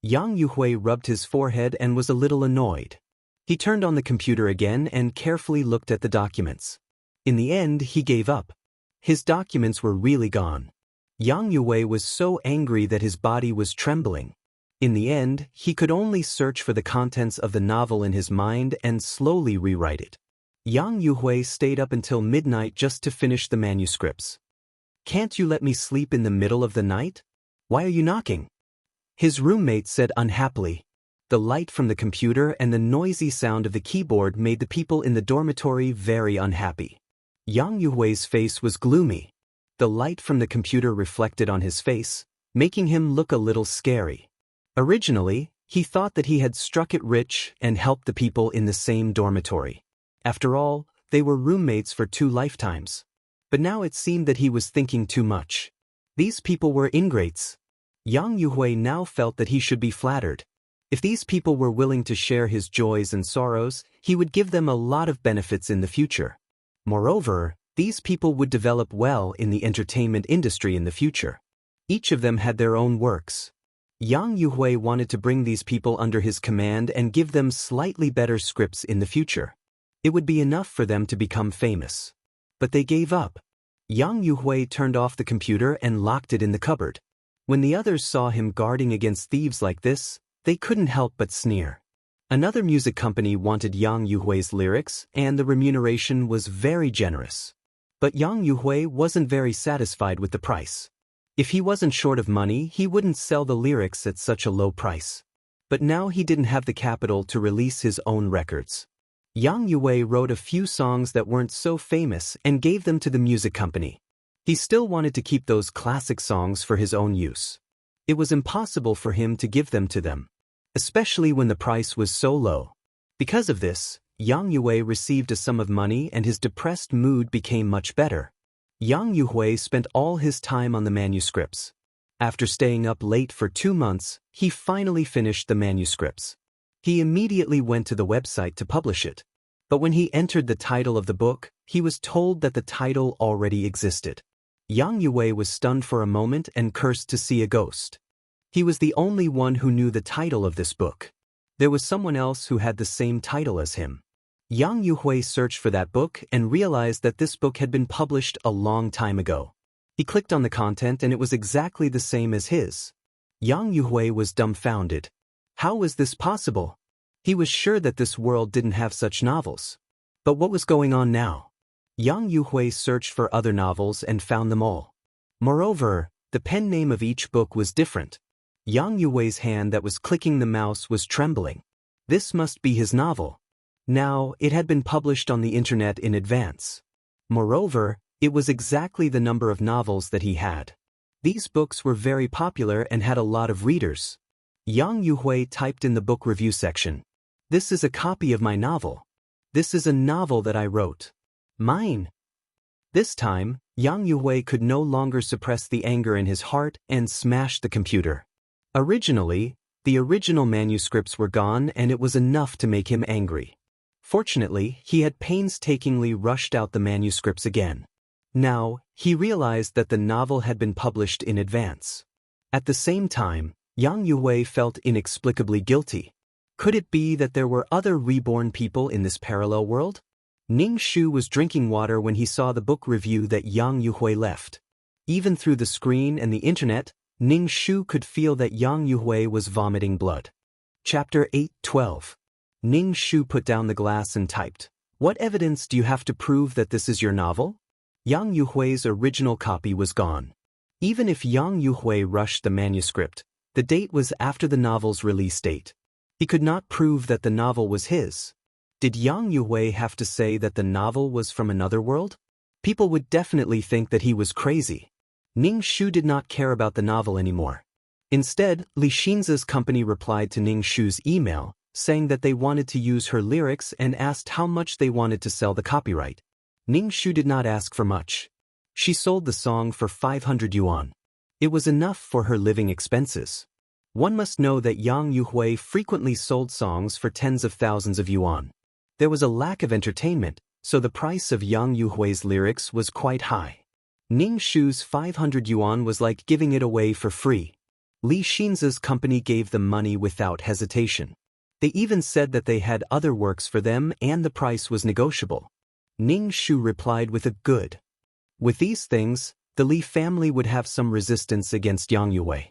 Yang Yuhui rubbed his forehead and was a little annoyed. He turned on the computer again and carefully looked at the documents. In the end, he gave up. His documents were really gone. Yang Yuhui was so angry that his body was trembling. In the end, he could only search for the contents of the novel in his mind and slowly rewrite it. Yang Yuhui stayed up until midnight just to finish the manuscripts. "Can't you let me sleep in the middle of the night? Why are you knocking?" His roommate said unhappily. The light from the computer and the noisy sound of the keyboard made the people in the dormitory very unhappy. Yang Yuhui's face was gloomy. The light from the computer reflected on his face, making him look a little scary. Originally, he thought that he had struck it rich and helped the people in the same dormitory. After all, they were roommates for 2 lifetimes. But now it seemed that he was thinking too much. These people were ingrates. Yang Yuhui now felt that he should be flattered. If these people were willing to share his joys and sorrows, he would give them a lot of benefits in the future. Moreover, these people would develop well in the entertainment industry in the future. Each of them had their own works. Yang Yuhui wanted to bring these people under his command and give them slightly better scripts in the future. It would be enough for them to become famous. But they gave up. Yang Yuhui turned off the computer and locked it in the cupboard. When the others saw him guarding against thieves like this, they couldn't help but sneer. Another music company wanted Yang Yuhui's lyrics, and the remuneration was very generous. But Yang Yuhui wasn't very satisfied with the price. If he wasn't short of money, he wouldn't sell the lyrics at such a low price. But now he didn't have the capital to release his own records. Yang Yuhui wrote a few songs that weren't so famous and gave them to the music company. He still wanted to keep those classic songs for his own use. It was impossible for him to give them to them. especially when the price was so low. Because of this, Yang Yue received a sum of money and his depressed mood became much better. Yang Yue spent all his time on the manuscripts. After staying up late for 2 months, he finally finished the manuscripts. He immediately went to the website to publish it. But when he entered the title of the book, he was told that the title already existed. Yang Yue was stunned for a moment and cursed to see a ghost. He was the only one who knew the title of this book. There was someone else who had the same title as him. Yang Yue searched for that book and realized that this book had been published a long time ago. He clicked on the content and it was exactly the same as his. Yang Yue was dumbfounded. How was this possible? He was sure that this world didn't have such novels. But what was going on now? Yang Yue searched for other novels and found them all. Moreover, the pen name of each book was different. Yang Yue's hand that was clicking the mouse was trembling. This must be his novel. Now, it had been published on the internet in advance. Moreover, it was exactly the number of novels that he had. These books were very popular and had a lot of readers. Yang Yue typed in the book review section. This is a copy of my novel. This is a novel that I wrote. Mine. This time, Yang Yue could no longer suppress the anger in his heart and smashed the computer. Originally, the original manuscripts were gone and it was enough to make him angry. Fortunately, he had painstakingly rushed out the manuscripts again. Now, he realized that the novel had been published in advance. At the same time, Yang Yue felt inexplicably guilty. Could it be that there were other reborn people in this parallel world? Ning Shu was drinking water when he saw the book review that Yang Yue left. Even through the screen and the internet, Ning Shu could feel that Yang Yue was vomiting blood. Chapter 8:12. Ning Shu put down the glass and typed, "What evidence do you have to prove that this is your novel?" Yang Yue's original copy was gone. Even if Yang Yue rushed the manuscript, the date was after the novel's release date. He could not prove that the novel was his. Did Yang Yue have to say that the novel was from another world? People would definitely think that he was crazy. Ning Shu did not care about the novel anymore. Instead, Li Xinzi's company replied to Ning Shu's email, saying that they wanted to use her lyrics and asked how much they wanted to sell the copyright. Ning Shu did not ask for much. She sold the song for 500 yuan. It was enough for her living expenses. One must know that Yang Yue frequently sold songs for tens of thousands of yuan. There was a lack of entertainment, so the price of Yang Yue's lyrics was quite high. Ning Shu's 500 yuan was like giving it away for free. Li Xinzi's company gave them money without hesitation. They even said that they had other works for them and the price was negotiable. Ning Shu replied with a good. With these things, the Li family would have some resistance against Yang Yue.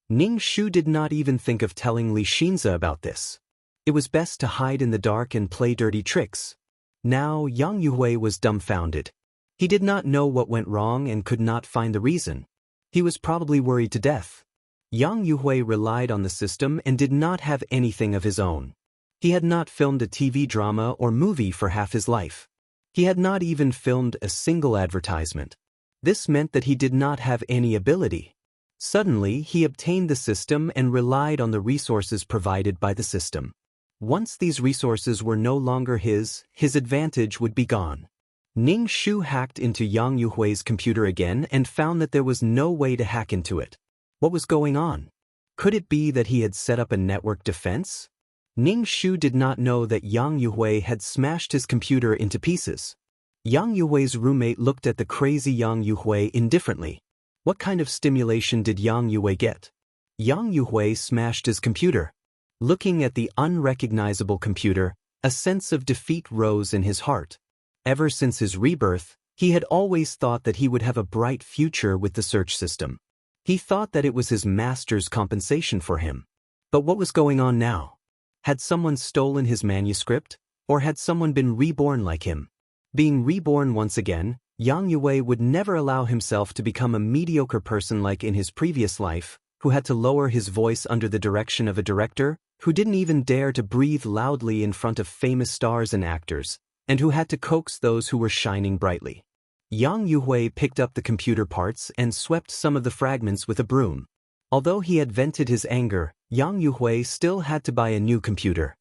Ning Shu did not even think of telling Li Xinzi about this. It was best to hide in the dark and play dirty tricks. Now Yang Yue was dumbfounded. He did not know what went wrong and could not find the reason. He was probably worried to death. Yang Yue relied on the system and did not have anything of his own. He had not filmed a TV drama or movie for half his life. He had not even filmed a single advertisement. This meant that he did not have any ability. Suddenly, he obtained the system and relied on the resources provided by the system. Once these resources were no longer his advantage would be gone. Ning Shu hacked into Yang Yue's computer again and found that there was no way to hack into it. What was going on? Could it be that he had set up a network defense? Ning Shu did not know that Yang Yue had smashed his computer into pieces. Yang Yue's roommate looked at the crazy Yang Yue indifferently. What kind of stimulation did Yang Yue get? Yang Yue smashed his computer. Looking at the unrecognizable computer, a sense of defeat rose in his heart. Ever since his rebirth, he had always thought that he would have a bright future with the search system. He thought that it was his master's compensation for him. But what was going on now? Had someone stolen his manuscript, or had someone been reborn like him? Being reborn once again, Yang Yue would never allow himself to become a mediocre person like in his previous life, who had to lower his voice under the direction of a director, who didn't even dare to breathe loudly in front of famous stars and actors, and who had to coax those who were shining brightly. Yang Yue picked up the computer parts and swept some of the fragments with a broom. Although he had vented his anger, Yang Yuhui still had to buy a new computer.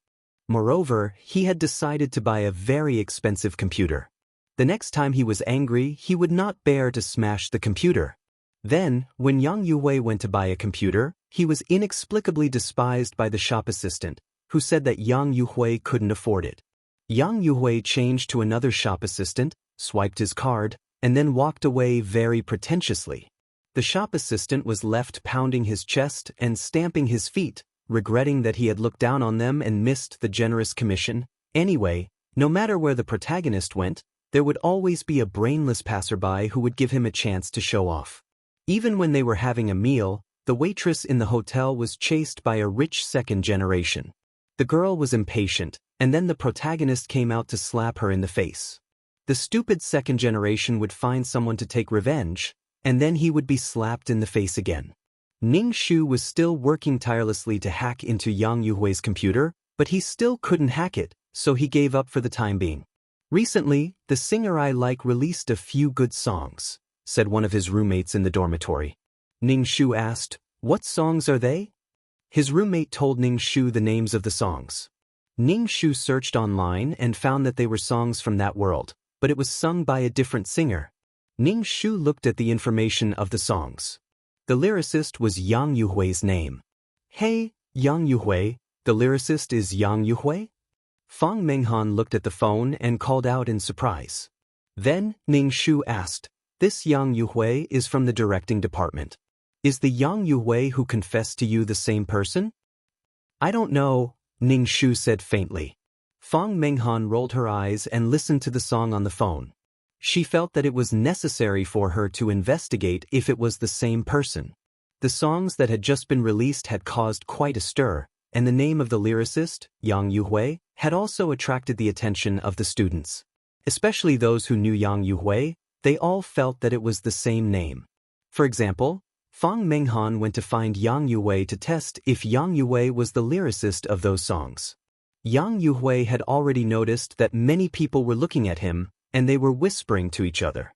Moreover, he had decided to buy a very expensive computer. The next time he was angry, he would not bear to smash the computer. Then, when Yang Yuhui went to buy a computer, he was inexplicably despised by the shop assistant, who said that Yang Yuhui couldn't afford it. Yang Yuhui changed to another shop assistant, swiped his card, and then walked away very pretentiously. The shop assistant was left pounding his chest and stamping his feet, regretting that he had looked down on them and missed the generous commission. Anyway, no matter where the protagonist went, there would always be a brainless passerby who would give him a chance to show off. Even when they were having a meal, the waitress in the hotel was chased by a rich second generation. The girl was impatient, and then the protagonist came out to slap her in the face. The stupid second generation would find someone to take revenge, and then he would be slapped in the face again. Ning Shu was still working tirelessly to hack into Yang Yuhui's computer, but he still couldn't hack it, so he gave up for the time being. Recently, the singer I like released a few good songs, said one of his roommates in the dormitory. Ning Shu asked, "What songs are they?" His roommate told Ning Shu the names of the songs. Ning Shu searched online and found that they were songs from that world, but it was sung by a different singer. Ning Shu looked at the information of the songs. The lyricist was Yang Yuhui's name. "Hey, Yang Yuhui, the lyricist is Yang Yuhui?" Fang Menghan looked at the phone and called out in surprise. Then, Ning Shu asked, "This Yang Yuhui is from the directing department. Is the Yang Yuhui who confessed to you the same person?" "I don't know," Ning Shu said faintly. Fang Menghan rolled her eyes and listened to the song on the phone. She felt that it was necessary for her to investigate if it was the same person. The songs that had just been released had caused quite a stir, and the name of the lyricist, Yang Yuhui, had also attracted the attention of the students. Especially those who knew Yang Yuhui, they all felt that it was the same name. For example, Fang Menghan went to find Yang Yuhui to test if Yang Yuhui was the lyricist of those songs. Yang Yuhui had already noticed that many people were looking at him, and they were whispering to each other.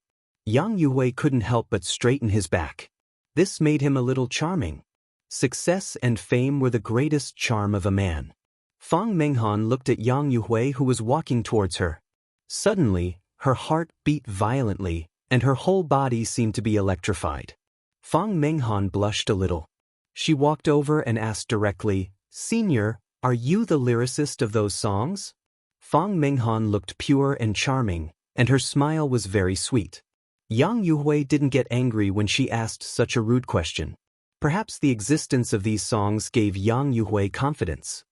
Yang Yuhui couldn't help but straighten his back. This made him a little charming. Success and fame were the greatest charm of a man. Fang Menghan looked at Yang Yuhui, who was walking towards her. Suddenly, her heart beat violently, and her whole body seemed to be electrified. Fang Menghan blushed a little. She walked over and asked directly, "Senior, are you the lyricist of those songs?" Fang Menghan looked pure and charming, and her smile was very sweet. Yang Yuhui didn't get angry when she asked such a rude question. Perhaps the existence of these songs gave Yang Yuhui confidence.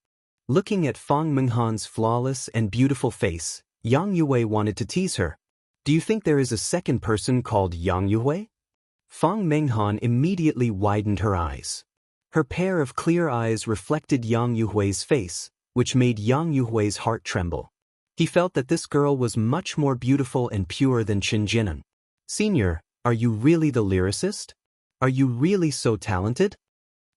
Looking at Fang Menghan's flawless and beautiful face, Yang Yuhui wanted to tease her. "Do you think there is a second person called Yang Yuhui?" Fang Menghan immediately widened her eyes. Her pair of clear eyes reflected Yang Yuhui's face, which made Yang Yuhui's heart tremble. He felt that this girl was much more beautiful and pure than Qin Jinan. "Senior, are you really the lyricist? Are you really so talented?"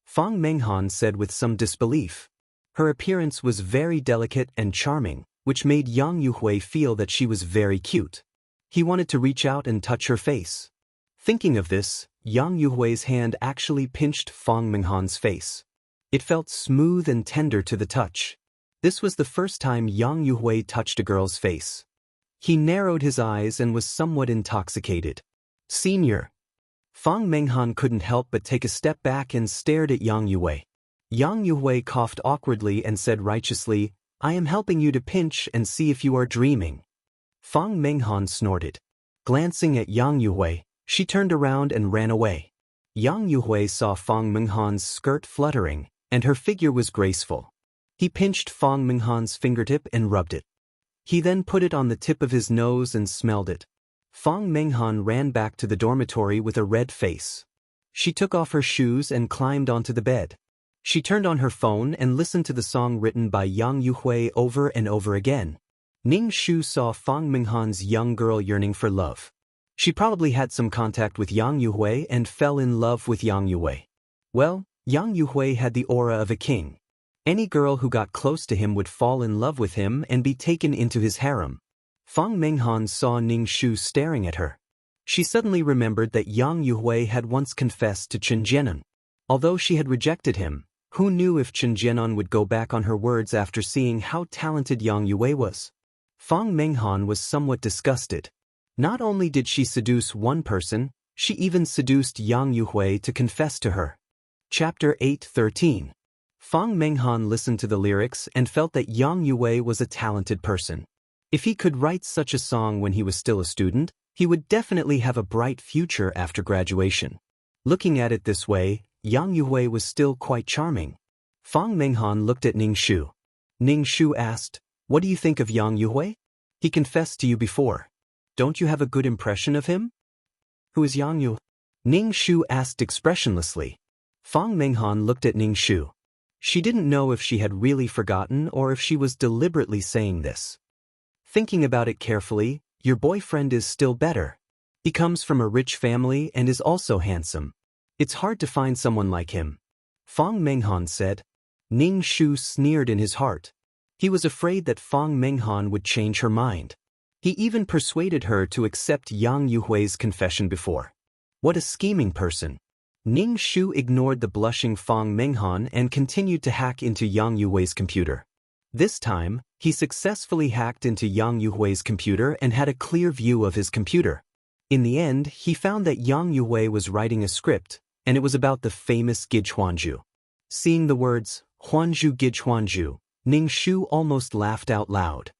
Fang Menghan said with some disbelief. Her appearance was very delicate and charming, which made Yang Yuhui feel that she was very cute. He wanted to reach out and touch her face. Thinking of this, Yang Yuhui's hand actually pinched Fang Menghan's face. It felt smooth and tender to the touch. This was the first time Yang Yuhui touched a girl's face. He narrowed his eyes and was somewhat intoxicated. "Senior." Fang Menghan couldn't help but take a step back and stared at Yang Yuhui. Yang Yuhui coughed awkwardly and said righteously, "I am helping you to pinch and see if you are dreaming." Fang Menghan snorted. Glancing at Yang Yuhui, she turned around and ran away. Yang Yuhui saw Fang Menghan's skirt fluttering, and her figure was graceful. He pinched Fang Menghan's fingertip and rubbed it. He then put it on the tip of his nose and smelled it. Fang Menghan ran back to the dormitory with a red face. She took off her shoes and climbed onto the bed. She turned on her phone and listened to the song written by Yang Yuhui over and over again. Ning Shu saw Fang Menghan's young girl yearning for love. She probably had some contact with Yang Yuhui and fell in love with Yang Yuhui. Well, Yang Yuhui had the aura of a king. Any girl who got close to him would fall in love with him and be taken into his harem. Fang Menghan saw Ning Shu staring at her. She suddenly remembered that Yang Yuhui had once confessed to Qin Jinan. Although she had rejected him, Who knew if Chen Jianan would go back on her words after seeing how talented Yang Yue was? Fang Menghan was somewhat disgusted. Not only did she seduce one person, she even seduced Yang Yue to confess to her. Chapter 8:13. Fang Menghan listened to the lyrics and felt that Yang Yue was a talented person. If he could write such a song when he was still a student, he would definitely have a bright future after graduation. Looking at it this way, Yang Yue was still quite charming. Fang Menghan looked at Ning Shu. Ning Shu asked, "What do you think of Yang Yue? He confessed to you before. Don't you have a good impression of him?" "Who is Yang Yue?" Ning Shu asked expressionlessly. Fang Menghan looked at Ning Shu. She didn't know if she had really forgotten or if she was deliberately saying this. Thinking about it carefully, your boyfriend is still better. He comes from a rich family and is also handsome. It's hard to find someone like him. Fang Menghan said. Ning Shu sneered in his heart. He was afraid that Fang Menghan would change her mind. He even persuaded her to accept Yang Yuhui's confession before. What a scheming person. Ning Shu ignored the blushing Fang Menghan and continued to hack into Yang Yuhui's computer. This time, he successfully hacked into Yang Yuhui's computer and had a clear view of his computer. In the end, he found that Yang Yue was writing a script, and it was about the famous Gij Huanju. Seeing the words, Huanju Gij Huanju, Ning Shu almost laughed out loud.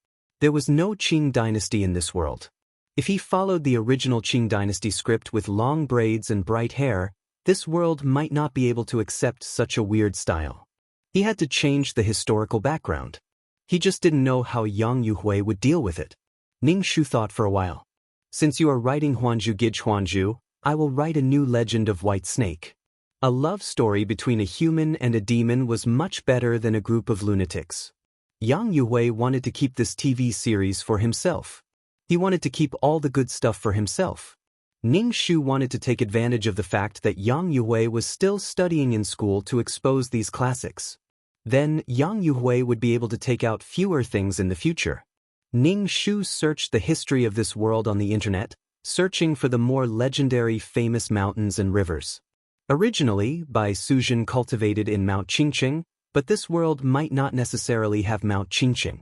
There was no Qing dynasty in this world. If he followed the original Qing dynasty script with long braids and bright hair, this world might not be able to accept such a weird style. He had to change the historical background. He just didn't know how Yang Yue would deal with it. Ning Shu thought for a while. Since you are writing Huanju Gij Huanju, I will write a new legend of White Snake. A love story between a human and a demon was much better than a group of lunatics. Yang Yue wanted to keep this TV series for himself. He wanted to keep all the good stuff for himself. Ning Shu wanted to take advantage of the fact that Yang Yue was still studying in school to expose these classics. Then Yang Yue would be able to take out fewer things in the future. Ning Shu searched the history of this world on the internet, searching for the more legendary famous mountains and rivers. Originally, by Suzhen cultivated in Mount Qingqing, but this world might not necessarily have Mount Qingqing.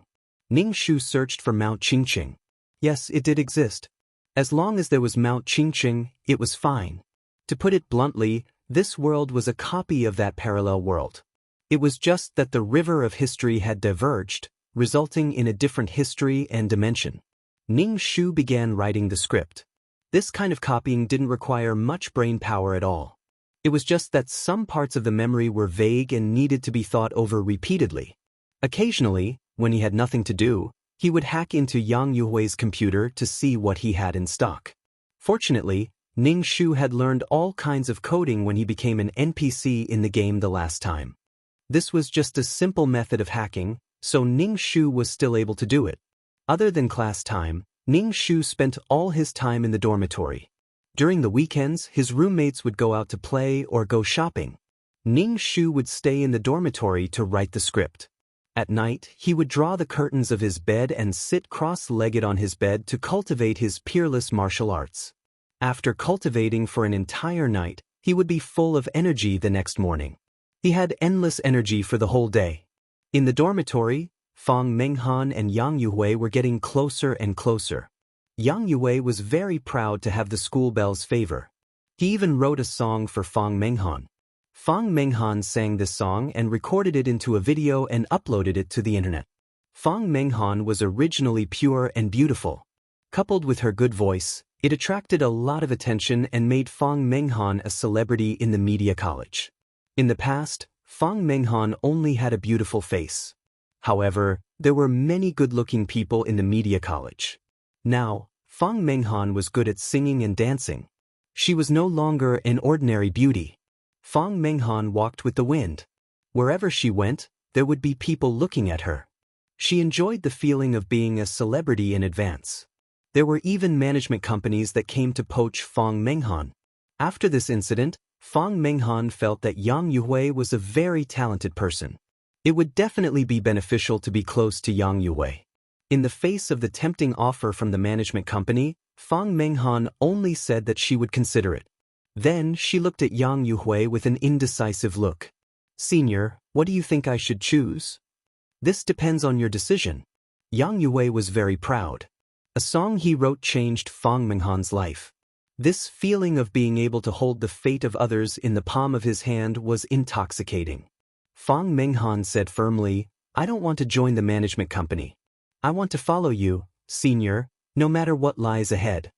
Ning Shu searched for Mount Qingqing. Yes, it did exist. As long as there was Mount Qingqing, it was fine. To put it bluntly, this world was a copy of that parallel world. It was just that the river of history had diverged, resulting in a different history and dimension. Ning Shu began writing the script. This kind of copying didn't require much brain power at all. It was just that some parts of the memory were vague and needed to be thought over repeatedly. Occasionally, when he had nothing to do, he would hack into Yang Yuhui's computer to see what he had in stock. Fortunately, Ning Shu had learned all kinds of coding when he became an NPC in the game the last time. This was just a simple method of hacking, so Ning Shu was still able to do it. Other than class time, Ning Shu spent all his time in the dormitory. During the weekends, his roommates would go out to play or go shopping. Ning Shu would stay in the dormitory to write the script. At night, he would draw the curtains of his bed and sit cross-legged on his bed to cultivate his peerless martial arts. After cultivating for an entire night, he would be full of energy the next morning. He had endless energy for the whole day. In the dormitory, Fang Menghan and Yang Yue were getting closer and closer. Yang Yue was very proud to have the school bell's favor. He even wrote a song for Fang Menghan. Fang Menghan sang this song and recorded it into a video and uploaded it to the internet. Fang Menghan was originally pure and beautiful. Coupled with her good voice, it attracted a lot of attention and made Fang Menghan a celebrity in the media college. In the past, Fang Menghan only had a beautiful face. However, there were many good-looking people in the media college. Now, Fang Menghan was good at singing and dancing. She was no longer an ordinary beauty. Fang Menghan walked with the wind. Wherever she went, there would be people looking at her. She enjoyed the feeling of being a celebrity in advance. There were even management companies that came to poach Fang Menghan. After this incident, Fang Menghan felt that Yang Yue was a very talented person. It would definitely be beneficial to be close to Yang Yue. In the face of the tempting offer from the management company, Fang Menghan only said that she would consider it. Then she looked at Yang Yue with an indecisive look. Senior, what do you think I should choose? This depends on your decision. Yang Yue was very proud. A song he wrote changed Fang Menghan's life. This feeling of being able to hold the fate of others in the palm of his hand was intoxicating. Fang Menghan said firmly, I don't want to join the management company. I want to follow you, Senior, no matter what lies ahead.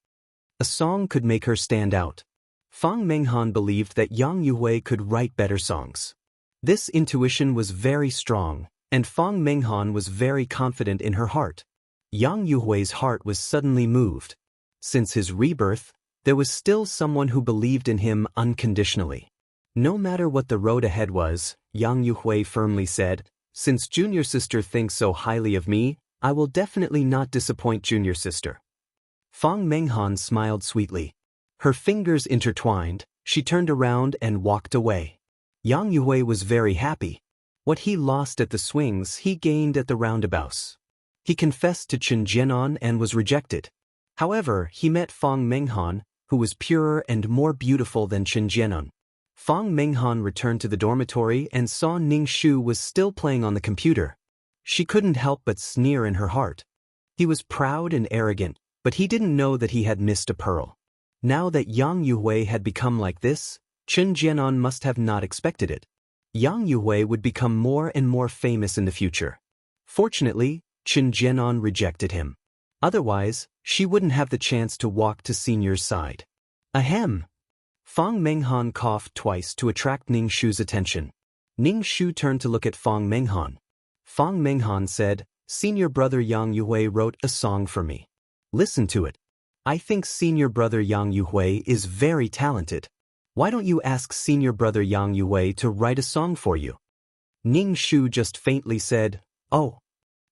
A song could make her stand out. Fang Menghan believed that Yang Yue could write better songs. This intuition was very strong, and Fang Menghan was very confident in her heart. Yang Yuhui's heart was suddenly moved. Since his rebirth, there was still someone who believed in him unconditionally. No matter what the road ahead was, Yang Yuhui firmly said, since junior sister thinks so highly of me, I will definitely not disappoint junior sister. Fang Menghan smiled sweetly. Her fingers intertwined, she turned around and walked away. Yang Yuhui was very happy. What he lost at the swings he gained at the roundabouts. He confessed to Chen Jianan and was rejected. However, he met Fang Menghan, who was purer and more beautiful than Chen Jianan. Fang Menghan returned to the dormitory and saw Ning Shu was still playing on the computer. She couldn't help but sneer in her heart. He was proud and arrogant, but he didn't know that he had missed a pearl. Now that Yang Yuhui had become like this, Chen Jianan must have not expected it. Yang Yuhui would become more and more famous in the future. Fortunately, Chen Jianan rejected him. Otherwise, she wouldn't have the chance to walk to Senior's side. Ahem! Fang Menghan coughed twice to attract Ning Shu's attention. Ning Shu turned to look at Fang Menghan. Fang Menghan said, Senior brother Yang Yuhui wrote a song for me. Listen to it. I think senior brother Yang Yuhui is very talented. Why don't you ask senior brother Yang Yuhui to write a song for you? Ning Shu just faintly said, oh.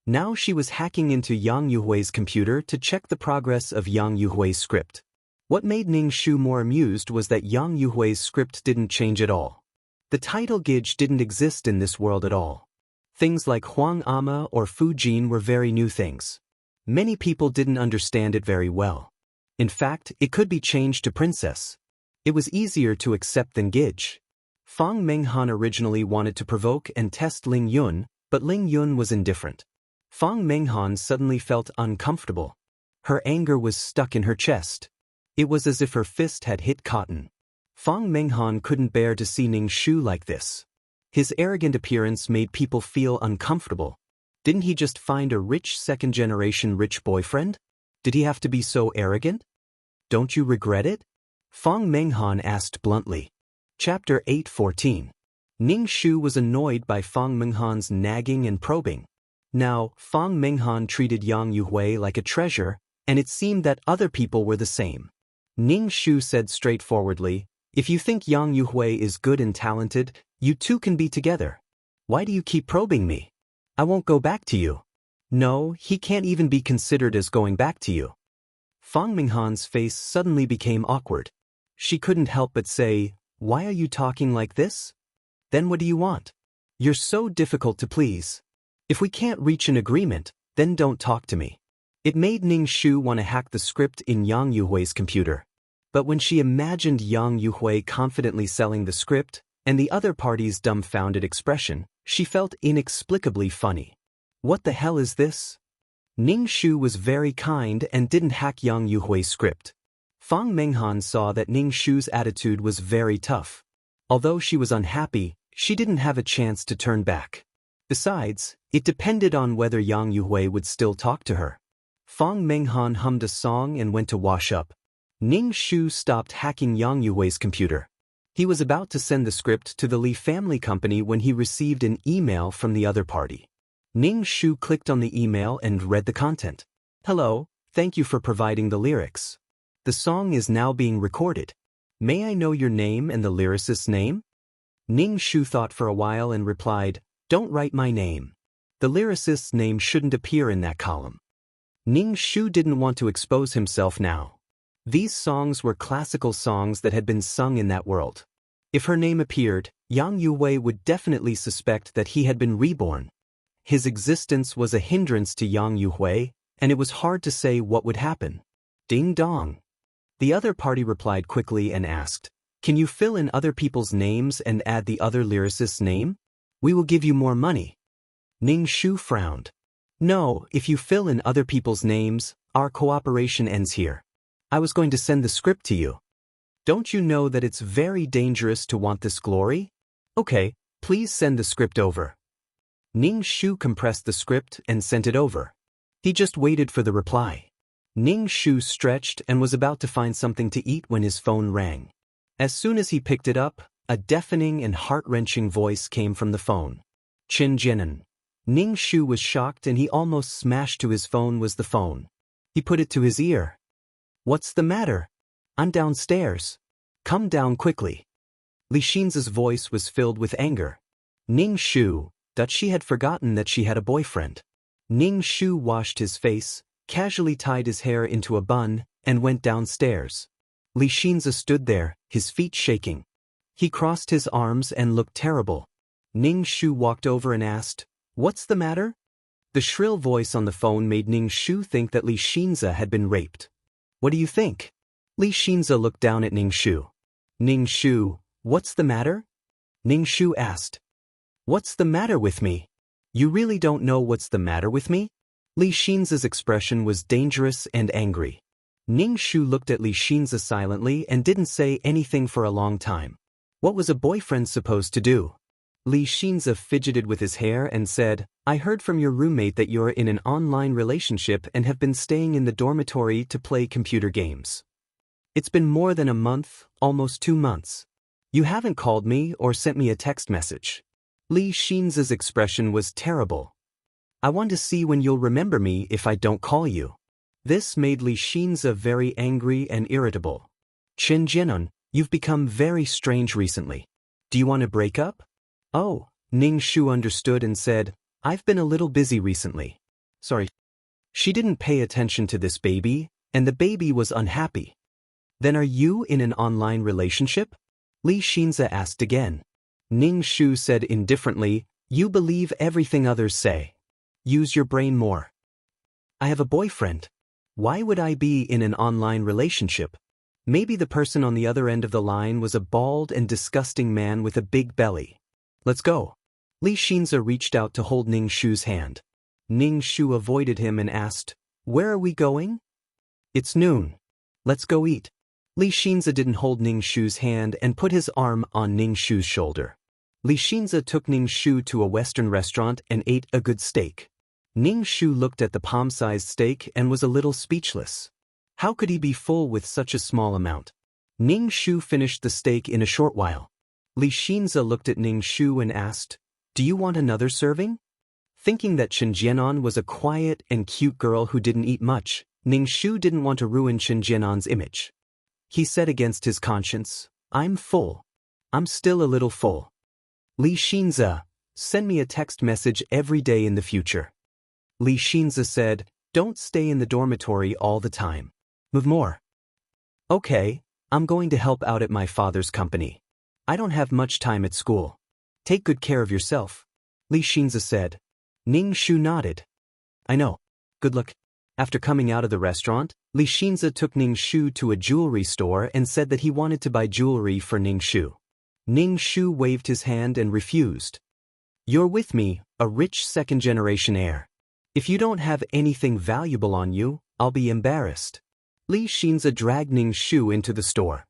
Now she was hacking into Yang Yuhui's computer to check the progress of Yang Yuhui's script. What made Ning Shu more amused was that Yang Yuhui's script didn't change at all. The title Gij didn't exist in this world at all. Things like Huang Ama or Fu Jin were very new things. Many people didn't understand it very well. In fact, it could be changed to princess. It was easier to accept than Gij. Fang Menghan originally wanted to provoke and test Ling Yun, but Ling Yun was indifferent. Fang Menghan suddenly felt uncomfortable. Her anger was stuck in her chest. It was as if her fist had hit cotton. Fang Menghan couldn't bear to see Ning Shu like this. His arrogant appearance made people feel uncomfortable. Didn't he just find a rich second-generation rich boyfriend? Did he have to be so arrogant? Don't you regret it? Fang Menghan asked bluntly. Chapter 8:14. Ning Shu was annoyed by Fang Menghan's nagging and probing. Now, Fang Menghan treated Yang Yuhui like a treasure, and it seemed that other people were the same. Ning Shu said straightforwardly, if you think Yang Yuhui is good and talented, you two can be together. Why do you keep probing me? I won't go back to you. No, he can't even be considered as going back to you. Fang Menghan's face suddenly became awkward. She couldn't help but say, why are you talking like this? Then what do you want? You're so difficult to please. If we can't reach an agreement, then don't talk to me. It made Ning Shu want to hack the script in Yang Yuhui's computer. But when she imagined Yang Yuhui confidently selling the script, and the other party's dumbfounded expression, she felt inexplicably funny. What the hell is this? Ning Shu was very kind and didn't hack Yang Yuhui's script. Fang Menghan saw that Ning Shu's attitude was very tough. Although she was unhappy, she didn't have a chance to turn back. Besides, it depended on whether Yang Yuhui would still talk to her. Fang Menghan hummed a song and went to wash up. Ning Shu stopped hacking Yang Yuhui's computer. He was about to send the script to the Li family company when he received an email from the other party. Ning Shu clicked on the email and read the content. Hello, thank you for providing the lyrics. The song is now being recorded. May I know your name and the lyricist's name? Ning Shu thought for a while and replied, don't write my name. The lyricist's name shouldn't appear in that column. Ning Shu didn't want to expose himself now. These songs were classical songs that had been sung in that world. If her name appeared, Yang Yuhui would definitely suspect that he had been reborn. His existence was a hindrance to Yang Yuhui, and it was hard to say what would happen. Ding dong. The other party replied quickly and asked, Can you fill in other people's names and add the other lyricist's name? We will give you more money. Ning Shu frowned. No, if you fill in other people's names, our cooperation ends here. I was going to send the script to you. Don't you know that it's very dangerous to want this glory? Okay, please send the script over. Ning Shu compressed the script and sent it over. He just waited for the reply. Ning Shu stretched and was about to find something to eat when his phone rang. As soon as he picked it up, a deafening and heart-wrenching voice came from the phone. Qin Jianan. Ning Shu was shocked and he almost smashed to his phone was the phone. He put it to his ear. What's the matter? I'm downstairs. Come down quickly. Li Xinza's voice was filled with anger. Ning Shu, that she had forgotten that she had a boyfriend. Ning Shu washed his face, casually tied his hair into a bun, and went downstairs. Li Xinza stood there, his feet shaking. He crossed his arms and looked terrible. Ning Shu walked over and asked, What's the matter? The shrill voice on the phone made Ning Shu think that Li Xinza had been raped. What do you think? Li Xinza looked down at Ning Shu. Ning Shu, what's the matter? Ning Shu asked. What's the matter with me? You really don't know what's the matter with me? Li Xinza's expression was dangerous and angry. Ning Shu looked at Li Xinza silently and didn't say anything for a long time. What was a boyfriend supposed to do? Li Xinza fidgeted with his hair and said, I heard from your roommate that you're in an online relationship and have been staying in the dormitory to play computer games. It's been more than a month, almost 2 months. You haven't called me or sent me a text message. Li Xinza's expression was terrible. I want to see when you'll remember me if I don't call you. This made Li Xinza very angry and irritable. Qin Jianan, you've become very strange recently. Do you want to break up? Oh, Ning Shu understood and said, I've been a little busy recently. Sorry. She didn't pay attention to this baby, and the baby was unhappy. Then are you in an online relationship? Li Xinza asked again. Ning Shu said indifferently, You believe everything others say. Use your brain more. I have a boyfriend. Why would I be in an online relationship? Maybe the person on the other end of the line was a bald and disgusting man with a big belly. Let's go. Li Xinza reached out to hold Ning Shu's hand. Ning Shu avoided him and asked, Where are we going? It's noon. Let's go eat. Li Xinza didn't hold Ning Shu's hand and put his arm on Ning Shu's shoulder. Li Xinza took Ning Shu to a Western restaurant and ate a good steak. Ning Shu looked at the palm-sized steak and was a little speechless. How could he be full with such a small amount? Ning Shu finished the steak in a short while. Li Xinza looked at Ning Shu and asked, Do you want another serving? Thinking that Qin Jianan was a quiet and cute girl who didn't eat much, Ning Shu didn't want to ruin Qin Jianan's image. He said against his conscience, I'm full. I'm still a little full. Li Xinza, send me a text message every day in the future. Li Xinza said, Don't stay in the dormitory all the time. Move more. Okay, I'm going to help out at my father's company. I don't have much time at school. Take good care of yourself. Li Xinza said. Ning Shu nodded. I know. Good luck. After coming out of the restaurant, Li Xinza took Ning Shu to a jewelry store and said that he wanted to buy jewelry for Ning Shu. Ning Shu waved his hand and refused. You're with me, a rich second-generation heir. If you don't have anything valuable on you, I'll be embarrassed. Li Xinza dragged Ning Shu into the store.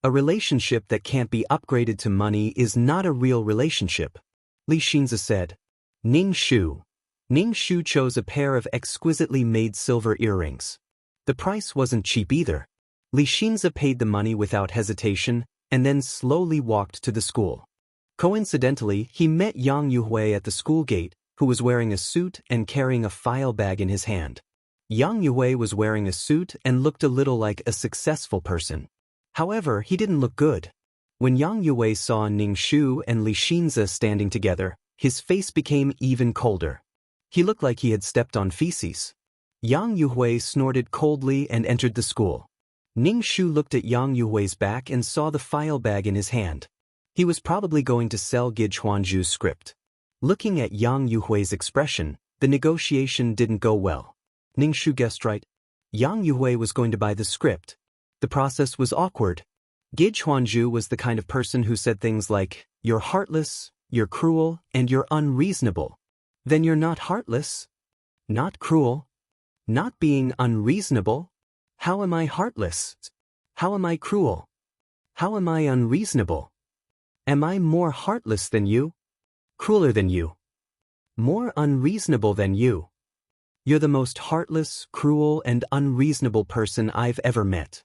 A relationship that can't be upgraded to money is not a real relationship, Li Xinza said. Ning Shu chose a pair of exquisitely made silver earrings. The price wasn't cheap either. Li Xinza paid the money without hesitation and then slowly walked to the school. Coincidentally, he met Yang Yuhui at the school gate, who was wearing a suit and carrying a file bag in his hand. Yang Yuhui was wearing a suit and looked a little like a successful person. However, he didn't look good. When Yang Yuhui saw Ning Shu and Li Xinza standing together, his face became even colder. He looked like he had stepped on feces. Yang Yuhui snorted coldly and entered the school. Ning Shu looked at Yang Yuhui's back and saw the file bag in his hand. He was probably going to sell Gid Chuanju's script. Looking at Yang Yuhui's expression, the negotiation didn't go well. Ning Shu guessed right. Yang Yuhui was going to buy the script. The process was awkward. Ge Chuanju was the kind of person who said things like, "You're heartless, you're cruel, and you're unreasonable." Then you're not heartless, not cruel, not being unreasonable. How am I heartless? How am I cruel? How am I unreasonable? Am I more heartless than you? Crueler than you? More unreasonable than you? You're the most heartless, cruel, and unreasonable person I've ever met.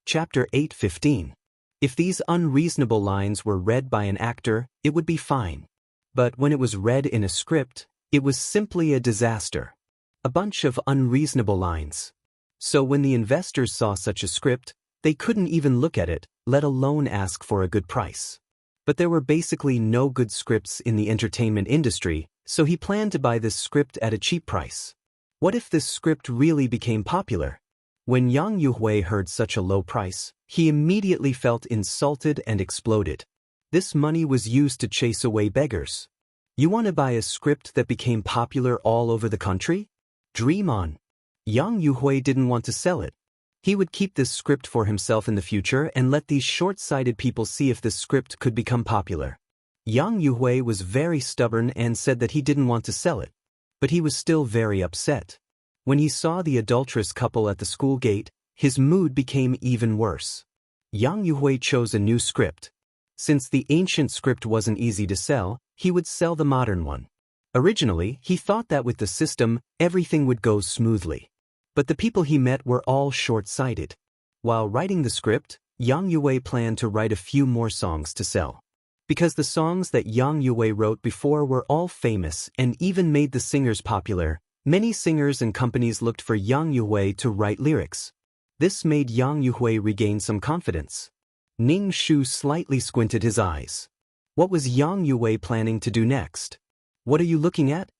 Chapter 8:15. If these unreasonable lines were read by an actor, it would be fine. But when it was read in a script, it was simply a disaster. A bunch of unreasonable lines. So when the investors saw such a script, they couldn't even look at it, let alone ask for a good price. But there were basically no good scripts in the entertainment industry, so he planned to buy this script at a cheap price. What if this script really became popular? When Yang Yuhui heard such a low price, he immediately felt insulted and exploded. This money was used to chase away beggars. You want to buy a script that became popular all over the country? Dream on. Yang Yuhui didn't want to sell it. He would keep this script for himself in the future and let these short-sighted people see if this script could become popular. Yang Yuhui was very stubborn and said that he didn't want to sell it. But he was still very upset. When he saw the adulterous couple at the school gate, his mood became even worse. Yang Yuhui chose a new script. Since the ancient script wasn't easy to sell, he would sell the modern one. Originally, he thought that with the system, everything would go smoothly. But the people he met were all short-sighted. While writing the script, Yang Yuhui planned to write a few more songs to sell. Because the songs that Yang Yuhui wrote before were all famous and even made the singers popular, many singers and companies looked for Yang Yuhui to write lyrics. This made Yang Yuhui regain some confidence. Ning Shu slightly squinted his eyes. What was Yang Yuhui planning to do next? What are you looking at?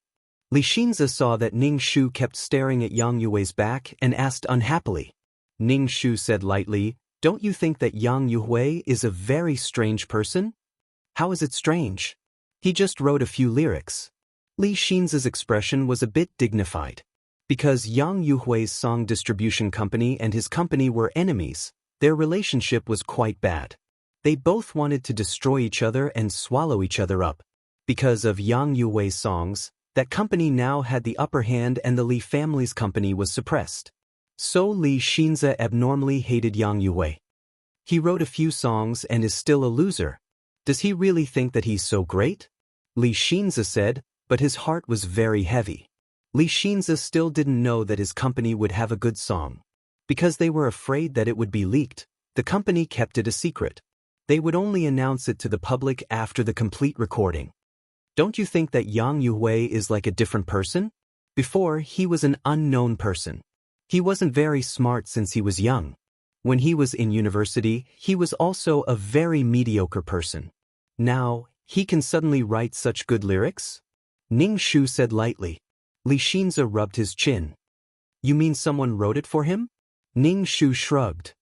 Li Xinzi saw that Ning Shu kept staring at Yang Yuhui's back and asked unhappily. Ning Shu said lightly, "Don't you think that Yang Yuhui is a very strange person?" "How is it strange? He just wrote a few lyrics." Li Xinzi's expression was a bit dignified. Because Yang Yuhui's song distribution company and his company were enemies, their relationship was quite bad. They both wanted to destroy each other and swallow each other up. Because of Yang Yuhui's songs, that company now had the upper hand and the Li family's company was suppressed. So Li Xinzi abnormally hated Yang Yuhui. He wrote a few songs and is still a loser. Does he really think that he's so great? Li Xinzi said, but his heart was very heavy. Li Xinzi still didn't know that his company would have a good song. Because they were afraid that it would be leaked, the company kept it a secret. They would only announce it to the public after the complete recording. Don't you think that Yang Yuhui is like a different person? Before, he was an unknown person. He wasn't very smart since he was young. When he was in university, he was also a very mediocre person. Now, he can suddenly write such good lyrics? Ning Shu said lightly. Li Xinzi rubbed his chin. You mean someone wrote it for him? Ning Shu shrugged.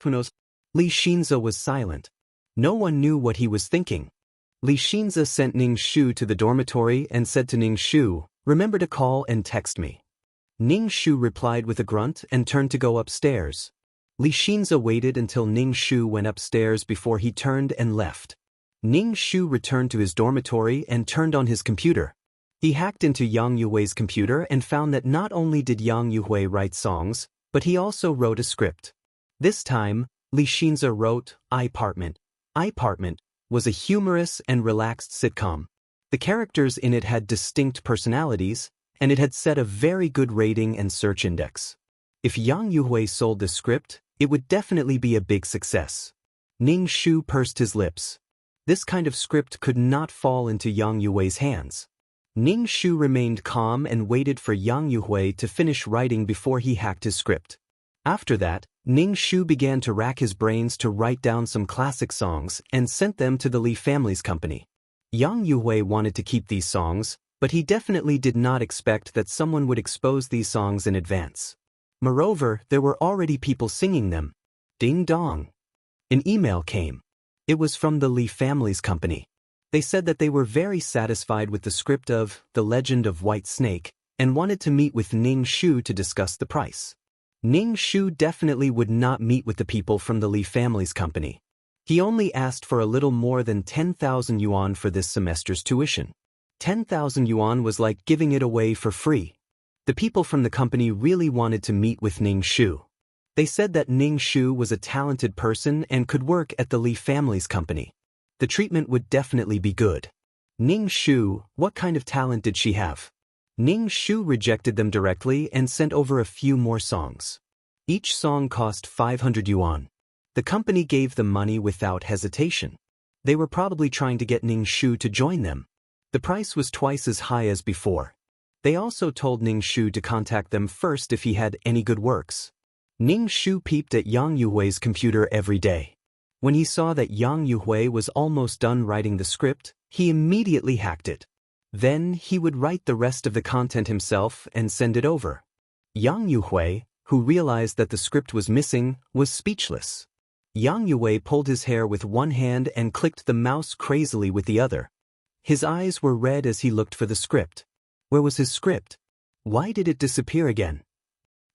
Who knows? Li Xinzi was silent. No one knew what he was thinking. Li Xinzi sent Ning Shu to the dormitory and said to Ning Shu, "Remember to call and text me." Ning Shu replied with a grunt and turned to go upstairs. Li Xinzi waited until Ning Shu went upstairs before he turned and left. Ning Shu returned to his dormitory and turned on his computer. He hacked into Yang Yuhui's computer and found that not only did Yang Yuhui write songs, but he also wrote a script. This time, Li Xinzi wrote "I-Partment." "I-Partment" was a humorous and relaxed sitcom. The characters in it had distinct personalities, and it had set a very good rating and search index. If Yang Yuhui sold the script, it would definitely be a big success. Ning Shu pursed his lips. This kind of script could not fall into Yang Yuhui's hands. Ning Shu remained calm and waited for Yang Yuhui to finish writing before he hacked his script. After that, Ning Shu began to rack his brains to write down some classic songs and sent them to the Li family's company. Yang Yuhui wanted to keep these songs, but he definitely did not expect that someone would expose these songs in advance. Moreover, there were already people singing them. Ding dong. An email came. It was from the Li family's company. They said that they were very satisfied with the script of The Legend of White Snake and wanted to meet with Ning Shu to discuss the price. Ning Shu definitely would not meet with the people from the Li family's company. He only asked for a little more than 10,000 yuan for this semester's tuition. 10,000 yuan was like giving it away for free. The people from the company really wanted to meet with Ning Shu. They said that Ning Shu was a talented person and could work at the Li family's company. The treatment would definitely be good. Ning Shu, what kind of talent did she have? Ning Shu rejected them directly and sent over a few more songs. Each song cost 500 yuan. The company gave them money without hesitation. They were probably trying to get Ning Shu to join them. The price was twice as high as before. They also told Ning Shu to contact them first if he had any good works. Ning Shu peeped at Yang Yuhui's computer every day. When he saw that Yang Yuhui was almost done writing the script, he immediately hacked it. Then he would write the rest of the content himself and send it over. Yang Yuhui, who realized that the script was missing, was speechless. Yang Yuhui pulled his hair with one hand and clicked the mouse crazily with the other. His eyes were red as he looked for the script. Where was his script? Why did it disappear again?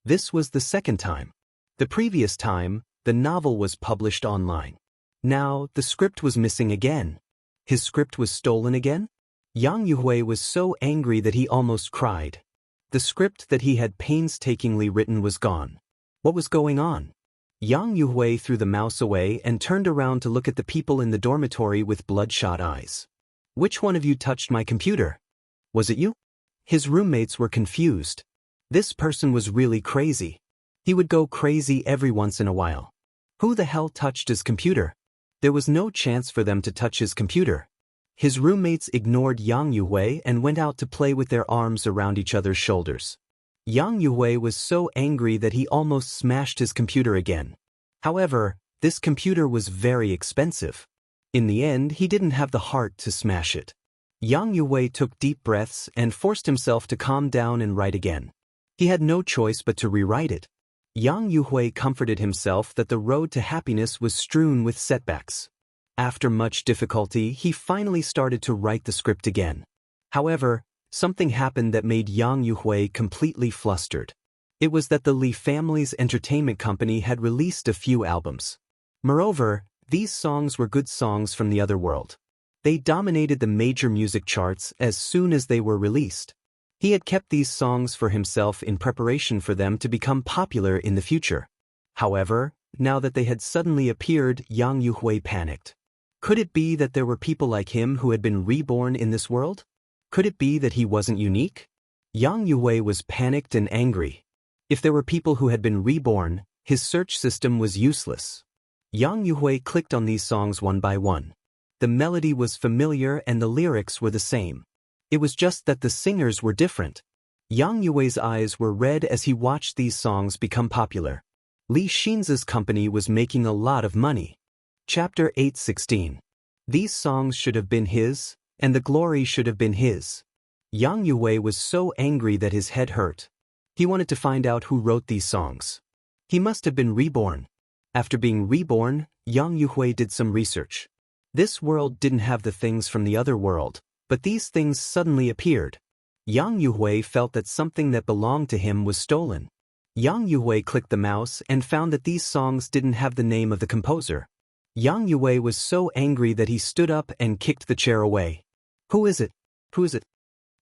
This was the second time. The previous time, the novel was published online. Now, the script was missing again. His script was stolen again? Yang Yuhui was so angry that he almost cried. The script that he had painstakingly written was gone. What was going on? Yang Yuhui threw the mouse away and turned around to look at the people in the dormitory with bloodshot eyes. Which one of you touched my computer? Was it you? His roommates were confused. This person was really crazy. He would go crazy every once in a while. Who the hell touched his computer? There was no chance for them to touch his computer. His roommates ignored Yang Yuhui and went out to play with their arms around each other's shoulders. Yang Yuhui was so angry that he almost smashed his computer again. However, this computer was very expensive. In the end, he didn't have the heart to smash it. Yang Yuhui took deep breaths and forced himself to calm down and write again. He had no choice but to rewrite it. Yang Yuhui comforted himself that the road to happiness was strewn with setbacks. After much difficulty, he finally started to write the script again. However, something happened that made Yang Yuhui completely flustered. It was that the Li family's entertainment company had released a few albums. Moreover, these songs were good songs from the other world. They dominated the major music charts as soon as they were released. He had kept these songs for himself in preparation for them to become popular in the future. However, now that they had suddenly appeared, Yang Yuhui panicked. Could it be that there were people like him who had been reborn in this world? Could it be that he wasn't unique? Yang Yuhui was panicked and angry. If there were people who had been reborn, his search system was useless. Yang Yuhui clicked on these songs one by one. The melody was familiar and the lyrics were the same. It was just that the singers were different. Yang Yui's eyes were red as he watched these songs become popular. Li Xinza's company was making a lot of money. Chapter 8:16. These songs should have been his, and the glory should have been his. Yang Yuhui was so angry that his head hurt. He wanted to find out who wrote these songs. He must have been reborn. After being reborn, Yang Yuhui did some research. This world didn't have the things from the other world, but these things suddenly appeared. Yang Yuhui felt that something that belonged to him was stolen. Yang Yuhui clicked the mouse and found that these songs didn't have the name of the composer. Yang Yuhui was so angry that he stood up and kicked the chair away. Who is it? Who is it?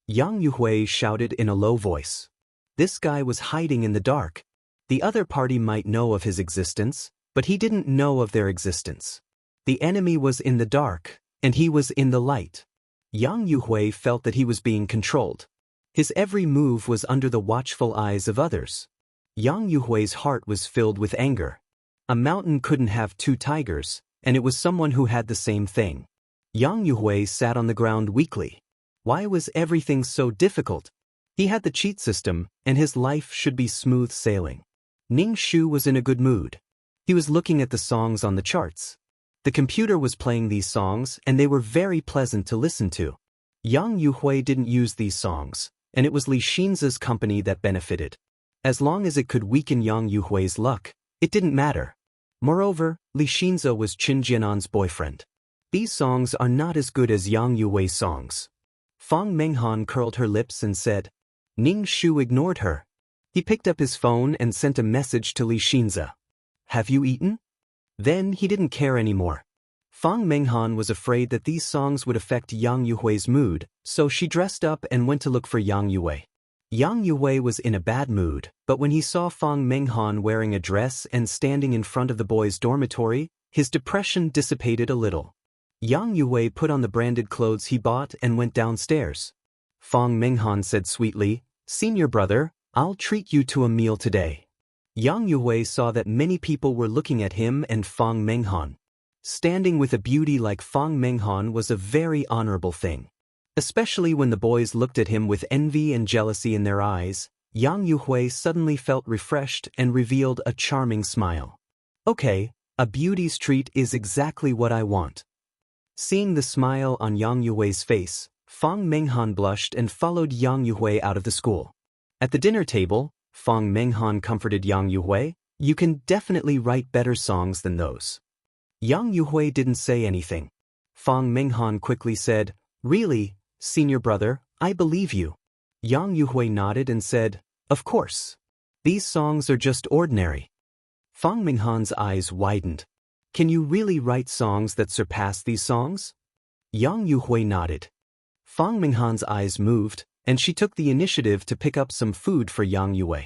Yang Yuhui shouted in a low voice. This guy was hiding in the dark. The other party might know of his existence, but he didn't know of their existence. The enemy was in the dark, and he was in the light. Yang Yuhui felt that he was being controlled. His every move was under the watchful eyes of others. Yang Yuhui's heart was filled with anger. A mountain couldn't have two tigers, and it was someone who had the same thing. Yang Yuhui sat on the ground weakly. Why was everything so difficult? He had the cheat system, and his life should be smooth sailing. Ning Shu was in a good mood. He was looking at the songs on the charts. The computer was playing these songs, and they were very pleasant to listen to. Yang Yuhui didn't use these songs, and it was Li Xinza's company that benefited. As long as it could weaken Yang Yuhui's luck, it didn't matter. Moreover, Li Xinza was Qin Jianan's boyfriend. These songs are not as good as Yang Yuhui's songs. Fang Menghan curled her lips and said. Ning Shu ignored her. He picked up his phone and sent a message to Li Xinza. Have you eaten? Then he didn't care anymore. Fang Menghan was afraid that these songs would affect Yang Yuhui's mood, so she dressed up and went to look for Yang Yue. Yang Yue was in a bad mood, but when he saw Fang Menghan wearing a dress and standing in front of the boys' dormitory, his depression dissipated a little. Yang Yue put on the branded clothes he bought and went downstairs. Fang Menghan said sweetly, "Senior brother, I'll treat you to a meal today." Yang Yue saw that many people were looking at him and Fang Menghan. Standing with a beauty like Fang Menghan was a very honorable thing. Especially when the boys looked at him with envy and jealousy in their eyes, Yang Yuhui suddenly felt refreshed and revealed a charming smile. "Okay, a beauty's treat is exactly what I want." Seeing the smile on Yang Yuhui's face, Fang Menghan blushed and followed Yang Yuhui out of the school. At the dinner table, Fang Menghan comforted Yang Yuhui, "You can definitely write better songs than those." Yang Yuhui didn't say anything. Fang Menghan quickly said, "Really, senior brother, I believe you." Yang Yuhui nodded and said, "Of course. These songs are just ordinary." Fang Menghan's eyes widened. "Can you really write songs that surpass these songs?" Yang Yuhui nodded. Fang Menghan's eyes moved, and she took the initiative to pick up some food for Yang Yue.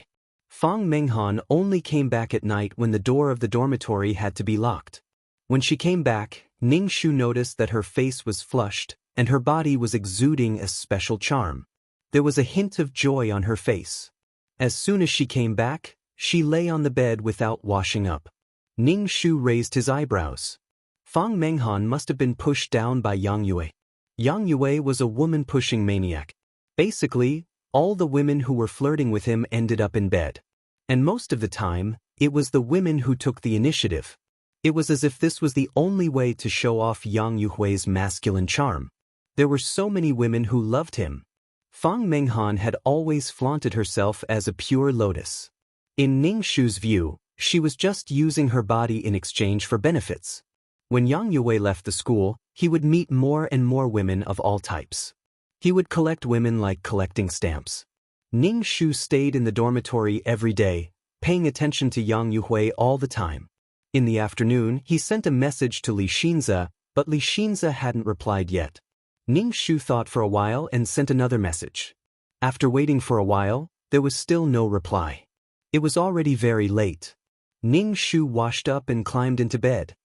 Fang Menghan only came back at night when the door of the dormitory had to be locked. When she came back, Ning Shu noticed that her face was flushed, and her body was exuding a special charm. There was a hint of joy on her face. As soon as she came back, she lay on the bed without washing up. Ning Shu raised his eyebrows. Fang Menghan must have been pushed down by Yang Yue. Yang Yue was a woman-pushing maniac. Basically, all the women who were flirting with him ended up in bed. And most of the time, it was the women who took the initiative. It was as if this was the only way to show off Yang Yuhui's masculine charm. There were so many women who loved him. Fang Menghan had always flaunted herself as a pure lotus. In Ning Shu's view, she was just using her body in exchange for benefits. When Yang Yue left the school, he would meet more and more women of all types. He would collect women like collecting stamps. Ning Shu stayed in the dormitory every day, paying attention to Yang Yue all the time. In the afternoon, he sent a message to Li Xinze, but Li Xinze hadn't replied yet. Ning Shu thought for a while and sent another message. After waiting for a while, there was still no reply. It was already very late. Ning Shu washed up and climbed into bed.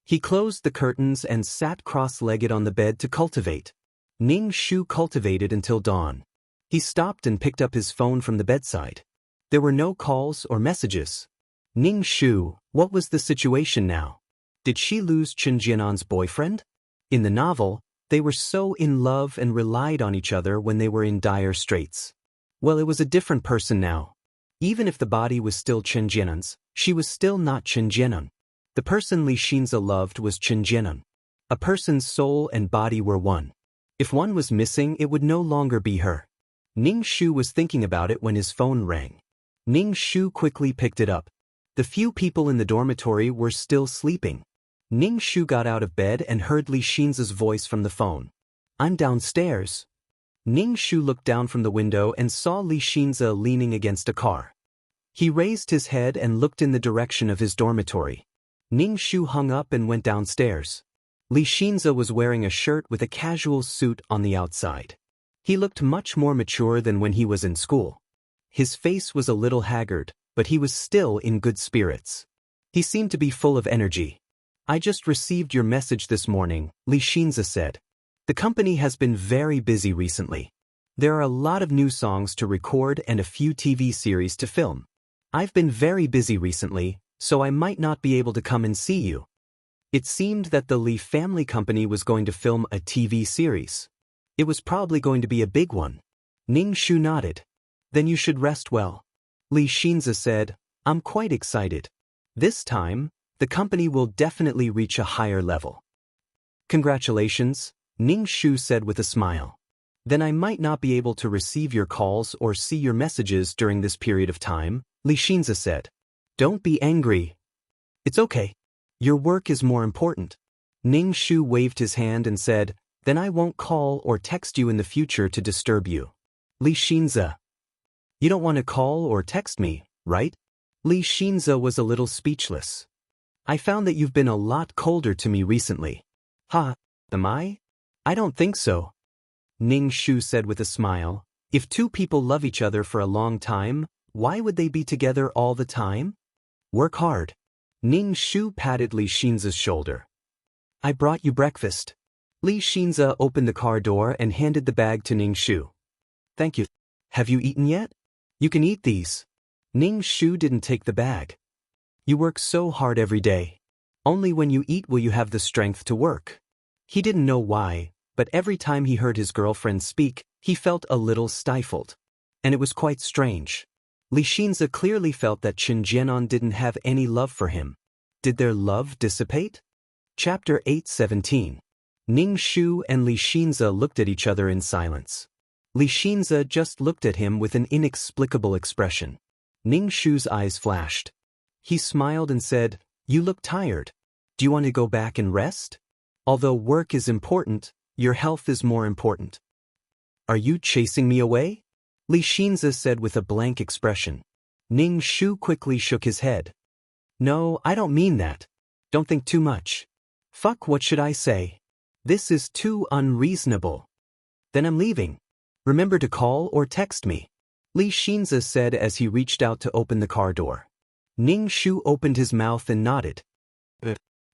He closed the curtains and sat cross-legged on the bed to cultivate. Ning Shu cultivated until dawn. He stopped and picked up his phone from the bedside. There were no calls or messages. Ning Shu, what was the situation now? Did she lose Chen Jianan's boyfriend? In the novel, they were so in love and relied on each other when they were in dire straits. Well, it was a different person now. Even if the body was still Chen Jianan's, she was still not Chen Jianan. The person Li Xinze loved was Chen Jianan. A person's soul and body were one. If one was missing, it would no longer be her. Ning Shu was thinking about it when his phone rang. Ning Shu quickly picked it up. The few people in the dormitory were still sleeping. Ning Shu got out of bed and heard Li Xinze's voice from the phone. "I'm downstairs." Ning Shu looked down from the window and saw Li Xinze leaning against a car. He raised his head and looked in the direction of his dormitory. Ning Shu hung up and went downstairs. Li Xinze was wearing a shirt with a casual suit on the outside. He looked much more mature than when he was in school. His face was a little haggard, but he was still in good spirits. He seemed to be full of energy. "I just received your message this morning," Li Xinze said. "The company has been very busy recently. There are a lot of new songs to record and a few TV series to film. I've been very busy recently, so I might not be able to come and see you." It seemed that the Li family company was going to film a TV series. It was probably going to be a big one. Ning Shu nodded. "Then you should rest well." Li Xinze said, "I'm quite excited. This time, the company will definitely reach a higher level." "Congratulations," Ning Shu said with a smile. "Then I might not be able to receive your calls or see your messages during this period of time," Li Xinze said. "Don't be angry. It's okay. Your work is more important." Ning Shu waved his hand and said, "Then I won't call or text you in the future to disturb you." Li Xinze, "You don't want to call or text me, right?" Li Xinze was a little speechless. "I found that you've been a lot colder to me recently. Ha, am I? I don't think so. Ning Shu said with a smile. If two people love each other for a long time, why would they be together all the time? Work hard. Ning Shu patted Li Xinza's shoulder. I brought you breakfast. Li Xinza opened the car door and handed the bag to Ning Shu. Thank you. Have you eaten yet? You can eat these. Ning Shu didn't take the bag. You work so hard every day. Only when you eat will you have the strength to work. He didn't know why, but every time he heard his girlfriend speak, he felt a little stifled. And it was quite strange. Li Xinza clearly felt that Chen Jianan didn't have any love for him. Did their love dissipate? Chapter 8:17. Ning Shu and Li Xinza looked at each other in silence. Li Xinza just looked at him with an inexplicable expression. Ning Shu's eyes flashed. He smiled and said, You look tired. Do you want to go back and rest? Although work is important, your health is more important. Are you chasing me away? Li Xinza said with a blank expression. Ning Shu quickly shook his head. No, I don't mean that. Don't think too much. Fuck, what should I say? This is too unreasonable. Then I'm leaving. Remember to call or text me. Li Xinza said as he reached out to open the car door. Ning Shu opened his mouth and nodded.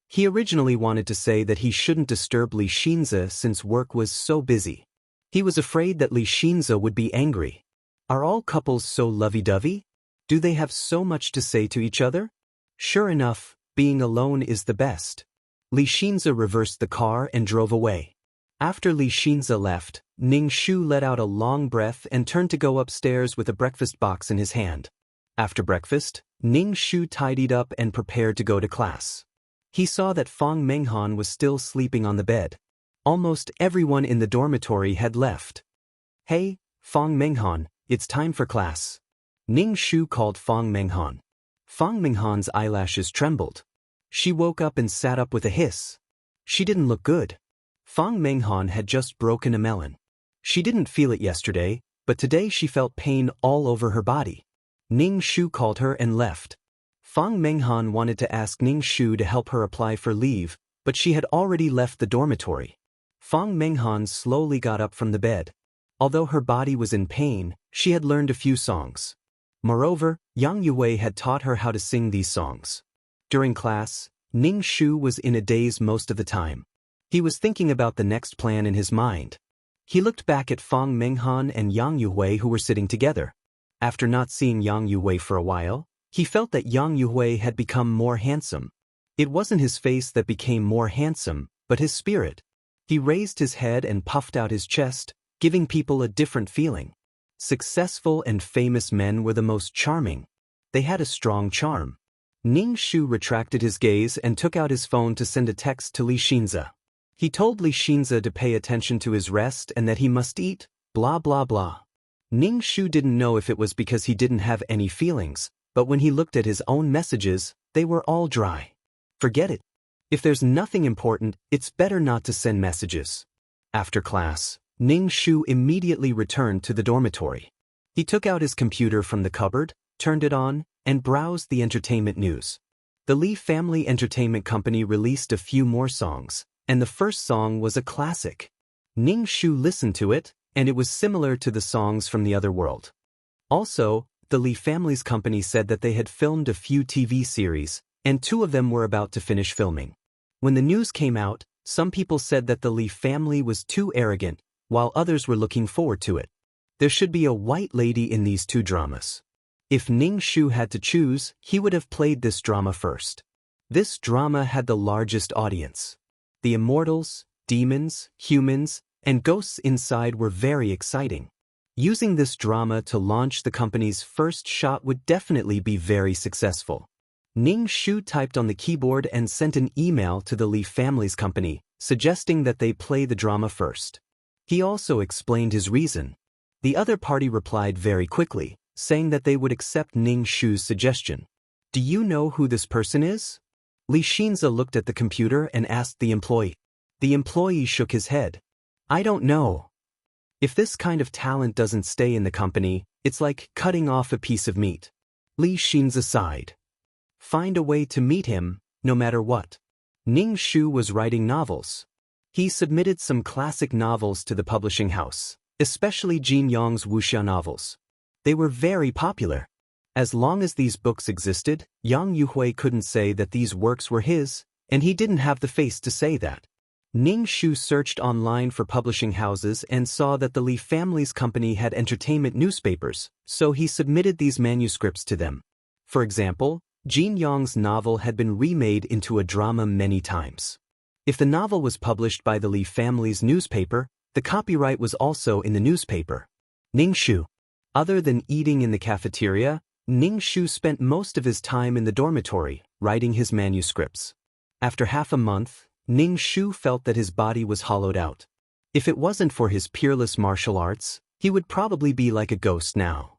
He originally wanted to say that he shouldn't disturb Li Xinza since work was so busy. He was afraid that Li Xinza would be angry. Are all couples so lovey-dovey? Do they have so much to say to each other? Sure enough, being alone is the best. Li Xinza reversed the car and drove away. After Li Xinza left, Ning Shu let out a long breath and turned to go upstairs with a breakfast box in his hand. After breakfast, Ning Shu tidied up and prepared to go to class. He saw that Fang Menghan was still sleeping on the bed. Almost everyone in the dormitory had left. Hey, Fang Menghan, it's time for class. Ning Shu called Fang Menghan. Fang Menghan's eyelashes trembled. She woke up and sat up with a hiss. She didn't look good. Fang Menghan had just broken a melon. She didn't feel it yesterday, but today she felt pain all over her body. Ning Shu called her and left. Fang Menghan wanted to ask Ning Shu to help her apply for leave, but she had already left the dormitory. Fang Menghan slowly got up from the bed. Although her body was in pain, she had learned a few songs. Moreover, Yang Yue had taught her how to sing these songs. During class, Ning Shu was in a daze most of the time. He was thinking about the next plan in his mind. He looked back at Fang Menghan and Yang Yue who were sitting together. After not seeing Yang Yue for a while, he felt that Yang Yue had become more handsome. It wasn't his face that became more handsome, but his spirit. He raised his head and puffed out his chest, giving people a different feeling. Successful and famous men were the most charming. They had a strong charm. Ning Shu retracted his gaze and took out his phone to send a text to Li Xinza. He told Li Xinza to pay attention to his rest and that he must eat, blah blah blah. Ning Shu didn't know if it was because he didn't have any feelings, but when he looked at his own messages, they were all dry. Forget it. If there's nothing important, it's better not to send messages. After class, Ning Shu immediately returned to the dormitory. He took out his computer from the cupboard, turned it on, and browsed the entertainment news. The Li Family Entertainment Company released a few more songs, and the first song was a classic. Ning Shu listened to it, and it was similar to the songs from the other world. Also, the Li Family's company said that they had filmed a few TV series, and 2 of them were about to finish filming. When the news came out, some people said that the Li family was too arrogant, while others were looking forward to it. There should be a white lady in these 2 dramas. If Ning Shu had to choose, he would have played this drama first. This drama had the largest audience. The immortals, demons, humans, and ghosts inside were very exciting. Using this drama to launch the company's first shot would definitely be very successful. Ning Shu typed on the keyboard and sent an email to the Li family's company, suggesting that they play the drama first. He also explained his reason. The other party replied very quickly, saying that they would accept Ning Shu's suggestion. Do you know who this person is? Li Xinza looked at the computer and asked the employee. The employee shook his head. I don't know. If this kind of talent doesn't stay in the company, it's like cutting off a piece of meat. Li Xinza sighed. Find a way to meet him, no matter what. Ning Shu was writing novels. He submitted some classic novels to the publishing house, especially Jin Yong's wuxia novels. They were very popular. As long as these books existed, Yang Yuhui couldn't say that these works were his, and he didn't have the face to say that. Ning Shu searched online for publishing houses and saw that the Li family's company had entertainment newspapers, so he submitted these manuscripts to them. For example, Jin Yong's novel had been remade into a drama many times. If the novel was published by the Li family's newspaper, the copyright was also in the newspaper. Ning Shu. Other than eating in the cafeteria, Ning Shu spent most of his time in the dormitory, writing his manuscripts. After half a month, Ning Shu felt that his body was hollowed out. If it wasn't for his peerless martial arts, he would probably be like a ghost now.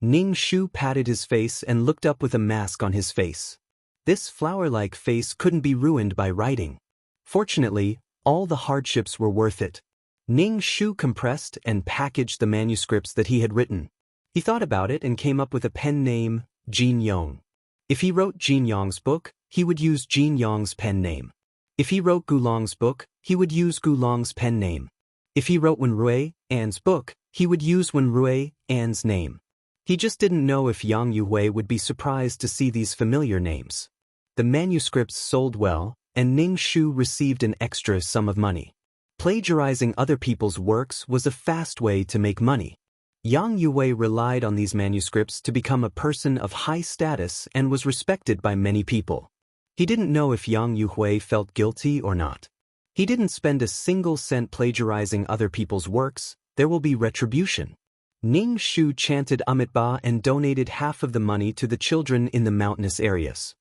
Ning Shu patted his face and looked up with a mask on his face. This flower-like face couldn't be ruined by writing. Fortunately, all the hardships were worth it. Ning Shu compressed and packaged the manuscripts that he had written. He thought about it and came up with a pen name, Jin Yong. If he wrote Jin Yong's book, he would use Jin Yong's pen name. If he wrote Gulong's book, he would use Gulong's pen name. If he wrote Wenrui An's book, he would use Wenrui An's name. He just didn't know if Yang Yuhui would be surprised to see these familiar names. The manuscripts sold well, and Ning Shu received an extra sum of money. Plagiarizing other people's works was a fast way to make money. Yang Yuhui relied on these manuscripts to become a person of high status and was respected by many people. He didn't know if Yang Yuhui felt guilty or not. He didn't spend a single cent plagiarizing other people's works. There will be retribution. Ning Shu chanted Amitabha and donated half of the money to the children in the mountainous areas.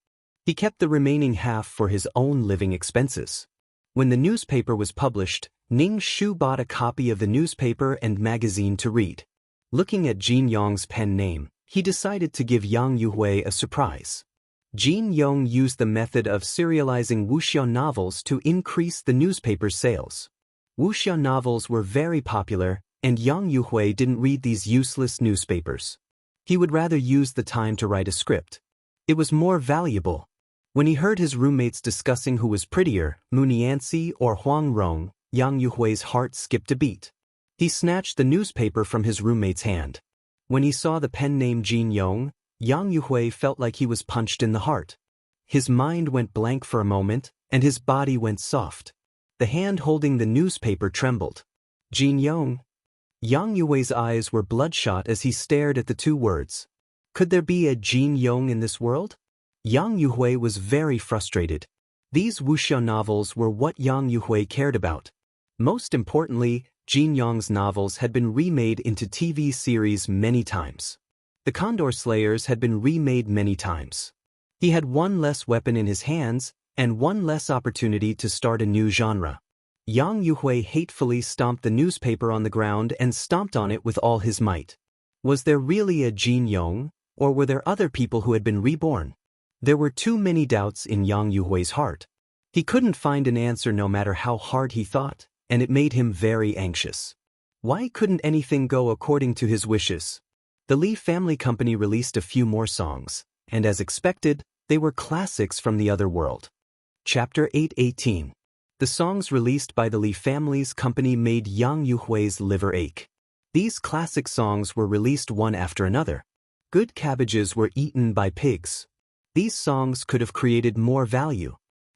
He kept the remaining half for his own living expenses. When the newspaper was published, Ning Shu bought a copy of the newspaper and magazine to read. Looking at Jin Yong's pen name, he decided to give Yang Yuhui a surprise. Jin Yong used the method of serializing wuxia novels to increase the newspaper's sales. Wuxia novels were very popular, and Yang Yuhui didn't read these useless newspapers. He would rather use the time to write a script. It was more valuable. When he heard his roommates discussing who was prettier, Mu Nianxi or Huang Rong, Yang Yuhui's heart skipped a beat. He snatched the newspaper from his roommate's hand. When he saw the pen name Jin Yong, Yang Yuhui felt like he was punched in the heart. His mind went blank for a moment, and his body went soft. The hand holding the newspaper trembled. Jin Yong. Yang Yuhui's eyes were bloodshot as he stared at the two words. Could there be a Jin Yong in this world? Yang Yuhui was very frustrated. These wuxia novels were what Yang Yuhui cared about. Most importantly, Jin Yong's novels had been remade into TV series many times. The Condor Slayers had been remade many times. He had one less weapon in his hands, and one less opportunity to start a new genre. Yang Yuhui hatefully stomped the newspaper on the ground and stomped on it with all his might. Was there really a Jin Yong, or were there other people who had been reborn? There were too many doubts in Yang Yuhui's heart. He couldn't find an answer no matter how hard he thought, and it made him very anxious. Why couldn't anything go according to his wishes? The Li family company released a few more songs, and as expected, they were classics from the other world. Chapter 8:18. The songs released by the Li family's company made Yang Yuhui's liver ache. These classic songs were released one after another. Good cabbages were eaten by pigs. These songs could have created more value.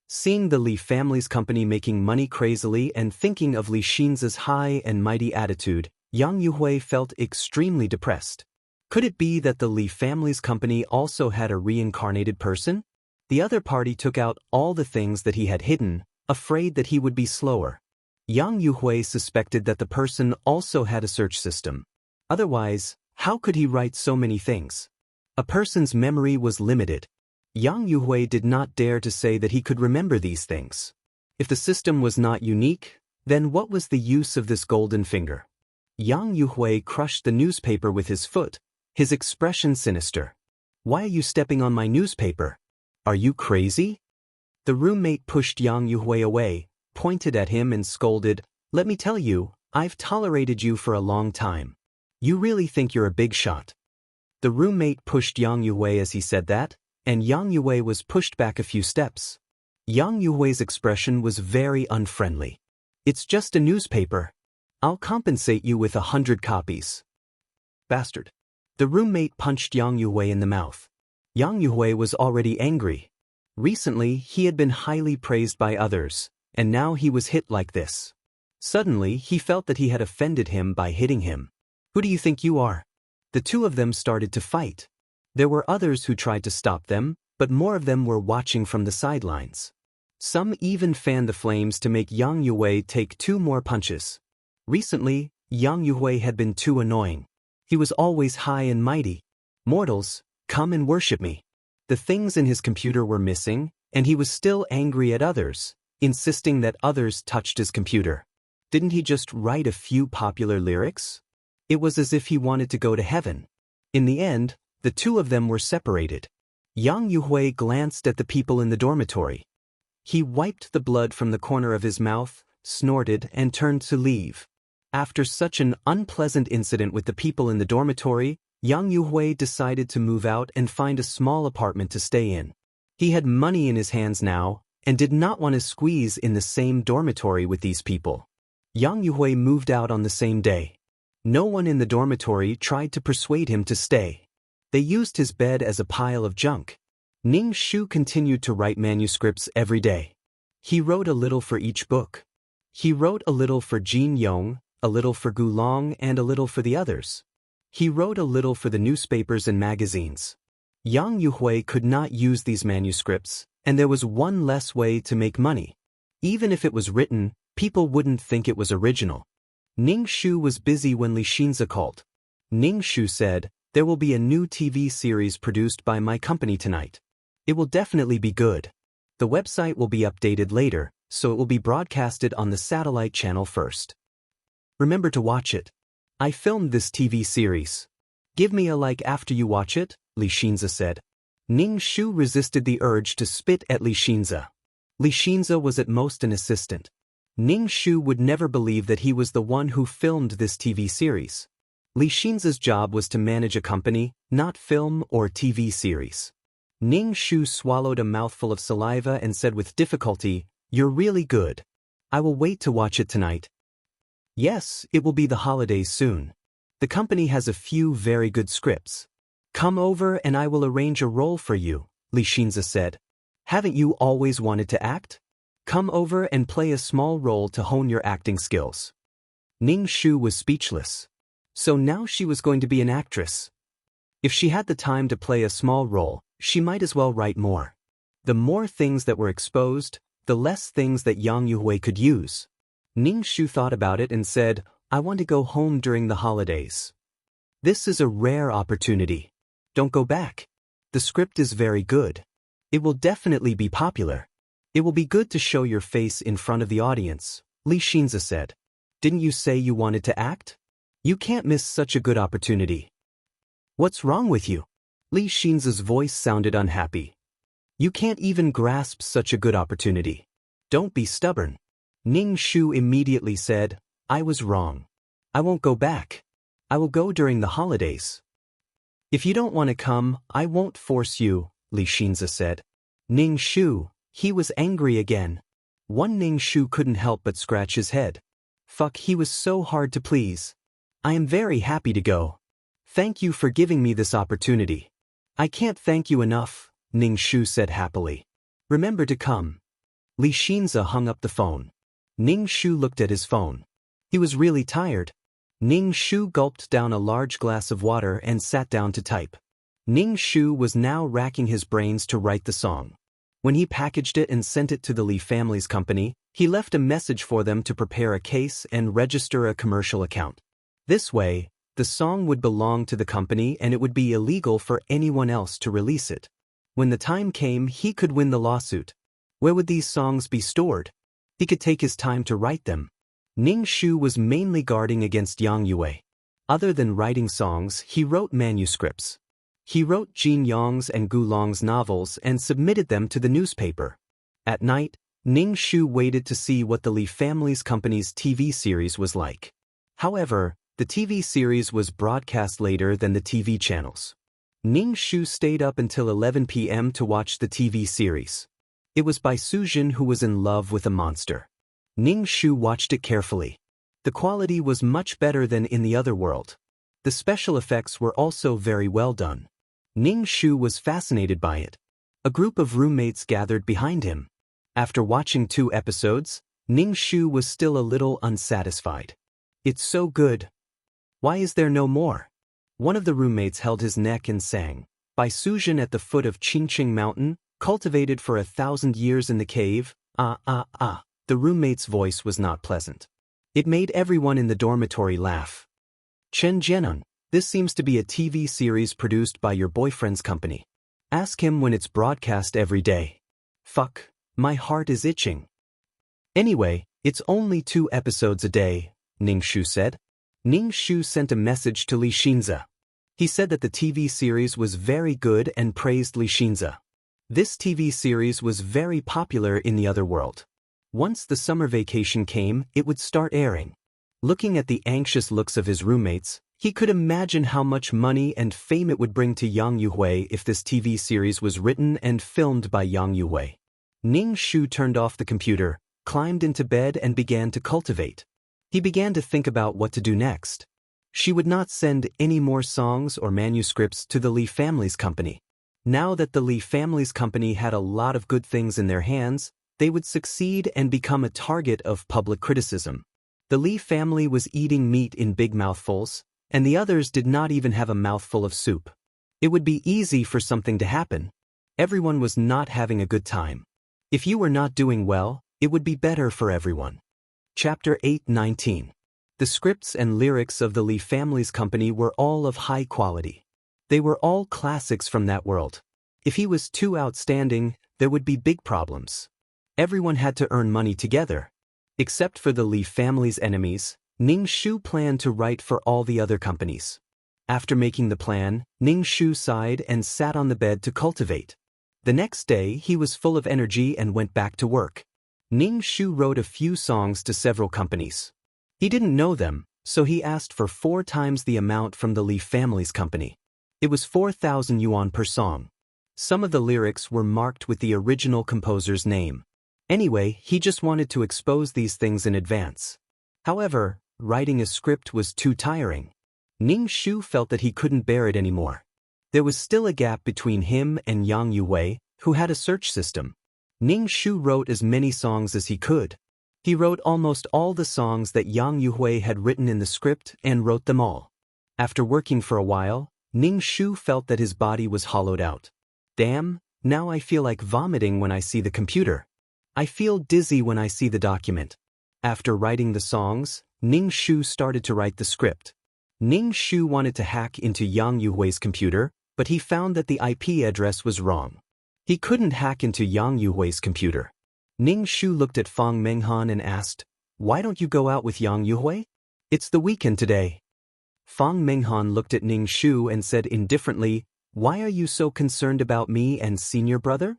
Seeing the Li family's company making money crazily and thinking of Li Xin's high and mighty attitude, Yang Yuhui felt extremely depressed. Could it be that the Li family's company also had a reincarnated person? The other party took out all the things that he had hidden, afraid that he would be slower. Yang Yuhui suspected that the person also had a search system. Otherwise, how could he write so many things? A person's memory was limited. Yang Yuhui did not dare to say that he could remember these things. If the system was not unique, then what was the use of this golden finger? Yang Yuhui crushed the newspaper with his foot, his expression sinister. Why are you stepping on my newspaper? Are you crazy? The roommate pushed Yang Yuhui away, pointed at him and scolded, "Let me tell you, I've tolerated you for a long time. You really think you're a big shot." The roommate pushed Yang Yuhui as he said that, and Yang Yuhui was pushed back a few steps. Yang Yuhui's expression was very unfriendly. It's just a newspaper. I'll compensate you with 100 copies. Bastard. The roommate punched Yang Yuhui in the mouth. Yang Yuhui was already angry. Recently, he had been highly praised by others, and now he was hit like this. Suddenly, he felt that he had offended him by hitting him. Who do you think you are? The two of them started to fight. There were others who tried to stop them, but more of them were watching from the sidelines. Some even fanned the flames to make Yang Yuhui take 2 more punches. Recently, Yang Yuhui had been too annoying. He was always high and mighty. Mortals, come and worship me. The things in his computer were missing, and he was still angry at others, insisting that others touched his computer. Didn't he just write a few popular lyrics? It was as if he wanted to go to heaven. In the end, the two of them were separated. Yang Yuhui glanced at the people in the dormitory. He wiped the blood from the corner of his mouth, snorted, and turned to leave. After such an unpleasant incident with the people in the dormitory, Yang Yuhui decided to move out and find a small apartment to stay in. He had money in his hands now, and did not want to squeeze in the same dormitory with these people. Yang Yuhui moved out on the same day. No one in the dormitory tried to persuade him to stay. They used his bed as a pile of junk. Ning Shu continued to write manuscripts every day. He wrote a little for each book. He wrote a little for Jin Yong, a little for Gu Long, and a little for the others. He wrote a little for the newspapers and magazines. Yang Yuhui could not use these manuscripts, and there was one less way to make money. Even if it was written, people wouldn't think it was original. Ning Shu was busy when Li Xinzi called. Ning Shu said, "There will be a new TV series produced by my company tonight. It will definitely be good. The website will be updated later, so it will be broadcasted on the satellite channel first. Remember to watch it. I filmed this TV series. Give me a like after you watch it," Li Xinzi said. Ning Shu resisted the urge to spit at Li Xinzi. Li Xinzi was at most an assistant. Ning Shu would never believe that he was the one who filmed this TV series. Li Xinzi's job was to manage a company, not film or TV series. Ning Shu swallowed a mouthful of saliva and said with difficulty, "You're really good. I will wait to watch it tonight." Yes, it will be the holidays soon. The company has a few very good scripts. Come over and I will arrange a role for you, Li Xinzi said. Haven't you always wanted to act? Come over and play a small role to hone your acting skills. Ning Shu was speechless. So now she was going to be an actress. If she had the time to play a small role, she might as well write more. The more things that were exposed, the less things that Yang Yuhui could use. Ning Shu thought about it and said, "I want to go home during the holidays. This is a rare opportunity. Don't go back. The script is very good. It will definitely be popular. It will be good to show your face in front of the audience," Li Xinzi said. "Didn't you say you wanted to act? You can't miss such a good opportunity." "What's wrong with you?" Li Xinzi's voice sounded unhappy. "You can't even grasp such a good opportunity. Don't be stubborn." Ning Shu immediately said, "I was wrong. I won't go back. I will go during the holidays." "If you don't want to come, I won't force you," Li Xinzi said. Ning Shu, he was angry again. One Ning Shu couldn't help but scratch his head. Fuck, he was so hard to please. "I am very happy to go. Thank you for giving me this opportunity." "I can't thank you enough," Ning Shu said happily. "Remember to come." Li Xinzi hung up the phone. Ning Shu looked at his phone. He was really tired. Ning Shu gulped down a large glass of water and sat down to type. Ning Shu was now racking his brains to write the song. When he packaged it and sent it to the Li family's company, he left a message for them to prepare a case and register a commercial account. This way, the song would belong to the company and it would be illegal for anyone else to release it. When the time came, he could win the lawsuit. Where would these songs be stored? He could take his time to write them. Ning Shu was mainly guarding against Yang Yuhui. Other than writing songs, he wrote manuscripts. He wrote Jin Yong's and Gu Long's novels and submitted them to the newspaper. At night, Ning Shu waited to see what the Li family's company's TV series was like. However, the TV series was broadcast later than the TV channels. Ning Shu stayed up until 11 p.m. to watch the TV series. It was by Su Jin, who was in love with a monster. Ning Shu watched it carefully. The quality was much better than in the other world. The special effects were also very well done. Ning Shu was fascinated by it. A group of roommates gathered behind him. After watching 2 episodes, Ning Shu was still a little unsatisfied. It's so good. Why is there no more? One of the roommates held his neck and sang, by Suzhen at the foot of Qingqing Mountain, cultivated for 1,000 years in the cave, ah ah ah. The roommate's voice was not pleasant. It made everyone in the dormitory laugh. Chen Jianeng, this seems to be a TV series produced by your boyfriend's company. Ask him when it's broadcast every day. Fuck, my heart is itching. Anyway, it's only 2 episodes a day, Ning Shu said. Ning Shu sent a message to Li Xinze. He said that the TV series was very good and praised Li Xinze. This TV series was very popular in the other world. Once the summer vacation came, it would start airing. Looking at the anxious looks of his roommates, he could imagine how much money and fame it would bring to Yang Yuhui if this TV series was written and filmed by Yang Yuhui. Ning Shu turned off the computer, climbed into bed and began to cultivate. He began to think about what to do next. She would not send any more songs or manuscripts to the Li family's company. Now that the Li family's company had a lot of good things in their hands, they would succeed and become a target of public criticism. The Li family was eating meat in big mouthfuls, and the others did not even have a mouthful of soup. It would be easy for something to happen. Everyone was not having a good time. If you were not doing well, it would be better for everyone. Chapter 8:19. The scripts and lyrics of the Li family's company were all of high quality. They were all classics from that world. If he was too outstanding, there would be big problems. Everyone had to earn money together. Except for the Li family's enemies, Ning Shu planned to write for all the other companies. After making the plan, Ning Shu sighed and sat on the bed to cultivate. The next day, he was full of energy and went back to work. Ning Shu wrote a few songs to several companies. He didn't know them, so he asked for 4 times the amount from the Li family's company. It was 4,000 yuan per song. Some of the lyrics were marked with the original composer's name. Anyway, he just wanted to expose these things in advance. However, writing a script was too tiring. Ning Shu felt that he couldn't bear it anymore. There was still a gap between him and Yang Yuhui, who had a search system. Ning Shu wrote as many songs as he could. He wrote almost all the songs that Yang Yuhui had written in the script and wrote them all. After working for a while, Ning Shu felt that his body was hollowed out. Damn, now I feel like vomiting when I see the computer. I feel dizzy when I see the document. After writing the songs, Ning Shu started to write the script. Ning Shu wanted to hack into Yang Yuhui's computer, but he found that the IP address was wrong. He couldn't hack into Yang Yuhui's computer. Ning Shu looked at Fang Menghan and asked, "Why don't you go out with Yang Yuhui? It's the weekend today." Fang Menghan looked at Ning Shu and said indifferently, "Why are you so concerned about me and senior brother?"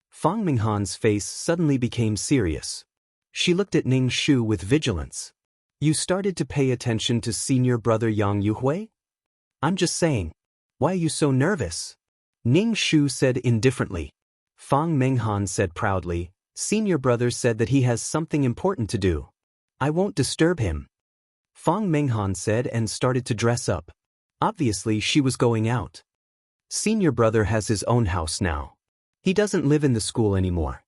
Fang Menghan's face suddenly became serious. She looked at Ning Shu with vigilance. "You started to pay attention to senior brother Yang Yuhui?" "I'm just saying. Why are you so nervous?" Ning Shu said indifferently. Fang Menghan said proudly, "Senior brother said that he has something important to do. I won't disturb him." Fang Menghan said and started to dress up. Obviously, she was going out. Senior brother has his own house now. He doesn't live in the school anymore.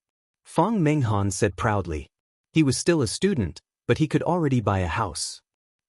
Fang Menghan said proudly. He was still a student, but he could already buy a house.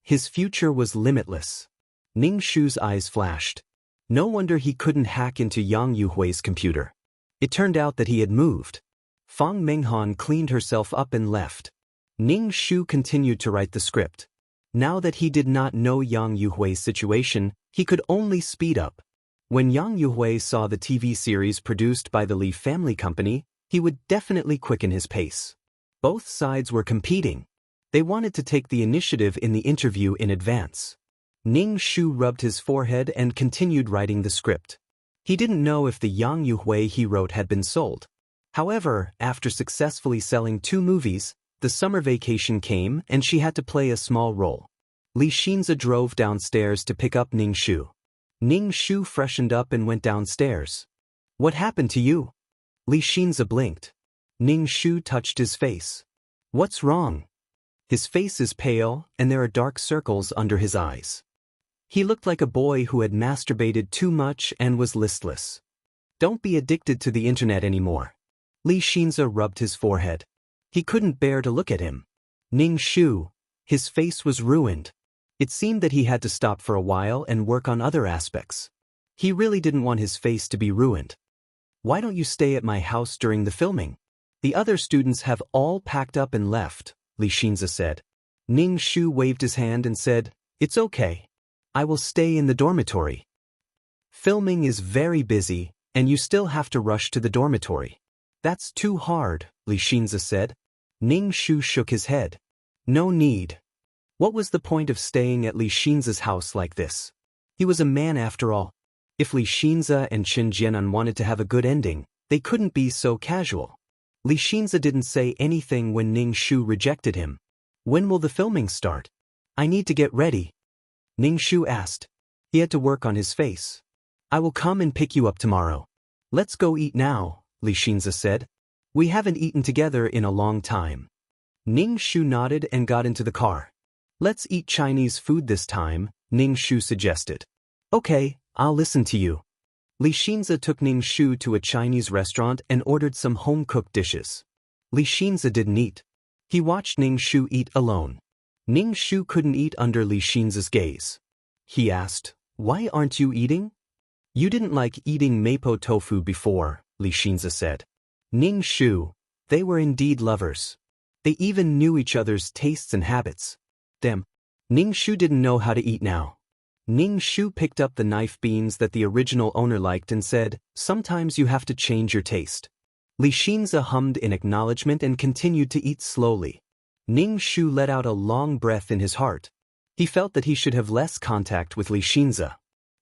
His future was limitless. Ning Shu's eyes flashed. No wonder he couldn't hack into Yang Yuhui's computer. It turned out that he had moved. Fang Menghan cleaned herself up and left. Ning Shu continued to write the script. Now that he did not know Yang Yuhui's situation, he could only speed up. When Yang Yuhui saw the TV series produced by the Li family company, he would definitely quicken his pace. Both sides were competing. They wanted to take the initiative in the interview in advance. Ning Shu rubbed his forehead and continued writing the script. He didn't know if the Yang Yuhui he wrote had been sold. However, after successfully selling 2 movies, the summer vacation came and she had to play a small role. Li Xinze drove downstairs to pick up Ning Shu. Ning Shu freshened up and went downstairs. "What happened to you?" Li Xinze blinked. Ning Shu touched his face. What's wrong? His face is pale, and there are dark circles under his eyes. He looked like a boy who had masturbated too much and was listless. Don't be addicted to the internet anymore. Li Xinze rubbed his forehead. He couldn't bear to look at him. Ning Shu. His face was ruined. It seemed that he had to stop for a while and work on other aspects. He really didn't want his face to be ruined. Why don't you stay at my house during the filming? The other students have all packed up and left, Li Xinze said. Ning Shu waved his hand and said, It's okay. I will stay in the dormitory. Filming is very busy, and you still have to rush to the dormitory. That's too hard, Li Xinze said. Ning Shu shook his head. No need. What was the point of staying at Li Xinze's house like this? He was a man after all. If Li Xinze and Chen Jianan wanted to have a good ending, they couldn't be so casual. Li Xinze didn't say anything when Ning Shu rejected him. When will the filming start? I need to get ready. Ning Shu asked. He had to work on his face. I will come and pick you up tomorrow. Let's go eat now, Li Xinze said. We haven't eaten together in a long time. Ning Shu nodded and got into the car. Let's eat Chinese food this time, Ning Shu suggested. Okay, I'll listen to you. Li Xinze took Ning Shu to a Chinese restaurant and ordered some home-cooked dishes. Li Xinze didn't eat. He watched Ning Shu eat alone. Ning Shu couldn't eat under Li Xinze's gaze. He asked, Why aren't you eating? You didn't like eating mapo tofu before, Li Xinze said. Ning Shu, they were indeed lovers. They even knew each other's tastes and habits. Damn. Ning Shu didn't know how to eat now. Ning Shu picked up the knife beans that the original owner liked and said, Sometimes you have to change your taste. Li Xinze hummed in acknowledgement and continued to eat slowly. Ning Shu let out a long breath in his heart. He felt that he should have less contact with Li Xinze.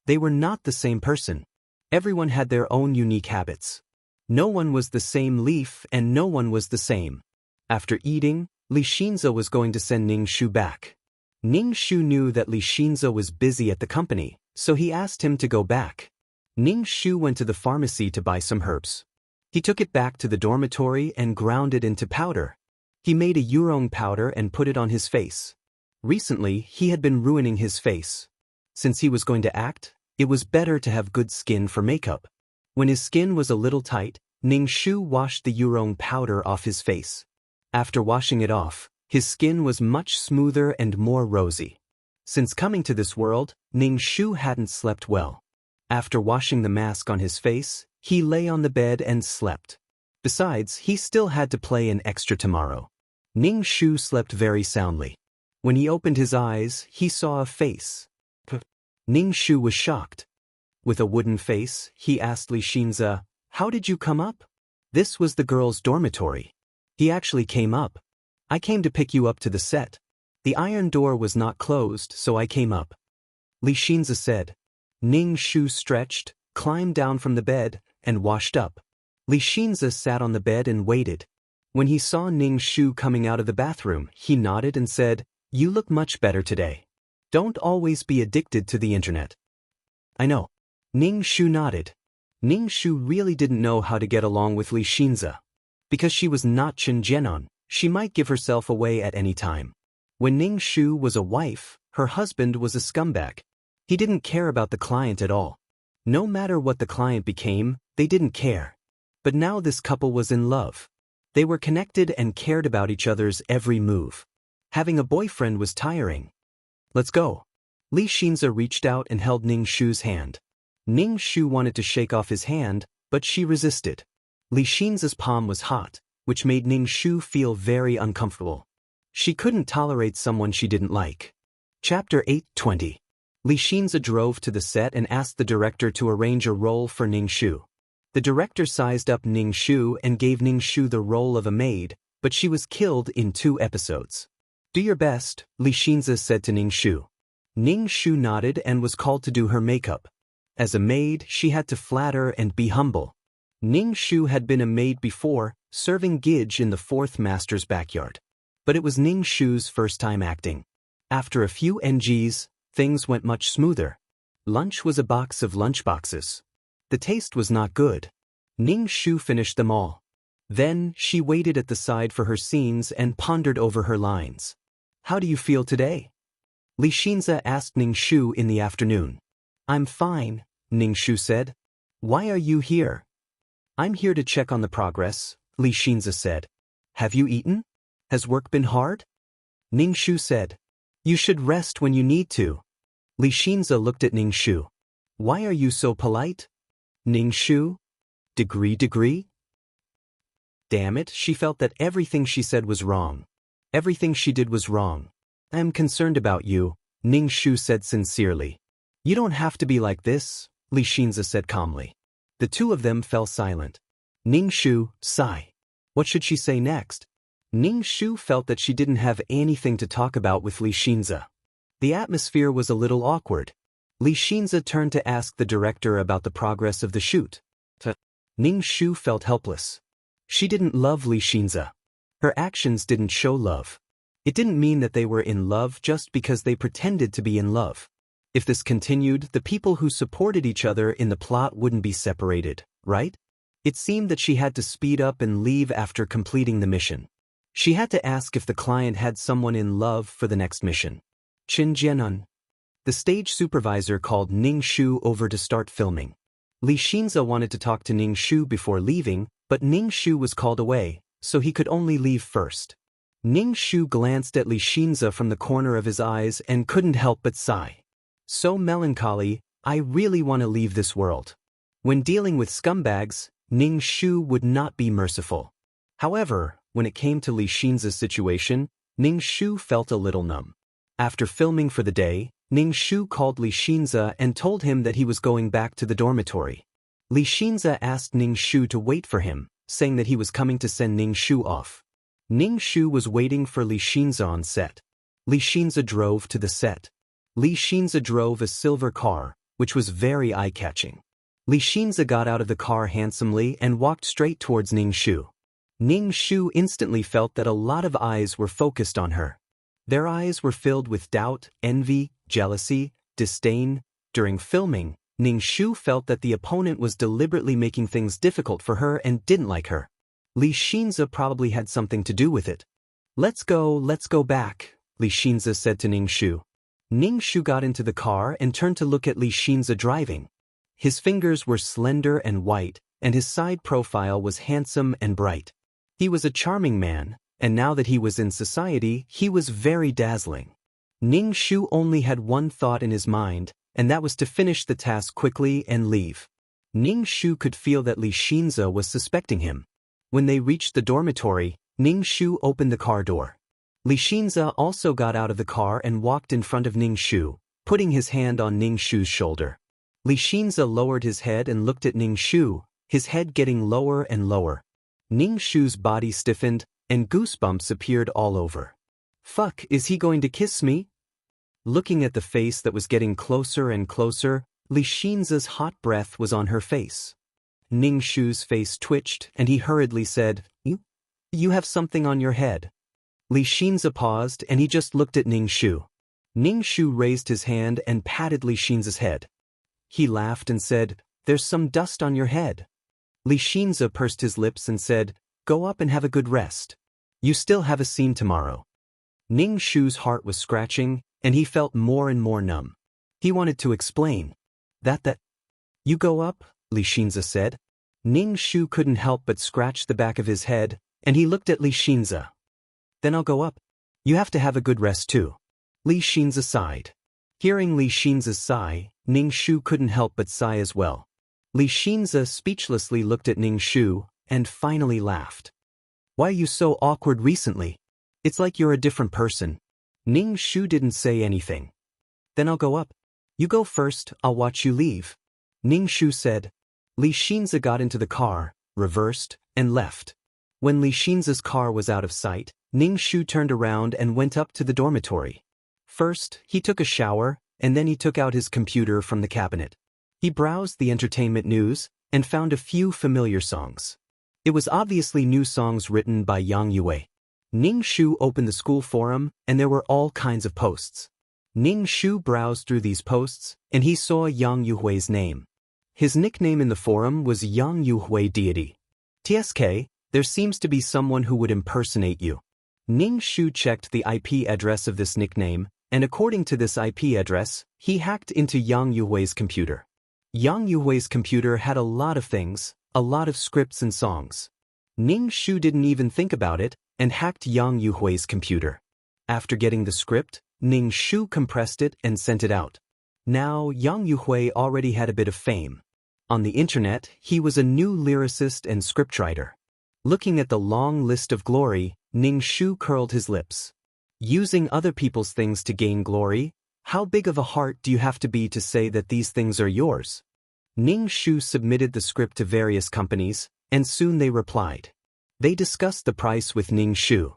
They were not the same person. Everyone had their own unique habits. No one was the same leaf and no one was the same. After eating, Li Xinze was going to send Ning Shu back. Ning Shu knew that Li Xinze was busy at the company, so he asked him to go back. Ning Shu went to the pharmacy to buy some herbs. He took it back to the dormitory and ground it into powder. He made a oolong powder and put it on his face. Recently, he had been ruining his face. Since he was going to act, it was better to have good skin for makeup. When his skin was a little tight, Ning Shu washed the oolong powder off his face. After washing it off, his skin was much smoother and more rosy. Since coming to this world, Ning Shu hadn't slept well. After washing the mask on his face, he lay on the bed and slept. Besides, he still had to play an extra tomorrow. Ning Shu slept very soundly. When he opened his eyes, he saw a face. Ning Shu was shocked. With a wooden face, he asked Li Xinze, How did you come up? This was the girls' dormitory. He actually came up. I came to pick you up to the set. The iron door was not closed, so I came up. Li Xinze said. Ning Shu stretched, climbed down from the bed, and washed up. Li Xinze sat on the bed and waited. When he saw Ning Shu coming out of the bathroom, he nodded and said, You look much better today. Don't always be addicted to the internet. I know. Ning Shu nodded. Ning Shu really didn't know how to get along with Li Xinze. Because she was not Chen Jianan, she might give herself away at any time. When Ning Shu was a wife, her husband was a scumbag. He didn't care about the client at all. No matter what the client became, they didn't care. But now this couple was in love. They were connected and cared about each other's every move. Having a boyfriend was tiring. Let's go. Li Xinze reached out and held Ning Shu's hand. Ning Shu wanted to shake off his hand, but she resisted. Li Xinze's palm was hot, which made Ning Shu feel very uncomfortable. She couldn't tolerate someone she didn't like. Chapter 8:20. Li Xinze drove to the set and asked the director to arrange a role for Ning Shu. The director sized up Ning Shu and gave Ning Shu the role of a maid, but she was killed in 2 episodes. Do your best, Li Xinze said to Ning Shu. Ning Shu nodded and was called to do her makeup. As a maid, she had to flatter and be humble. Ning Shu had been a maid before, serving gige in the 4th master's backyard. But it was Ning Shu's first time acting. After a few NGs, things went much smoother. Lunch was a box of lunchboxes. The taste was not good. Ning Shu finished them all. Then, she waited at the side for her scenes and pondered over her lines. How do you feel today? Li Xinze asked Ning Shu in the afternoon. I'm fine, Ning Shu said. Why are you here? I'm here to check on the progress, Li Xinze said. Have you eaten? Has work been hard? Ning Shu said. You should rest when you need to. Li Xinze looked at Ning Shu. Why are you so polite? Ning Shu? Degree? Damn it, she felt that everything she said was wrong. Everything she did was wrong. I'm concerned about you, Ning Shu said sincerely. You don't have to be like this, Li Xinze said calmly. The two of them fell silent. Ning Shu, sigh. What should she say next? Ning Shu felt that she didn't have anything to talk about with Li Xinze. The atmosphere was a little awkward. Li Xinze turned to ask the director about the progress of the shoot. Ning Shu felt helpless. She didn't love Li Xinze. Her actions didn't show love. It didn't mean that they were in love just because they pretended to be in love. If this continued, the people who supported each other in the plot wouldn't be separated, right? It seemed that she had to speed up and leave after completing the mission. She had to ask if the client had someone in love for the next mission. Qin Jianun. The stage supervisor called Ning Shu over to start filming. Li Xinze wanted to talk to Ning Shu before leaving, but Ning Shu was called away, so he could only leave first. Ning Shu glanced at Li Xinze from the corner of his eyes and couldn't help but sigh. So melancholy, I really want to leave this world. When dealing with scumbags, Ning Shu would not be merciful. However, when it came to Li Xinze's situation, Ning Shu felt a little numb. After filming for the day, Ning Shu called Li Xinze and told him that he was going back to the dormitory. Li Xinze asked Ning Shu to wait for him, saying that he was coming to send Ning Shu off. Ning Shu was waiting for Li Xinze on set. Li Xinze drove to the set. Li Xinze drove a silver car, which was very eye-catching. Li Xinze got out of the car handsomely and walked straight towards Ning Shu. Ning Shu instantly felt that a lot of eyes were focused on her. Their eyes were filled with doubt, envy, jealousy, disdain. During filming, Ning Shu felt that the opponent was deliberately making things difficult for her and didn't like her. Li Xinze probably had something to do with it. Let's go back, Li Xinze said to Ning Shu. Ning Shu got into the car and turned to look at Li Xinze driving. His fingers were slender and white, and his side profile was handsome and bright. He was a charming man, and now that he was in society, he was very dazzling. Ning Shu only had one thought in his mind, and that was to finish the task quickly and leave. Ning Shu could feel that Li Xinze was suspecting him. When they reached the dormitory, Ning Shu opened the car door. Li Xinze also got out of the car and walked in front of Ning Shu, putting his hand on Ning Shu's shoulder. Li Xinze lowered his head and looked at Ning Shu, his head getting lower and lower. Ning Shu's body stiffened, and goosebumps appeared all over. Fuck, is he going to kiss me? Looking at the face that was getting closer and closer, Li Xinze's hot breath was on her face. Ning Shu's face twitched, and he hurriedly said, You have something on your head. Li Xinze paused, and he just looked at Ning Shu. Ning Shu raised his hand and patted Li Xinze's head. He laughed and said, There's some dust on your head. Li Xinze pursed his lips and said, Go up and have a good rest. You still have a scene tomorrow. Ning Shu's heart was scratching, and he felt more and more numb. He wanted to explain. That. You go up, Li Xinze said. Ning Shu couldn't help but scratch the back of his head, and he looked at Li Xinze. Then I'll go up. You have to have a good rest too. Li Xinze sighed. Hearing Li Xinze's sigh, Ning Shu couldn't help but sigh as well. Li Xinze speechlessly looked at Ning Shu, and finally laughed. Why are you so awkward recently? It's like you're a different person. Ning Shu didn't say anything. Then I'll go up. You go first, I'll watch you leave. Ning Shu said. Li Xinze got into the car, reversed, and left. When Li Xinze's car was out of sight, Ning Shu turned around and went up to the dormitory. First, he took a shower, and then he took out his computer from the cabinet. He browsed the entertainment news, and found a few familiar songs. It was obviously new songs written by Yang Yue. Ning Shu opened the school forum, and there were all kinds of posts. Ning Shu browsed through these posts, and he saw Yang Yuhui's name. His nickname in the forum was Yang Yuhui Deity. TSK, There seems to be someone who would impersonate you. Ning Shu checked the IP address of this nickname, and according to this IP address, he hacked into Yang Yuhui's computer. Yang Yuhui's computer had a lot of things, a lot of scripts and songs. Ning Shu didn't even think about it, and hacked Yang Yuhui's computer. After getting the script, Ning Shu compressed it and sent it out. Now, Yang Yuhui already had a bit of fame. On the internet, he was a new lyricist and scriptwriter. Looking at the long list of glory, Ning Shu curled his lips. Using other people's things to gain glory? How big of a heart do you have to be to say that these things are yours? Ning Shu submitted the script to various companies, and soon they replied. They discussed the price with Ning Shu.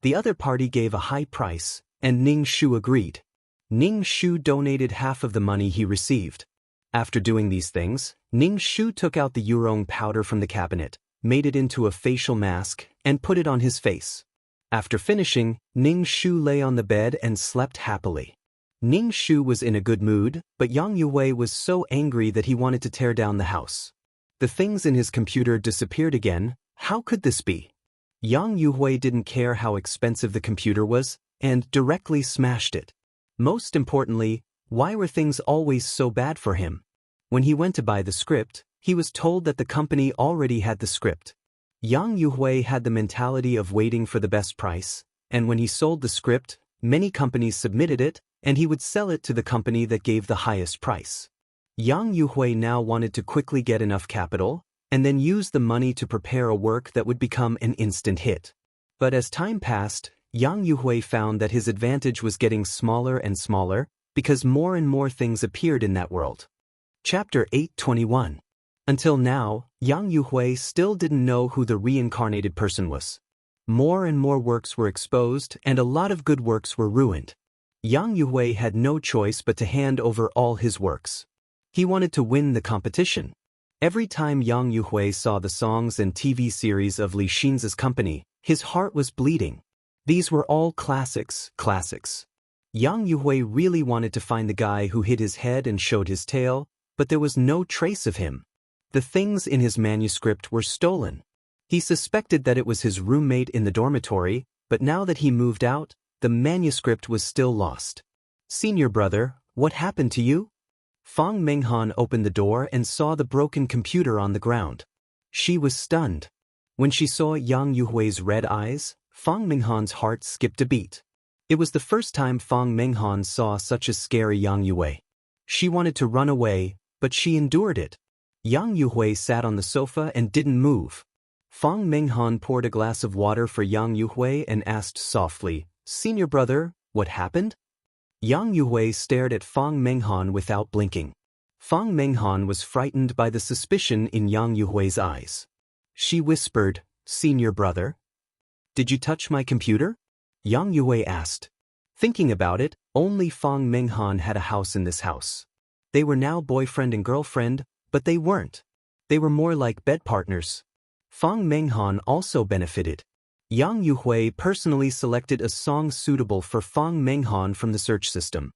The other party gave a high price, and Ning Shu agreed. Ning Shu donated half of the money he received. After doing these things, Ning Shu took out the Yurong powder from the cabinet, made it into a facial mask, and put it on his face. After finishing, Ning Shu lay on the bed and slept happily. Ning Shu was in a good mood, but Yang Yuhui was so angry that he wanted to tear down the house. The things in his computer disappeared again. How could this be? Yang Yuhui didn't care how expensive the computer was, and directly smashed it. Most importantly, why were things always so bad for him? When he went to buy the script, he was told that the company already had the script. Yang Yuhui had the mentality of waiting for the best price, and when he sold the script, many companies submitted it, and he would sell it to the company that gave the highest price. Yang Yuhui now wanted to quickly get enough capital, and then use the money to prepare a work that would become an instant hit. But as time passed, Yang Yuhui found that his advantage was getting smaller and smaller, because more and more things appeared in that world. Chapter 821. Until now, Yang Yuhui still didn't know who the reincarnated person was. More and more works were exposed, and a lot of good works were ruined. Yang Yuhui had no choice but to hand over all his works. He wanted to win the competition. Every time Yang Yuhui saw the songs and TV series of Li Xin's company, his heart was bleeding. These were all classics. Yang Yuhui really wanted to find the guy who hid his head and showed his tail, but there was no trace of him. The things in his manuscript were stolen. He suspected that it was his roommate in the dormitory, but now that he moved out, the manuscript was still lost. "Senior brother, what happened to you?" Fang Menghan opened the door and saw the broken computer on the ground. She was stunned. When she saw Yang Yuhui's red eyes, Fang Menghan's heart skipped a beat. It was the first time Fang Menghan saw such a scary Yang Yuhui. She wanted to run away, but she endured it. Yang Yuhui sat on the sofa and didn't move. Fang Menghan poured a glass of water for Yang Yuhui and asked softly, "Senior brother, what happened?" Yang Yuhui stared at Fang Menghan without blinking. Fang Menghan was frightened by the suspicion in Yang Yuhui's eyes. She whispered, "Senior brother? Did you touch my computer?" Yang Yuhui asked. Thinking about it, only Fang Menghan had a house in this house. They were now boyfriend and girlfriend, but they weren't. They were more like bed partners. Fang Menghan also benefited. Yang Yuhui personally selected a song suitable for Fang Menghan from the search system.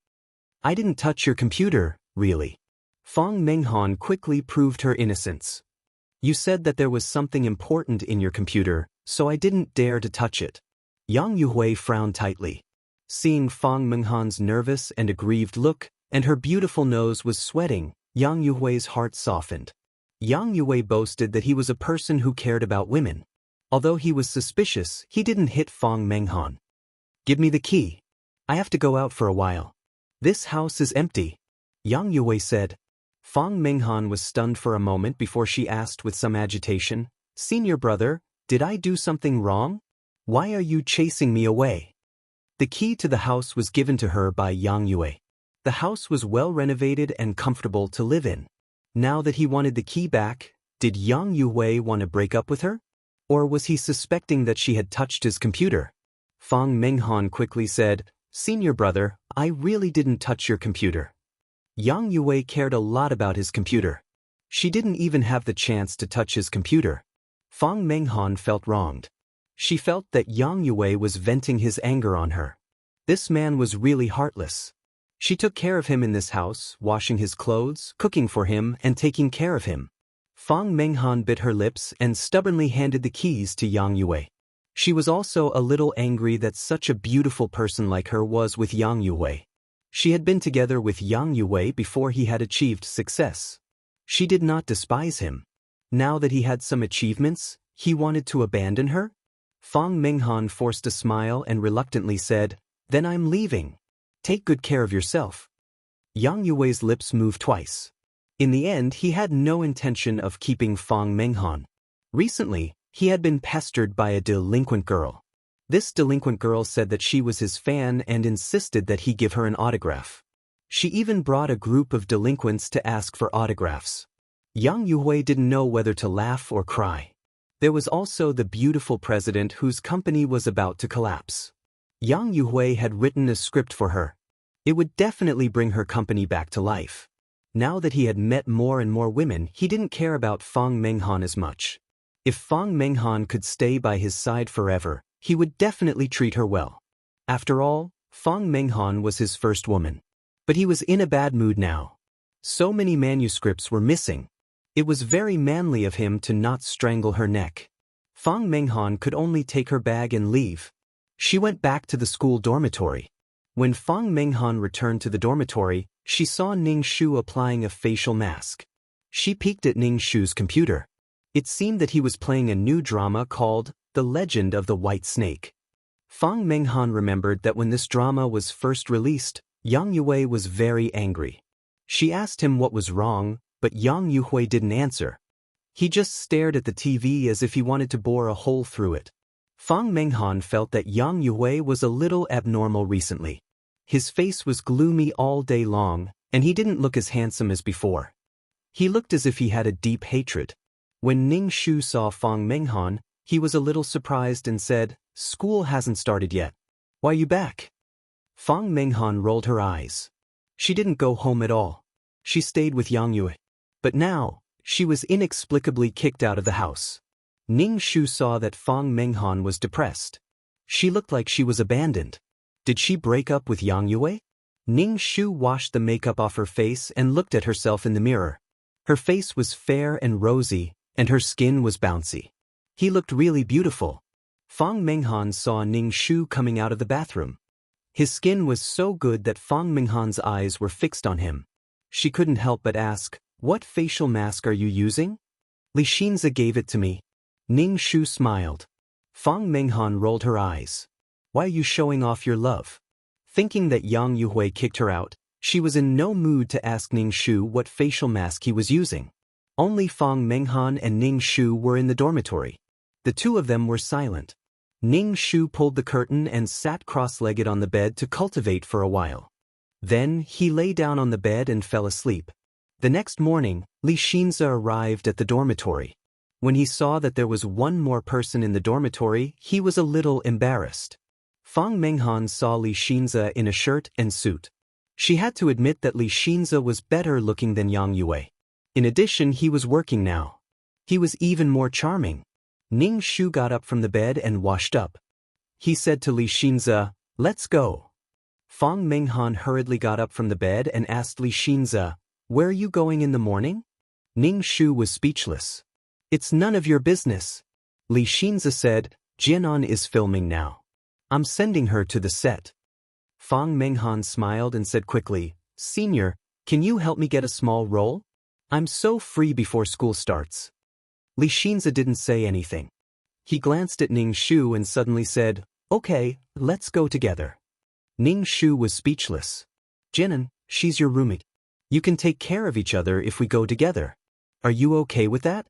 "I didn't touch your computer, really." Fang Menghan quickly proved her innocence. "You said that there was something important in your computer, so I didn't dare to touch it." Yang Yuhui frowned tightly. Seeing Fang Menghan's nervous and aggrieved look, and her beautiful nose was sweating, Yang Yuhui's heart softened. Yang Yuhui boasted that he was a person who cared about women. Although he was suspicious, he didn't hit Fang Menghan. "Give me the key. I have to go out for a while. This house is empty," Yang Yuhui said. Fang Menghan was stunned for a moment before she asked with some agitation, "Senior brother, did I do something wrong? Why are you chasing me away?" The key to the house was given to her by Yang Yuhui. The house was well renovated and comfortable to live in. Now that he wanted the key back, did Yang Yuhui want to break up with her? Or was he suspecting that she had touched his computer? Fang Menghan quickly said, "Senior brother, I really didn't touch your computer." Yang Yuhui cared a lot about his computer. She didn't even have the chance to touch his computer. Fang Menghan felt wronged. She felt that Yang Yuhui was venting his anger on her. This man was really heartless. She took care of him in this house, washing his clothes, cooking for him, and taking care of him. Fang Menghan bit her lips and stubbornly handed the keys to Yang Yue. She was also a little angry that such a beautiful person like her was with Yang Yue. She had been together with Yang Yue before he had achieved success. She did not despise him. Now that he had some achievements, he wanted to abandon her? Fang Menghan forced a smile and reluctantly said, "Then I'm leaving. Take good care of yourself." Yang Yue's lips moved twice. In the end, he had no intention of keeping Fang Menghan. Recently, he had been pestered by a delinquent girl. This delinquent girl said that she was his fan and insisted that he give her an autograph. She even brought a group of delinquents to ask for autographs. Yang Yue didn't know whether to laugh or cry. There was also the beautiful president whose company was about to collapse. Yang Yue had written a script for her. It would definitely bring her company back to life. Now that he had met more and more women, he didn't care about Fang Menghan as much. If Fang Menghan could stay by his side forever, he would definitely treat her well. After all, Fang Menghan was his first woman. But he was in a bad mood now. So many manuscripts were missing. It was very manly of him to not strangle her neck. Fang Menghan could only take her bag and leave. She went back to the school dormitory. When Fang Menghan returned to the dormitory, she saw Ning Shu applying a facial mask. She peeked at Ning Shu's computer. It seemed that he was playing a new drama called The Legend of the White Snake. Fang Menghan remembered that when this drama was first released, Yang Yue was very angry. She asked him what was wrong, but Yang Yue didn't answer. He just stared at the TV as if he wanted to bore a hole through it. Fang Menghan felt that Yang Yue was a little abnormal recently. His face was gloomy all day long, and he didn't look as handsome as before. He looked as if he had a deep hatred. When Ning Shu saw Fang Menghan, he was a little surprised and said, "School hasn't started yet. Why are you back?" Fang Menghan rolled her eyes. She didn't go home at all. She stayed with Yang Yue. But now, she was inexplicably kicked out of the house. Ning Shu saw that Fang Menghan was depressed. She looked like she was abandoned. Did she break up with Yang Yue? Ning Shu washed the makeup off her face and looked at herself in the mirror. Her face was fair and rosy, and her skin was bouncy. He looked really beautiful. Fang Menghan saw Ning Shu coming out of the bathroom. His skin was so good that Fang Menghan's eyes were fixed on him. She couldn't help but ask, "What facial mask are you using?" "Li Xinzi gave it to me." Ning Shu smiled. Fang Menghan rolled her eyes. "Why are you showing off your love?" Thinking that Yang Yue kicked her out, she was in no mood to ask Ning Shu what facial mask he was using. Only Fang Menghan and Ning Shu were in the dormitory. The two of them were silent. Ning Shu pulled the curtain and sat cross-legged on the bed to cultivate for a while. Then he lay down on the bed and fell asleep. The next morning, Li Xinzi arrived at the dormitory. When he saw that there was one more person in the dormitory, he was a little embarrassed. Fang Menghan saw Li Xinzi in a shirt and suit. She had to admit that Li Xinzi was better looking than Yang Yue. In addition, he was working now. He was even more charming. Ning Shu got up from the bed and washed up. He said to Li Xinzi, "Let's go." Fang Menghan hurriedly got up from the bed and asked Li Xinzi, "Where are you going in the morning?" Ning Shu was speechless. "It's none of your business." Li Xinzi said, "Jianan is filming now. I'm sending her to the set." Fang Menghan smiled and said quickly, "Senior, can you help me get a small role? I'm so free before school starts." Li Xinzi didn't say anything. He glanced at Ning Shu and suddenly said, "Okay, let's go together." Ning Shu was speechless. "Jianan, she's your roommate. You can take care of each other if we go together. Are you okay with that?"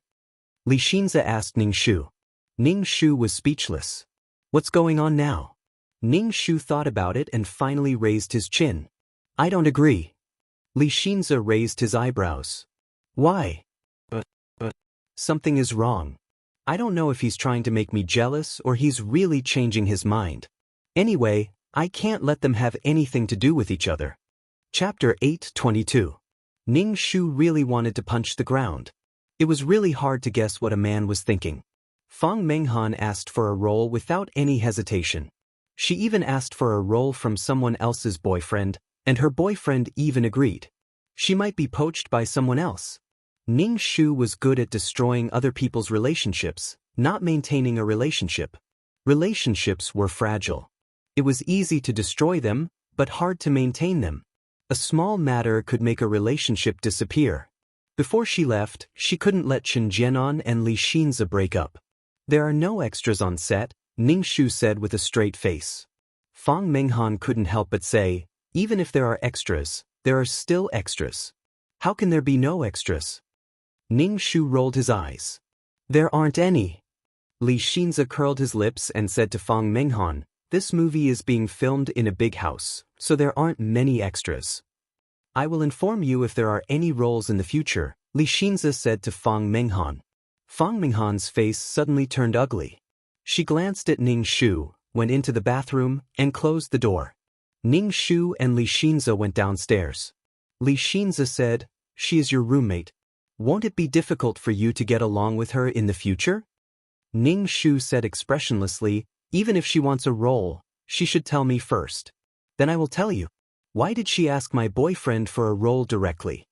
Li Xinzi asked Ning Shu. Ning Shu was speechless. "What's going on now?" Ning Shu thought about it and finally raised his chin. "I don't agree." Li Xinzi raised his eyebrows. "Why?" But something is wrong. I don't know if he's trying to make me jealous or he's really changing his mind. Anyway, I can't let them have anything to do with each other." Chapter 8:22. Ning Shu really wanted to punch the ground. It was really hard to guess what a man was thinking. Fang Menghan asked for a role without any hesitation. She even asked for a role from someone else's boyfriend, and her boyfriend even agreed. She might be poached by someone else. Ning Shu was good at destroying other people's relationships, not maintaining a relationship. Relationships were fragile. It was easy to destroy them, but hard to maintain them. A small matter could make a relationship disappear. Before she left, she couldn't let Chen Jianan and Li Xinze break up. There are no extras on set, Ning Shu said with a straight face. Fang Menghan couldn't help but say, even if there are extras, there are still extras. How can there be no extras? Ning Shu rolled his eyes. There aren't any. Li Xinze curled his lips and said to Fang Menghan, this movie is being filmed in a big house, so there aren't many extras. I will inform you if there are any roles in the future, Li Xinze said to Fang Menghan. Fang Menghan's face suddenly turned ugly. She glanced at Ning Shu, went into the bathroom, and closed the door. Ning Shu and Li Xinze went downstairs. Li Xinze said, she is your roommate. Won't it be difficult for you to get along with her in the future? Ning Shu said expressionlessly, even if she wants a role, she should tell me first. Then I will tell you. Why did she ask my boyfriend for a role directly?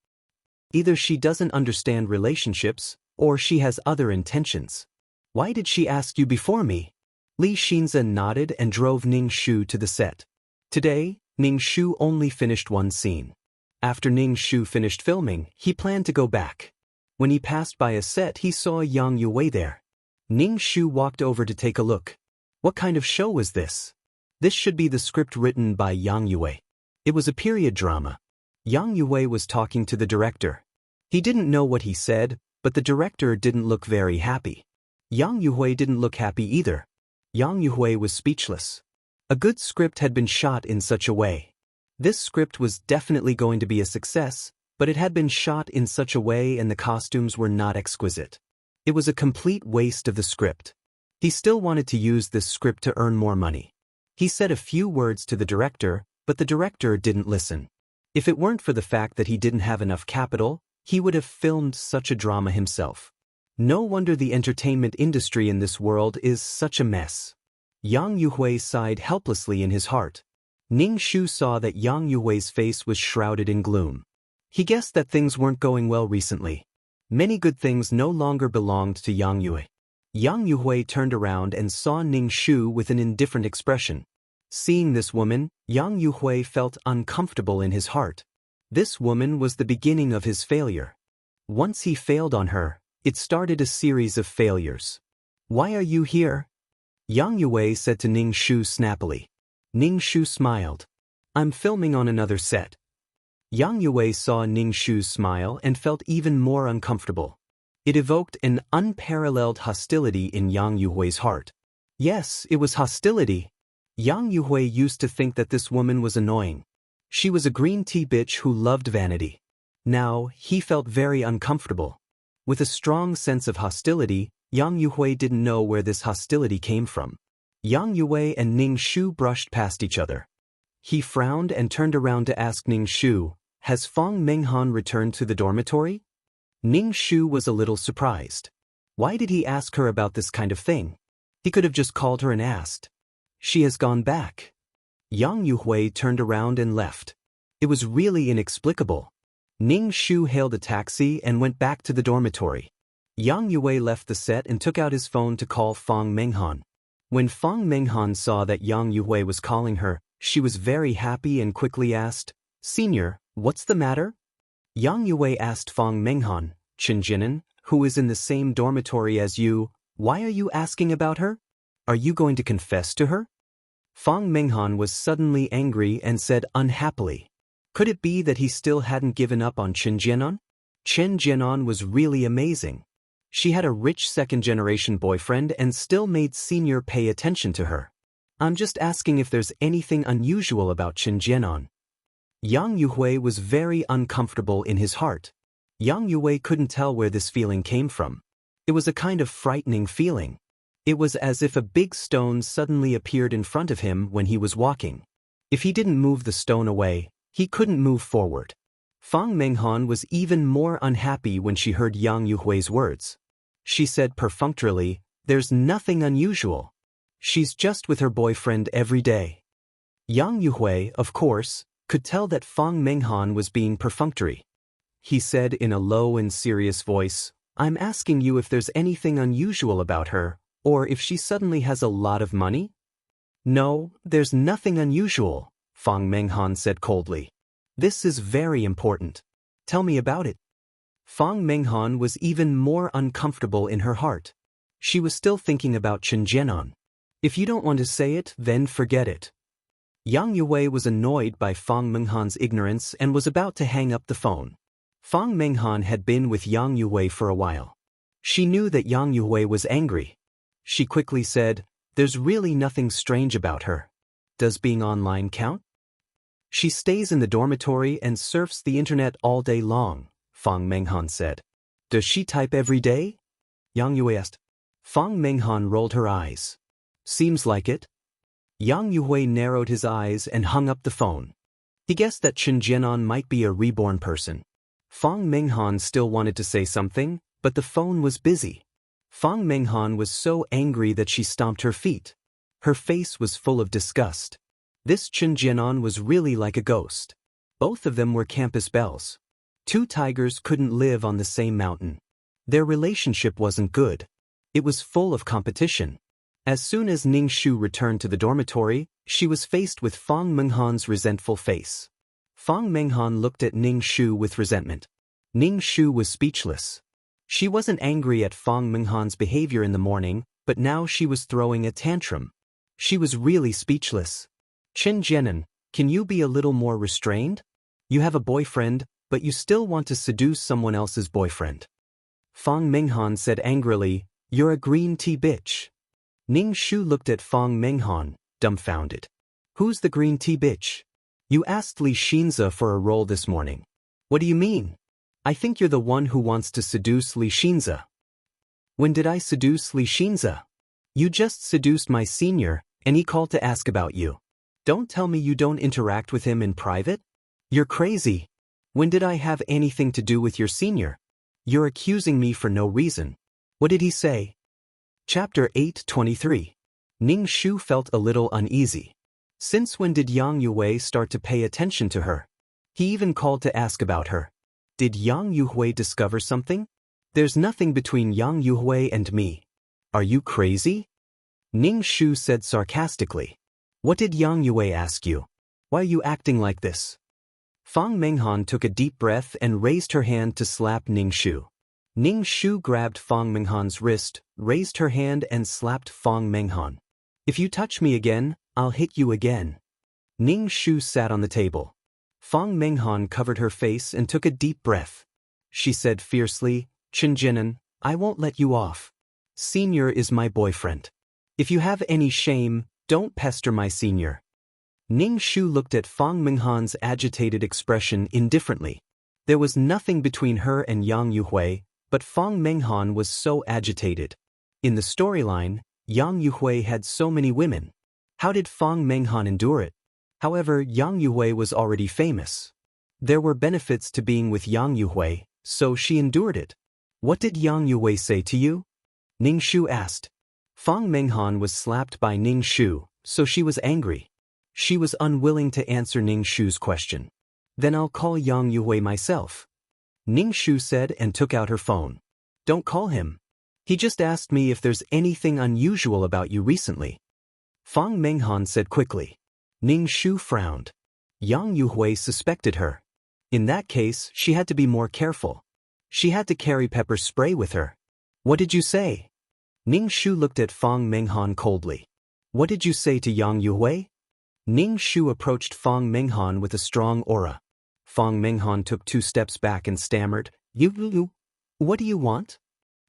Either she doesn't understand relationships, or she has other intentions. Why did she ask you before me? Li Xinze nodded and drove Ning Shu to the set. Today, Ning Shu only finished one scene. After Ning Shu finished filming, he planned to go back. When he passed by a set, he saw Yang Yue there. Ning Shu walked over to take a look. What kind of show was this? This should be the script written by Yang Yue. It was a period drama. Yang Yue was talking to the director. He didn't know what he said, but the director didn't look very happy. Yang Yue didn't look happy either. Yang Yue was speechless. A good script had been shot in such a way. This script was definitely going to be a success, but it had been shot in such a way and the costumes were not exquisite. It was a complete waste of the script. He still wanted to use this script to earn more money. He said a few words to the director, but the director didn't listen. If it weren't for the fact that he didn't have enough capital, he would have filmed such a drama himself. No wonder the entertainment industry in this world is such a mess. Yang Yue sighed helplessly in his heart. Ning Shu saw that Yang Yue's face was shrouded in gloom. He guessed that things weren't going well recently. Many good things no longer belonged to Yang Yue. Yang Yue turned around and saw Ning Shu with an indifferent expression. Seeing this woman, Yang Yue felt uncomfortable in his heart. This woman was the beginning of his failure. Once he failed on her, it started a series of failures. Why are you here? Yang Yue said to Ning Shu snappily. Ning Shu smiled. I'm filming on another set. Yang Yue saw Ning Shu's smile and felt even more uncomfortable. It evoked an unparalleled hostility in Yang Yue's heart. Yes, it was hostility. Yang Yue used to think that this woman was annoying. She was a green tea bitch who loved vanity. Now, he felt very uncomfortable. With a strong sense of hostility, Yang Yue didn't know where this hostility came from. Yang Yue and Ning Shu brushed past each other. He frowned and turned around to ask Ning Shu, has Fang Menghan returned to the dormitory? Ning Shu was a little surprised. Why did he ask her about this kind of thing? He could have just called her and asked. She has gone back. Yang Yue turned around and left. It was really inexplicable. Ning Shu hailed a taxi and went back to the dormitory. Yang Yue left the set and took out his phone to call Fang Menghan. When Fang Menghan saw that Yang Yue was calling her, she was very happy and quickly asked, Senior, what's the matter? Yang Yue asked Fang Menghan, Chen Jianan, who is in the same dormitory as you, why are you asking about her? Are you going to confess to her? Fang Menghan was suddenly angry and said unhappily. Could it be that he still hadn't given up on Chen Jianan? Chen Jianan was really amazing. She had a rich second-generation boyfriend and still made Senior pay attention to her. I'm just asking if there's anything unusual about Chen Jianan. Yang Yue was very uncomfortable in his heart. Yang Yue couldn't tell where this feeling came from. It was a kind of frightening feeling. It was as if a big stone suddenly appeared in front of him when he was walking. If he didn't move the stone away, he couldn't move forward. Fang Menghan was even more unhappy when she heard Yang Yue's words. She said perfunctorily, there's nothing unusual. She's just with her boyfriend every day. Yang Yue, of course, could tell that Fang Menghan was being perfunctory. he said in a low and serious voice. I'm asking you if there's anything unusual about her, or if she suddenly has a lot of money? No, there's nothing unusual, Fang Menghan said coldly. This is very important. Tell me about it. Fang Menghan was even more uncomfortable in her heart. She was still thinking about Chen Jianan. If you don't want to say it, then forget it. Yang Yue was annoyed by Fang Menghan's ignorance and was about to hang up the phone. Fang Menghan had been with Yang Yue for a while. She knew that Yang Yue was angry. She quickly said, "There's really nothing strange about her. Does being online count? She stays in the dormitory and surfs the internet all day long," Fang Menghan said. "Does she type every day?" Yang Yue asked. Fang Menghan rolled her eyes. "Seems like it." Yang Yue narrowed his eyes and hung up the phone. He guessed that Chen Jianan might be a reborn person. Fang Menghan still wanted to say something, but the phone was busy. Fang Menghan was so angry that she stomped her feet. Her face was full of disgust. This Chen Jianan was really like a ghost. Both of them were campus belles. Two tigers couldn't live on the same mountain. Their relationship wasn't good. It was full of competition. As soon as Ning Shu returned to the dormitory, she was faced with Fang Menghan's resentful face. Fang Menghan looked at Ning Shu with resentment. Ning Shu was speechless. She wasn't angry at Fang Menghan's behavior in the morning, but now she was throwing a tantrum. She was really speechless. Chen Jianan, can you be a little more restrained? You have a boyfriend, but you still want to seduce someone else's boyfriend. Fang Menghan said angrily, "You're a green tea bitch." Ning Shu looked at Fang Menghan, dumbfounded. "Who's the green tea bitch? You asked Li Xinze for a role this morning. What do you mean? I think you're the one who wants to seduce Li Xinze." "When did I seduce Li Xinze? You just seduced my senior, and he called to ask about you. Don't tell me you don't interact with him in private? You're crazy. When did I have anything to do with your senior? You're accusing me for no reason. What did he say?" Chapter 8:23. Ning Shu felt a little uneasy. Since when did Yang Yue start to pay attention to her? He even called to ask about her. Did Yang Yue discover something? There's nothing between Yang Yue and me. Are you crazy? Ning Shu said sarcastically. What did Yang Yue ask you? Why are you acting like this? Fang Menghan took a deep breath and raised her hand to slap Ning Shu. Ning Shu grabbed Fang Menghan's wrist, raised her hand and slapped Fang Menghan. "If you touch me again, I'll hit you again." Ning Shu sat on the table. Fang Menghan covered her face and took a deep breath. She said fiercely, "Chen Jianan, I won't let you off. Senior is my boyfriend. If you have any shame, don't pester my senior." Ning Shu looked at Fang Menghan's agitated expression indifferently. There was nothing between her and Yang Yue, but Fang Menghan was so agitated. In the storyline, Yang Yue had so many women. How did Fang Menghan endure it? However, Yang Yue was already famous. There were benefits to being with Yang Yue, so she endured it. "What did Yang Yue say to you?" Ning Shu asked. Fang Menghan was slapped by Ning Shu, so she was angry. She was unwilling to answer Ning Shu's question. "Then I'll call Yang Yue myself," Ning Shu said and took out her phone. "Don't call him. He just asked me if there's anything unusual about you recently." Fang Menghan said quickly. Ning Shu frowned. Yang Yue suspected her. In that case, she had to be more careful. She had to carry pepper spray with her. "What did you say?" Ning Shu looked at Fang Menghan coldly. "What did you say to Yang Yue?" Ning Shu approached Fang Menghan with a strong aura. Fang Menghan took 2 steps back and stammered, You, what do you want?"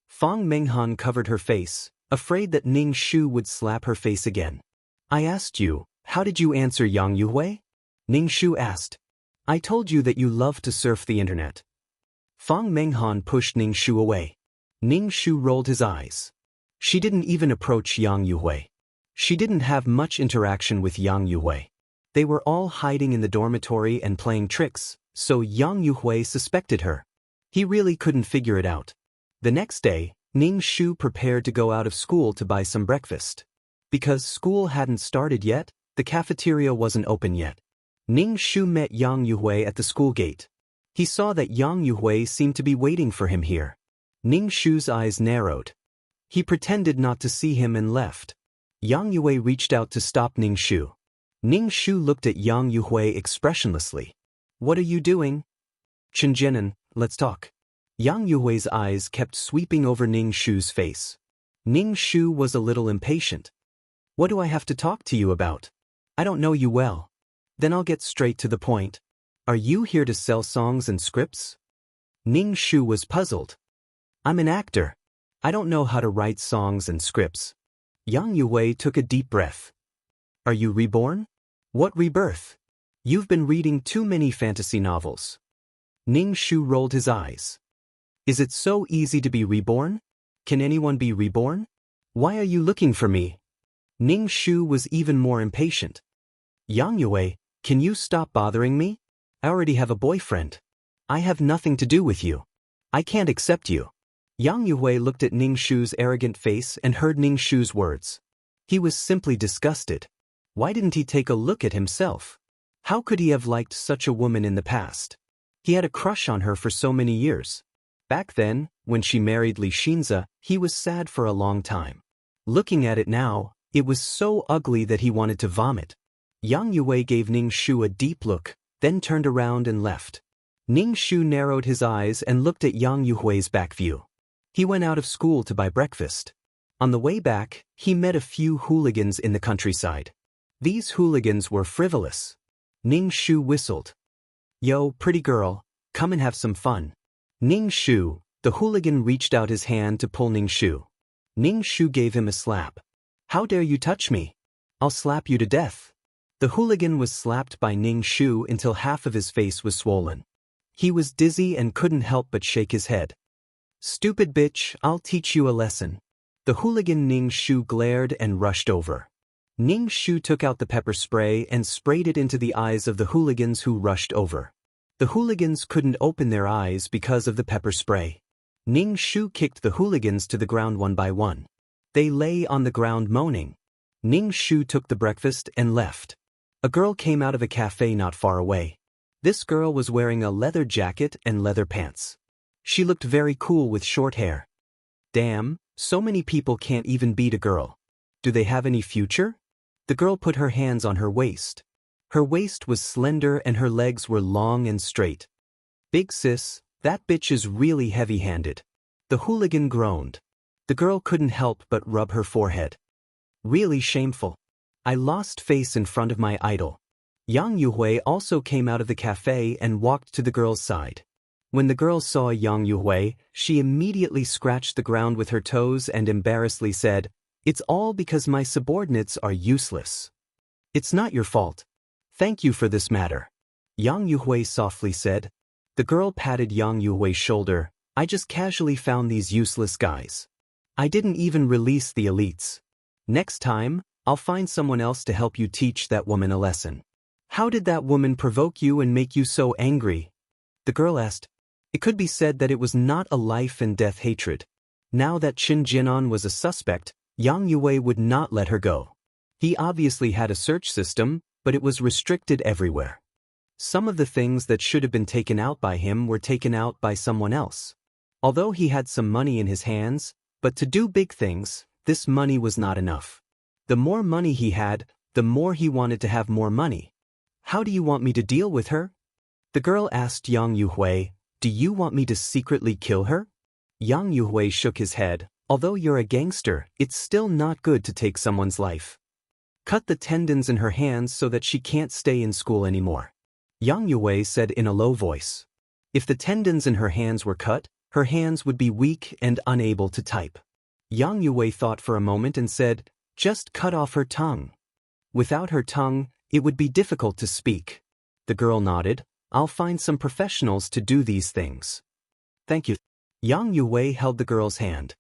Fang Menghan covered her face, afraid that Ning Shu would slap her face again. "I asked you, how did you answer Yang Yue?" Ning Shu asked. "I told you that you love to surf the internet." Fang Menghan pushed Ning Shu away. Ning Shu rolled his eyes. She didn't even approach Yang Yue. She didn't have much interaction with Yang Yue. They were all hiding in the dormitory and playing tricks, so Yang Yue suspected her. He really couldn't figure it out. The next day, Ning Shu prepared to go out of school to buy some breakfast. Because school hadn't started yet, the cafeteria wasn't open yet. Ning Shu met Yang Yue at the school gate. He saw that Yang Yuhui seemed to be waiting for him here. Ning Shu's eyes narrowed. He pretended not to see him and left. Yang Yuhui reached out to stop Ning Shu. Ning Shu looked at Yang Yuhui expressionlessly. What are you doing? Chenjianan, let's talk. Yang Yuhui's eyes kept sweeping over Ning Shu's face. Ning Shu was a little impatient. What do I have to talk to you about? I don't know you well. Then I'll get straight to the point. Are you here to sell songs and scripts? Ning Shu was puzzled. I'm an actor. I don't know how to write songs and scripts. Yang Yuhui took a deep breath. Are you reborn? What rebirth? You've been reading too many fantasy novels. Ning Shu rolled his eyes. Is it so easy to be reborn? Can anyone be reborn? Why are you looking for me? Ning Shu was even more impatient. Yang Yuhui, can you stop bothering me? I already have a boyfriend. I have nothing to do with you. I can't accept you. Yang Yuhui looked at Ning Shu's arrogant face and heard Ning Shu's words. He was simply disgusted. Why didn't he take a look at himself? How could he have liked such a woman in the past? He had a crush on her for so many years. Back then, when she married Li Xinza, he was sad for a long time. Looking at it now, it was so ugly that he wanted to vomit. Yang Yuhui gave Ning Shu a deep look, then turned around and left. Ning Shu narrowed his eyes and looked at Yang Yuhui's back view. He went out of school to buy breakfast. On the way back, he met a few hooligans in the countryside. These hooligans were frivolous. Ning Shu whistled. Yo, pretty girl, come and have some fun. Ning Shu, the hooligan reached out his hand to pull Ning Shu. Ning Shu gave him a slap. How dare you touch me? I'll slap you to death. The hooligan was slapped by Ning Shu until half of his face was swollen. He was dizzy and couldn't help but shake his head. Stupid bitch, I'll teach you a lesson. The hooligan Ning Shu glared and rushed over. Ning Shu took out the pepper spray and sprayed it into the eyes of the hooligans who rushed over. The hooligans couldn't open their eyes because of the pepper spray. Ning Shu kicked the hooligans to the ground one by one. They lay on the ground moaning. Ning Shu took the breakfast and left. A girl came out of a cafe not far away. This girl was wearing a leather jacket and leather pants. She looked very cool with short hair. Damn, so many people can't even beat a girl. Do they have any future? The girl put her hands on her waist. Her waist was slender and her legs were long and straight. Big sis, that bitch is really heavy-handed. The hooligan groaned. The girl couldn't help but rub her forehead. Really shameful. I lost face in front of my idol. Yang Yuhui also came out of the cafe and walked to the girl's side. When the girl saw Yang Yuhui, she immediately scratched the ground with her toes and embarrassedly said, It's all because my subordinates are useless. It's not your fault. Thank you for this matter. Yang Yuhui softly said. The girl patted Yang Yuhui's shoulder. I just casually found these useless guys. I didn't even release the elites. Next time, I'll find someone else to help you teach that woman a lesson. How did that woman provoke you and make you so angry? The girl asked. It could be said that it was not a life and death hatred. Now that Qin Jinan was a suspect, Yang Yuhui would not let her go. He obviously had a search system, but it was restricted everywhere. Some of the things that should have been taken out by him were taken out by someone else. Although he had some money in his hands, but to do big things, this money was not enough. The more money he had, the more he wanted to have more money. How do you want me to deal with her? The girl asked Yang Yuhui. Do you want me to secretly kill her? Yang Yuhui shook his head. Although you're a gangster, it's still not good to take someone's life. Cut the tendons in her hands so that she can't stay in school anymore. Yang Yuhui said in a low voice. If the tendons in her hands were cut, her hands would be weak and unable to type. Yang Yuhui thought for a moment and said, Just cut off her tongue. Without her tongue, it would be difficult to speak. The girl nodded. I'll find some professionals to do these things. Thank you. Yang Yuhui held the girl's hand.